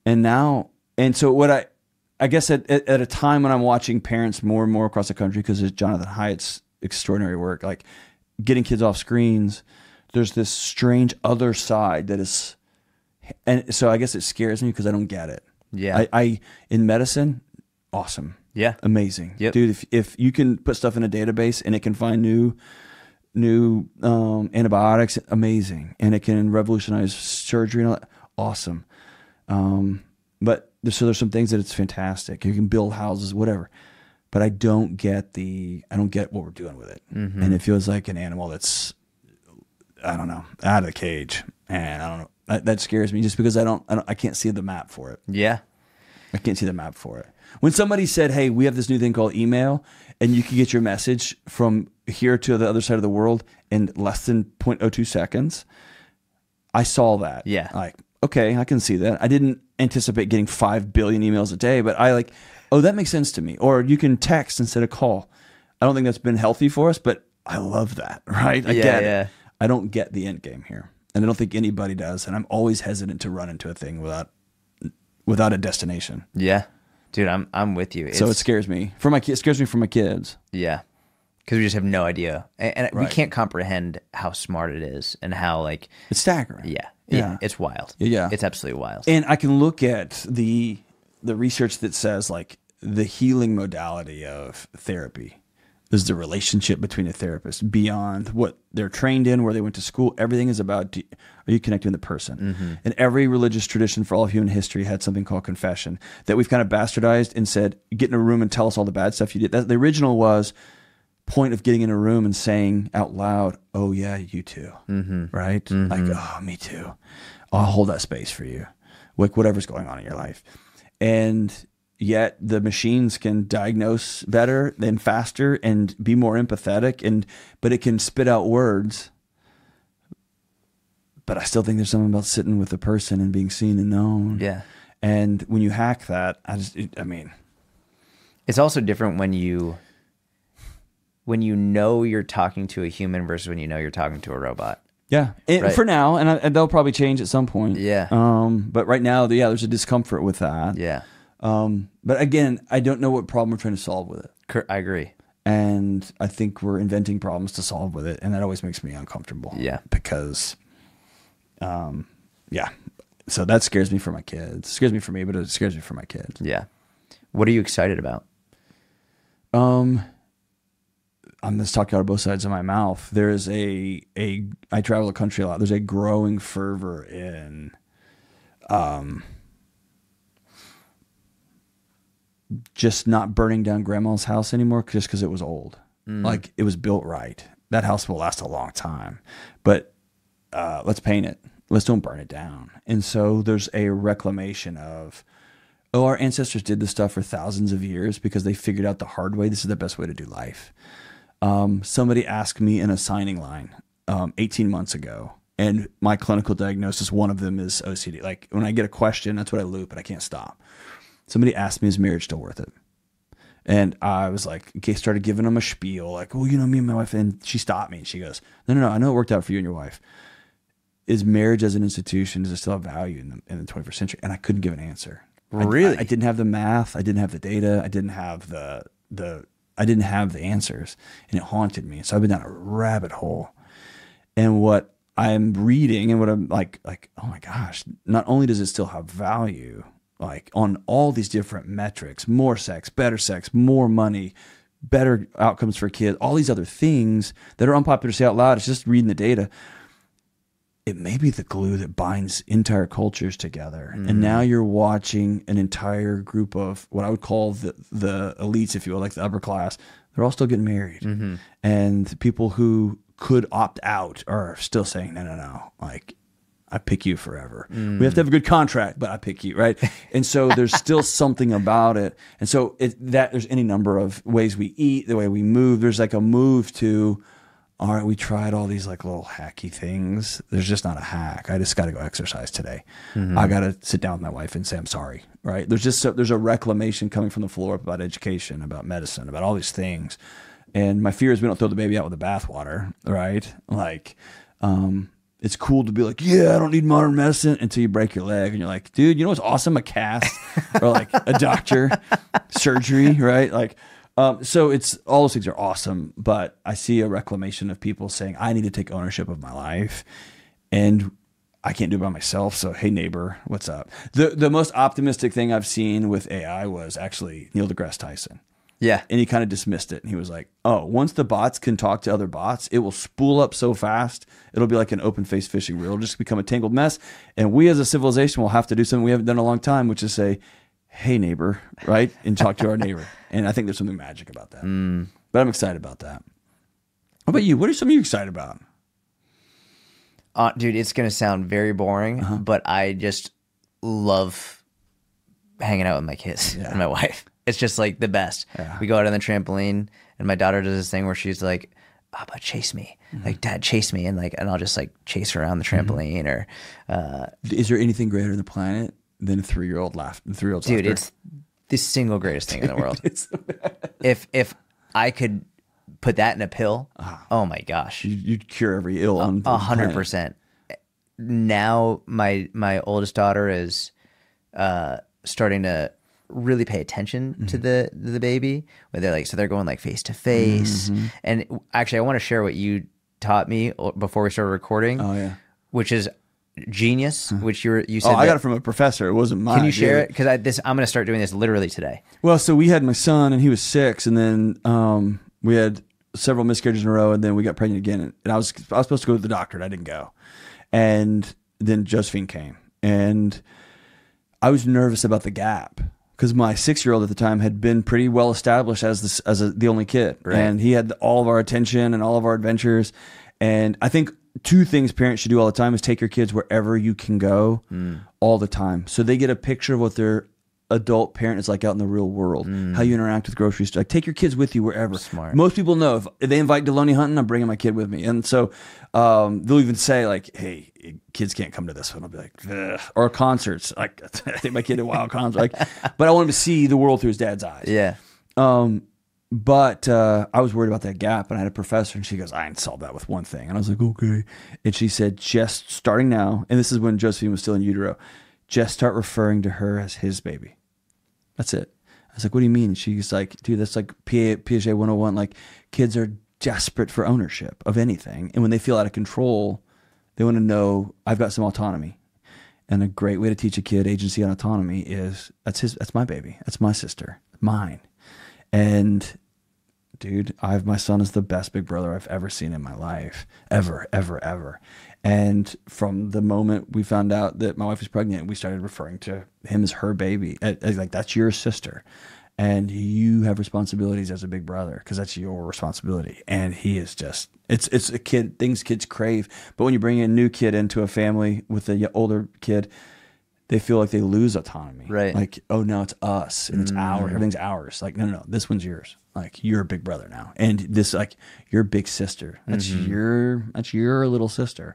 And now, and so what I guess at a time when I'm watching parents more and more across the country, because of Jonathan Haidt's extraordinary work, like getting kids off screens, there's this strange other side that is, and so I guess it scares me because I don't get it. Yeah. I in medicine, awesome. Yeah. Amazing. Yep. Dude, if you can put stuff in a database and it can find new antibiotics, amazing. And it can revolutionize surgery and all that, awesome. But there's some things that it's fantastic. You can build houses, whatever. But I don't get what we're doing with it. And it feels like an animal that's, I don't know, out of the cage. And I don't know. That scares me just because I can't see the map for it. Yeah. I can't see the map for it. When somebody said, hey, we have this new thing called email, and you can get your message from here to the other side of the world in less than 0.02 seconds, I saw that. Yeah. Like, okay, I can see that. I didn't anticipate getting 5 billion emails a day, but I like, oh, that makes sense to me. Or you can text instead of call. I don't think that's been healthy for us, but I love that, right? I get it. I don't get the end game here. And I don't think anybody does. And I'm always hesitant to run into a thing without a destination. Yeah. Dude, I'm with you. So it scares me. It scares me for my kids. Yeah. Because we just have no idea. And we Right. can't comprehend how smart it is and how, like... It's staggering. Yeah. It's wild. Yeah. It's absolutely wild. And I can look at the research that says, like, the healing modality of therapy is the relationship between a therapist beyond what they're trained in, where they went to school. Everything is about, are you connecting with the person? And every religious tradition for all of human history had something called confession that we've kind of bastardized and said, get in a room and tell us all the bad stuff you did. The original was point of getting in a room and saying out loud, oh yeah, you too. Right? Like, oh, me too. I'll hold that space for you. Like whatever's going on in your life. And yet the machines can diagnose better and faster and be more empathetic, but it can spit out words. But I still think there's something about sitting with a person and being seen and known. Yeah. And when you hack that, it's also different when you know you're talking to a human versus when you know you're talking to a robot. Yeah. Right. For now, and they'll probably change at some point. Yeah. But right now, there's a discomfort with that. Yeah. But again, I don't know what problem we're trying to solve with it. I agree. And I think we're inventing problems to solve with it. And that always makes me uncomfortable. Yeah. Because, so that scares me for my kids. It scares me for me, but it scares me for my kids. Yeah. What are you excited about? I'm just talking out of both sides of my mouth. There's I travel the country a lot. There's a growing fervor in, just not burning down grandma's house anymore just because it was old. Like it was built right. That house will last a long time, but let's paint it. Let's don't burn it down. And so there's a reclamation of, oh, our ancestors did this stuff for thousands of years because they figured out the hard way. This is the best way to do life. Somebody asked me in a signing line 18 months ago, and my clinical diagnosis, one of them is OCD. Like when I get a question, that's what I loop, and I can't stop. Somebody asked me, is marriage still worth it? And I was like, okay, started giving them a spiel, like, well, me and my wife, and she stopped me and she goes, no, I know it worked out for you and your wife. Is marriage as an institution, does it still have value in the 21st century? And I couldn't give an answer. Really? I didn't have the math. I didn't have the data. I didn't have I didn't have the answers, and it haunted me. So I've been down a rabbit hole. And what I'm reading and what I'm like, oh my gosh, not only does it still have value, like on all these different metrics, more sex, more money, better outcomes for kids, all these other things that are unpopular to say out loud. It's just reading the data. It may be the glue that binds entire cultures together. And now you're watching an entire group of what I would call the elites, if you will, like the upper class. They're all still getting married. And people who could opt out are still saying, no. Like, I pick you forever. We have to have a good contract, but I pick you, right? And so there's still something about it. And so there's any number of ways we eat, the way we move. There's like a move to all right, we tried all these like little hacky things. There's just not a hack. I just got to go exercise today. I got to sit down with my wife and say, I'm sorry. Right. There's a reclamation coming from the floor up about education, about medicine, about all these things. And my fear is we don't throw the baby out with the bathwater. Right. Like, it's cool to be like, yeah, I don't need modern medicine until you break your leg. And you're like, dude, you know what's awesome? A cast or like a doctor, surgery, right? Like, so it's all those things are awesome. But I see a reclamation of people saying, I need to take ownership of my life and I can't do it by myself. So, hey, neighbor, what's up? The most optimistic thing I've seen with AI was actually Neil deGrasse Tyson. Yeah. And he kind of dismissed it. And he was like, oh, once the bots can talk to other bots, it will spool up so fast. It'll be like an open face fishing reel. It'll just become a tangled mess. And we as a civilization will have to do something we haven't done in a long time, which is say, hey, neighbor, right? And talk to our neighbor. And I think there's something magic about that. But I'm excited about that. How about you? What are some of you excited about? Dude, it's going to sound very boring, but I just love hanging out with my kids and my wife. It's just like the best. Yeah. We go out on the trampoline and my daughter does this thing where she's like, Papa, chase me. Like, Dad, chase me. And I'll just like chase her around the trampoline or. Is there anything greater on the planet than a 3-year-old laugh? Dude, it's the single greatest thing in the world. If I could put that in a pill, oh my gosh. You'd cure every ill on 100%. Now my oldest daughter is starting to really pay attention to the baby, where they're going like face to face. And actually, I want to share what you taught me before we started recording. Oh yeah, which is genius. Which you said. I got it from a professor. It wasn't mine. Can you share it? Because I'm going to start doing this literally today. Well, so we had my son, and he was 6, and then we had several miscarriages in a row, and then we got pregnant again. And I was supposed to go to the doctor, and I didn't go. And then Josephine came, and I was nervous about the gap. Because my 6-year-old at the time had been pretty well established as the only kid, right. And he had all of our attention and all of our adventures. And I think 2 things parents should do all the time is take your kids wherever you can go all the time, so they get a picture of what their adult parent is like out in the real world, how you interact with grocery stores. Like, take your kids with you wherever. Smart. Most people know if they invite Delony hunting, I'm bringing my kid with me. And so they'll even say like, hey, kids can't come to this one. I'll be like, ugh. Or concerts. Like, I take my kid to a wild concert. Like, but I want him to see the world through his dad's eyes. Yeah. But I was worried about that gap, and I had a professor, and she goes, I can solve that with one thing. And I was like, okay. And she said, just starting now, and this is when Josephine was still in utero, just start referring to her as his baby. That's it. I was like, what do you mean? She's like, dude, that's like Piaget 101. Like, kids are desperate for ownership of anything. And when they feel out of control, they want to know I've got some autonomy. And a great way to teach a kid agency and autonomy is that's my baby. That's my sister, mine. And dude, my son is the best big brother I've ever seen in my life. Ever, ever, ever. And from the moment we found out that my wife was pregnant, we started referring to him as her baby. Like, that's your sister. And you have responsibilities as a big brother because that's your responsibility. And he is just, it's a kid, things kids crave. But when you bring a new kid into a family with an older kid, they feel like they lose autonomy. Right. Like, oh, no, it's us and it's ours. Everything's ours. Like, no, this one's yours. Like, you're a big brother now. And this, like, your big sister. That's your little sister.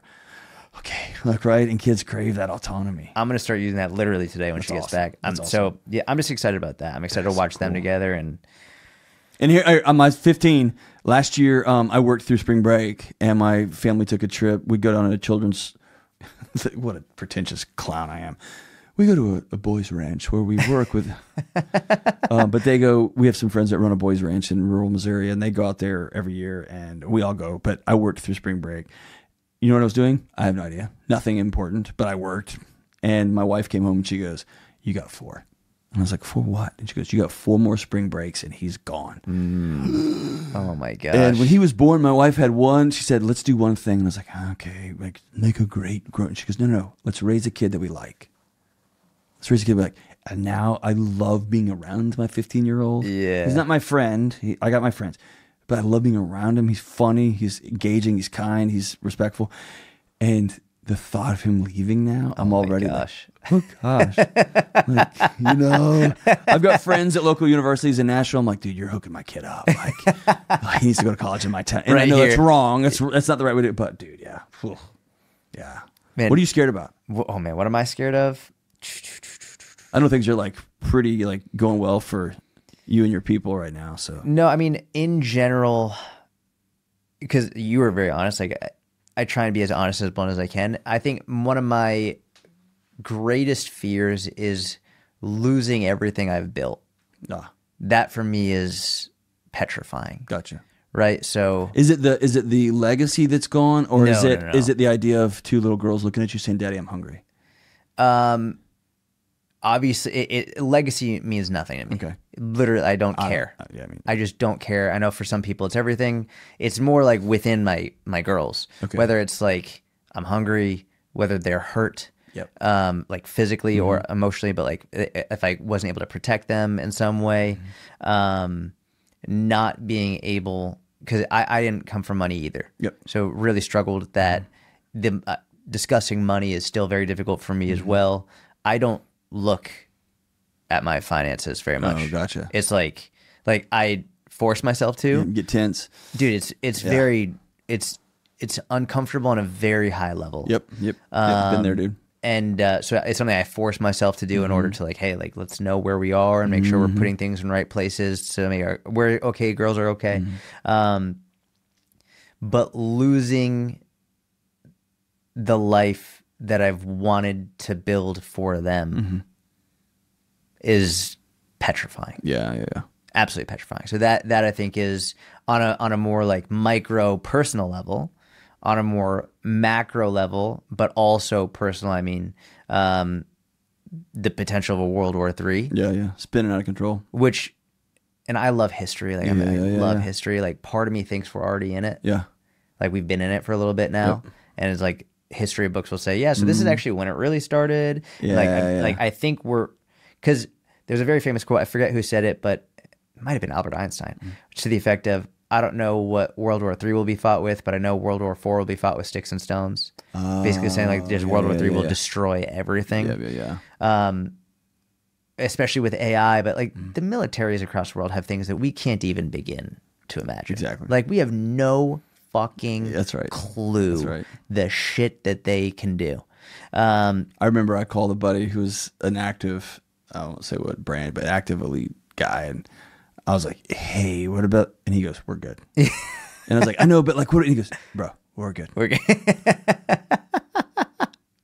Okay. Like, right. And kids crave that autonomy. I'm going to start using that literally today when she gets back. So, yeah, I'm just excited about that. I'm excited to watch them together. And here, on my 15, last year, I worked through spring break, and my family took a trip. We'd go down to a children's, what a pretentious clown I am. We go to a boys ranch where we work with, but we have some friends that run a boys ranch in rural Missouri, and they go out there every year, and we all go, but I worked through spring break. You know what I was doing? I have no idea. Nothing important, but I worked, and my wife came home and she goes, you got 4. And I was like, 4 what? And she goes, you got 4 more spring breaks and he's gone. Oh my gosh. And when he was born, my wife had 1. She said, let's do one thing. And I was like, okay, like, make a great grown. And she goes, no, let's raise a kid that we like. Let's raise a kid we like. And now I love being around my 15-year-old. Yeah. He's not my friend. I got my friends. But I love being around him. He's funny. He's engaging. He's kind. He's respectful. And the thought of him leaving now, I'm already gosh. like, oh gosh. Like, you know, I've got friends at local universities in Nashville. I'm like, dude, you're hooking my kid up. Like, he needs to go to college in my town. And right I know here. it's wrong. That's not the right way to do it. But dude, yeah. Whew. Yeah. Man, what are you scared about? Oh man, what am I scared of? I know things are like pretty like going well for you and your people right now. So No, I mean, in general, because you were very honest, like I try and be as honest as blunt as I can. I think one of my greatest fears is losing everything I've built. That for me is petrifying. Gotcha. Right. So is it the legacy that's gone, or No, is it no. is it the idea of two little girls looking at you saying, "Daddy, I'm hungry"? Obviously, legacy means nothing to me. Okay. Literally, I don't care. Yeah, I mean, I just don't care. I know for some people it's everything. It's more like within my girls. Okay. Whether it's like I'm hungry, whether they're hurt, Yep. like physically or emotionally, but like if I wasn't able to protect them in some way, not being able, because I didn't come from money either. Yep. So really struggled with that. The discussing money is still very difficult for me as well. I don't look at my finances very much. Oh, gotcha. It's like I force myself to. You get tense. Dude, it's very it's uncomfortable on a very high level. Yep. Been there, dude. And so it's something I force myself to do in order to like, hey, like let's know where we are and make sure we're putting things in right places to make we're okay, girls are okay. But losing the life that I've wanted to build for them is petrifying. Yeah. Absolutely petrifying. So that I think is on a more like micro personal level, on a more macro level, but also personal. I mean, the potential of a World War III. Yeah. Spinning out of control. Which, and I love history. Like I love history. Like part of me thinks we're already in it. Yeah. Like we've been in it for a little bit now, and it's like history books will say, yeah. So this is actually when it really started. Yeah. Like I think because there's a very famous quote. I forget who said it, but it might have been Albert Einstein, to the effect of, I don't know what World War III will be fought with, but I know World War IV will be fought with sticks and stones. Basically saying like just World War III will destroy everything. Yeah. Especially with AI, but like the militaries across the world have things that we can't even begin to imagine. Exactly. Like we have no fucking That's clue right. the shit that they can do. I remember I called a buddy who's an active, I won't say what brand, but active elite guy, and I was like, hey, what about, and he goes, we're good. And I was like, I know, but like, what, and he goes, bro, we're good. We're good.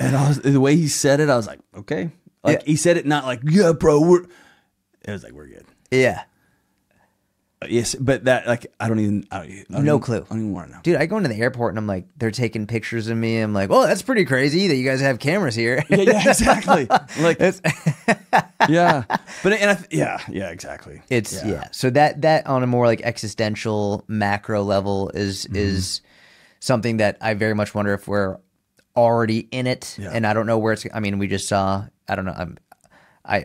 And the way he said it, I was like, okay. Like he said it not like, yeah, bro, it was like, we're good. Yeah. Yes, but that, like, I don't even clue. I don't even want to know. Dude, I go into the airport and I'm like, they're taking pictures of me. I'm like, oh, that's pretty crazy that you guys have cameras here. Yeah, exactly. Like, yeah, but yeah, exactly. It's So that on a more like existential macro level is something that I very much wonder if we're already in it, and I don't know where it's. I mean, we just saw. I don't know.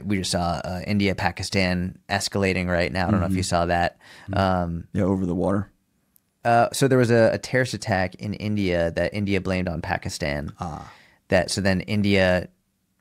We just saw India, Pakistan escalating right now. I don't know if you saw that. Over the water. So there was a terrorist attack in India that India blamed on Pakistan. So then India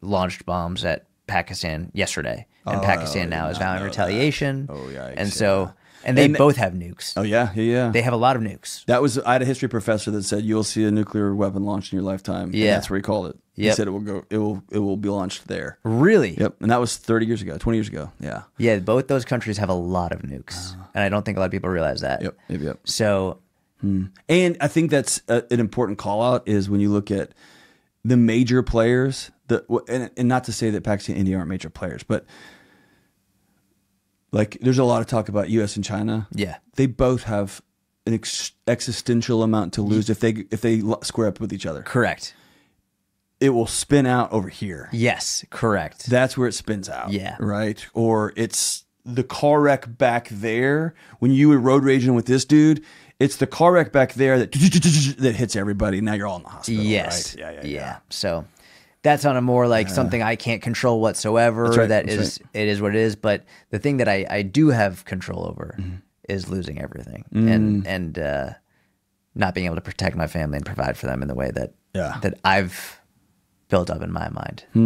launched bombs at Pakistan yesterday, and Pakistan now is vowing retaliation. That. Oh yeah, and so they both have nukes. Oh yeah. They have a lot of nukes. I had a history professor that said you'll see a nuclear weapon launched in your lifetime. Yeah, and that's where he called it. He said it will be launched there. Really? Yep. And that was 20 years ago. Yeah. Yeah, both those countries have a lot of nukes, and I don't think a lot of people realize that. Yep. So, and I think that's an important call out is when you look at the major players. And not to say that Pakistan and India aren't major players, but like there's a lot of talk about U.S. and China. Yeah, they both have an existential amount to lose if they square up with each other. Correct. It will spin out over here. Yes, correct. That's where it spins out. Yeah. Right? Or it's the car wreck back there. When you were road raging with this dude, it's the car wreck back there that hits everybody. Now you're all in the hospital. Yes. Right? Yeah. So that's on a more like something I can't control whatsoever. That's right. It is what it is. But the thing that I do have control over is losing everything and not being able to protect my family and provide for them in the way that that I've built up in my mind. I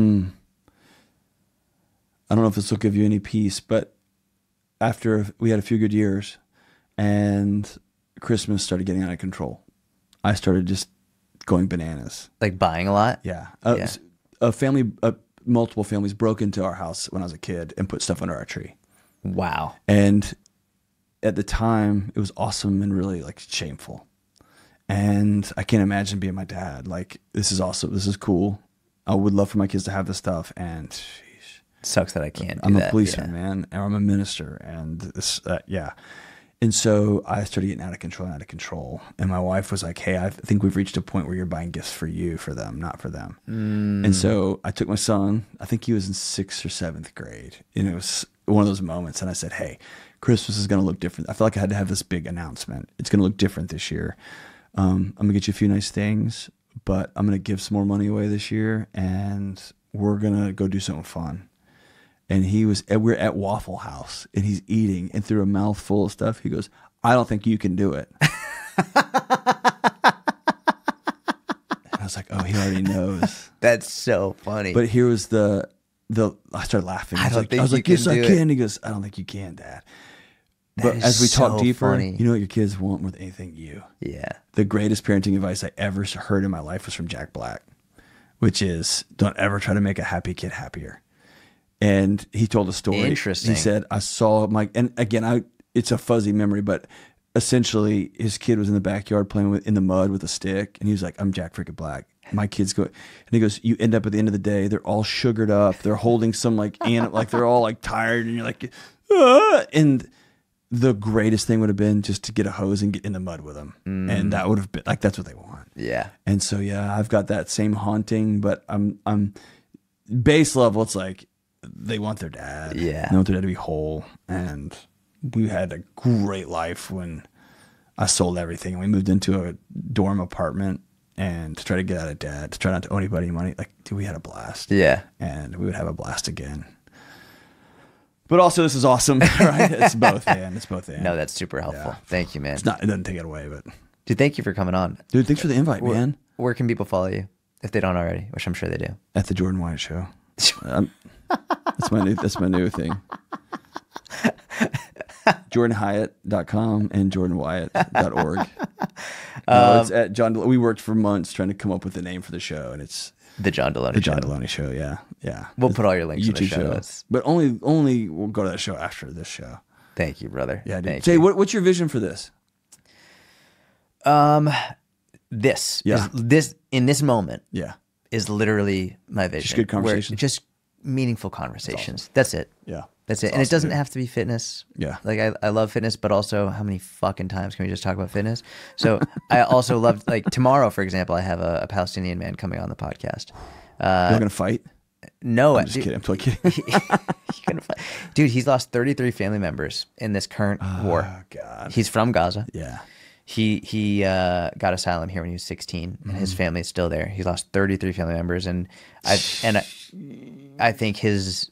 don't know if this will give you any peace, but after we had a few good years and Christmas started getting out of control, I started just going bananas. Like buying a lot? Yeah. Multiple families broke into our house when I was a kid and put stuff under our tree. Wow. And at the time, it was awesome and really like shameful. And I can't imagine being my dad. Like, this is awesome. This is cool. I would love for my kids to have this stuff. And sheesh, sucks that I can't do I'm that. a policeman, man. Or I'm a minister. And this, And so I started getting out of control. And my wife was like, hey, I think we've reached a point where you're buying gifts for you, for them, not for them. And so I took my son, I think he was in 6th or 7th grade. And it was one of those moments. And I said, hey, Christmas is going to look different. I felt like I had to have this big announcement. It's going to look different this year. I'm going to get you a few nice things, but I'm going to give some more money away this year. And we're going to go do something fun. And we're at Waffle House and he's eating, and through a mouthful of stuff, he goes, I don't think you can do it. And I was like, oh, he already knows. That's so funny. But here was I started laughing. I was like, yes, I can. He goes, I don't think you can, Dad. But as we talk deeper, you know what your kids want more than anything? You. Yeah. The greatest parenting advice I ever heard in my life was from Jack Black, which is don't ever try to make a happy kid happier. And he told a story. Interesting. He said, I saw and again, it's a fuzzy memory, but essentially his kid was in the backyard playing in the mud with a stick. And he was like, I'm Jack freaking Black. My kids go, and he goes, you end up at the end of the day, they're all sugared up. They're holding some like they're all like tired. And you're like, ah! And the greatest thing would have been just to get a hose and get in the mud with them. And that would have been like, that's what they want. Yeah. And so, yeah, I've got that same haunting, but I'm base level. It's like, they want their dad. Yeah. They want their dad to be whole. And we had a great life when I sold everything. We moved into a dorm apartment and to try to get out of debt, to try not to owe anybody money. Like, dude, we had a blast. Yeah. And we would have a blast again. But also, this is awesome, right? It's both, man. It's both. No, that's super helpful. Yeah. Thank you, man. It doesn't take it away, but. Dude, thank you for coming on. Dude, thanks for the invite, man. Where can people follow you if they don't already, which I'm sure they do? At the Jordan Wyatt Show. That's my new thing. JordanHyatt.com and JordanWyatt.org. It's at John. We worked for months trying to come up with a name for the show, and it's the John Delony Show. The John Delony Show. Yeah. We'll put all your links in the show notes. But only we'll go to that show after this show. Thank you, brother. Yeah, dude. Jay, what's your vision for this? This in this moment. Yeah. Is literally my vision. Just good conversations. Just meaningful conversations. That's it. Yeah. That's it. And it doesn't have to be fitness. Yeah. Like I love fitness, but also how many fucking times can we just talk about fitness? So I also love, like tomorrow, for example, I have a Palestinian man coming on the podcast. You're going to fight? No. I'm just kidding. I'm totally kidding. Dude, he's lost 33 family members in this current war. Oh, God. He's from Gaza. Yeah. He got asylum here when he was 16, and his family is still there. He's lost 33 family members, and I think his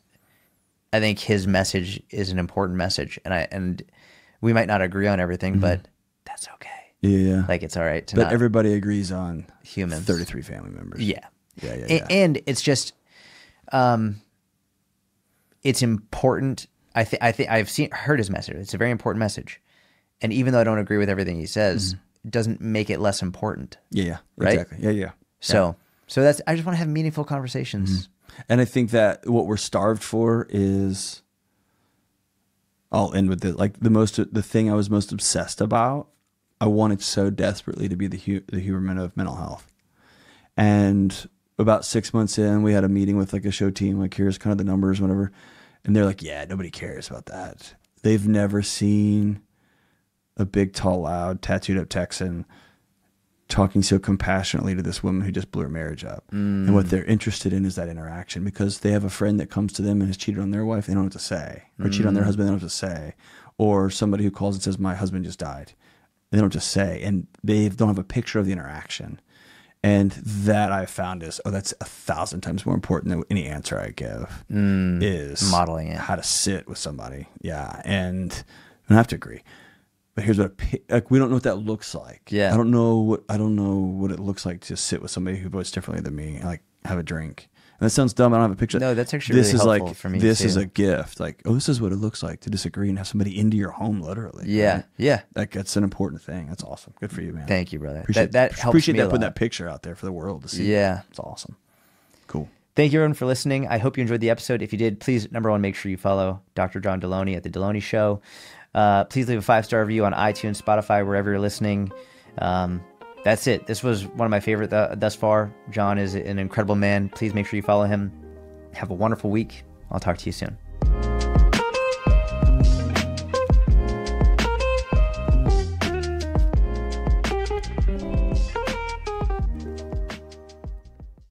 message is an important message, and we might not agree on everything, but that's okay. Yeah, like it's all right to. But everybody agrees on humans. 33 family members. Yeah. And it's just, it's important. I think I've heard his message. It's a very important message. And even though I don't agree with everything he says, it doesn't make it less important. Yeah. Right? Exactly. Yeah. So that's, I just want to have meaningful conversations. And I think that what we're starved for is, I'll end with it. Like the thing I was most obsessed about, I wanted so desperately to be the human of mental health. And about 6 months in, we had a meeting with like a show team, like here's kind of the numbers, whatever. And they're like, yeah, nobody cares about that. They've never seen a big, tall, loud, tattooed up Texan talking so compassionately to this woman who just blew her marriage up. And what they're interested in is that interaction, because they have a friend that comes to them and has cheated on their wife. They don't know what to say, or cheated on their husband. They don't know what to say, or somebody who calls and says, my husband just died. They don't just say, and they don't have a picture of the interaction. And that I found is, that's 1,000 times more important than any answer I give is modeling it, how to sit with somebody. Yeah. And I have to agree. but here's what like we don't know what that looks like. Yeah. I don't know what it looks like to sit with somebody who votes differently than me, and like have a drink. And that sounds dumb. I don't have a picture. No, that's actually really helpful for me. This too. is a gift. Like, oh, this is what it looks like to disagree and have somebody into your home, literally. Yeah, right? yeah. Like, that's an important thing. That's awesome. Good for you, man. Thank you, brother. Appreciate That helps appreciate me that a putting lot. that picture out there for the world to see. Yeah, it's awesome. Cool. Thank you, everyone, for listening. I hope you enjoyed the episode. If you did, please, number one, make sure you follow Dr. John Delony at The Delony Show. Please leave a 5-star review on iTunes, Spotify, wherever you're listening. That's it. This was one of my favorite thus far. John is an incredible man. Please make sure you follow him. Have a wonderful week. I'll talk to you soon.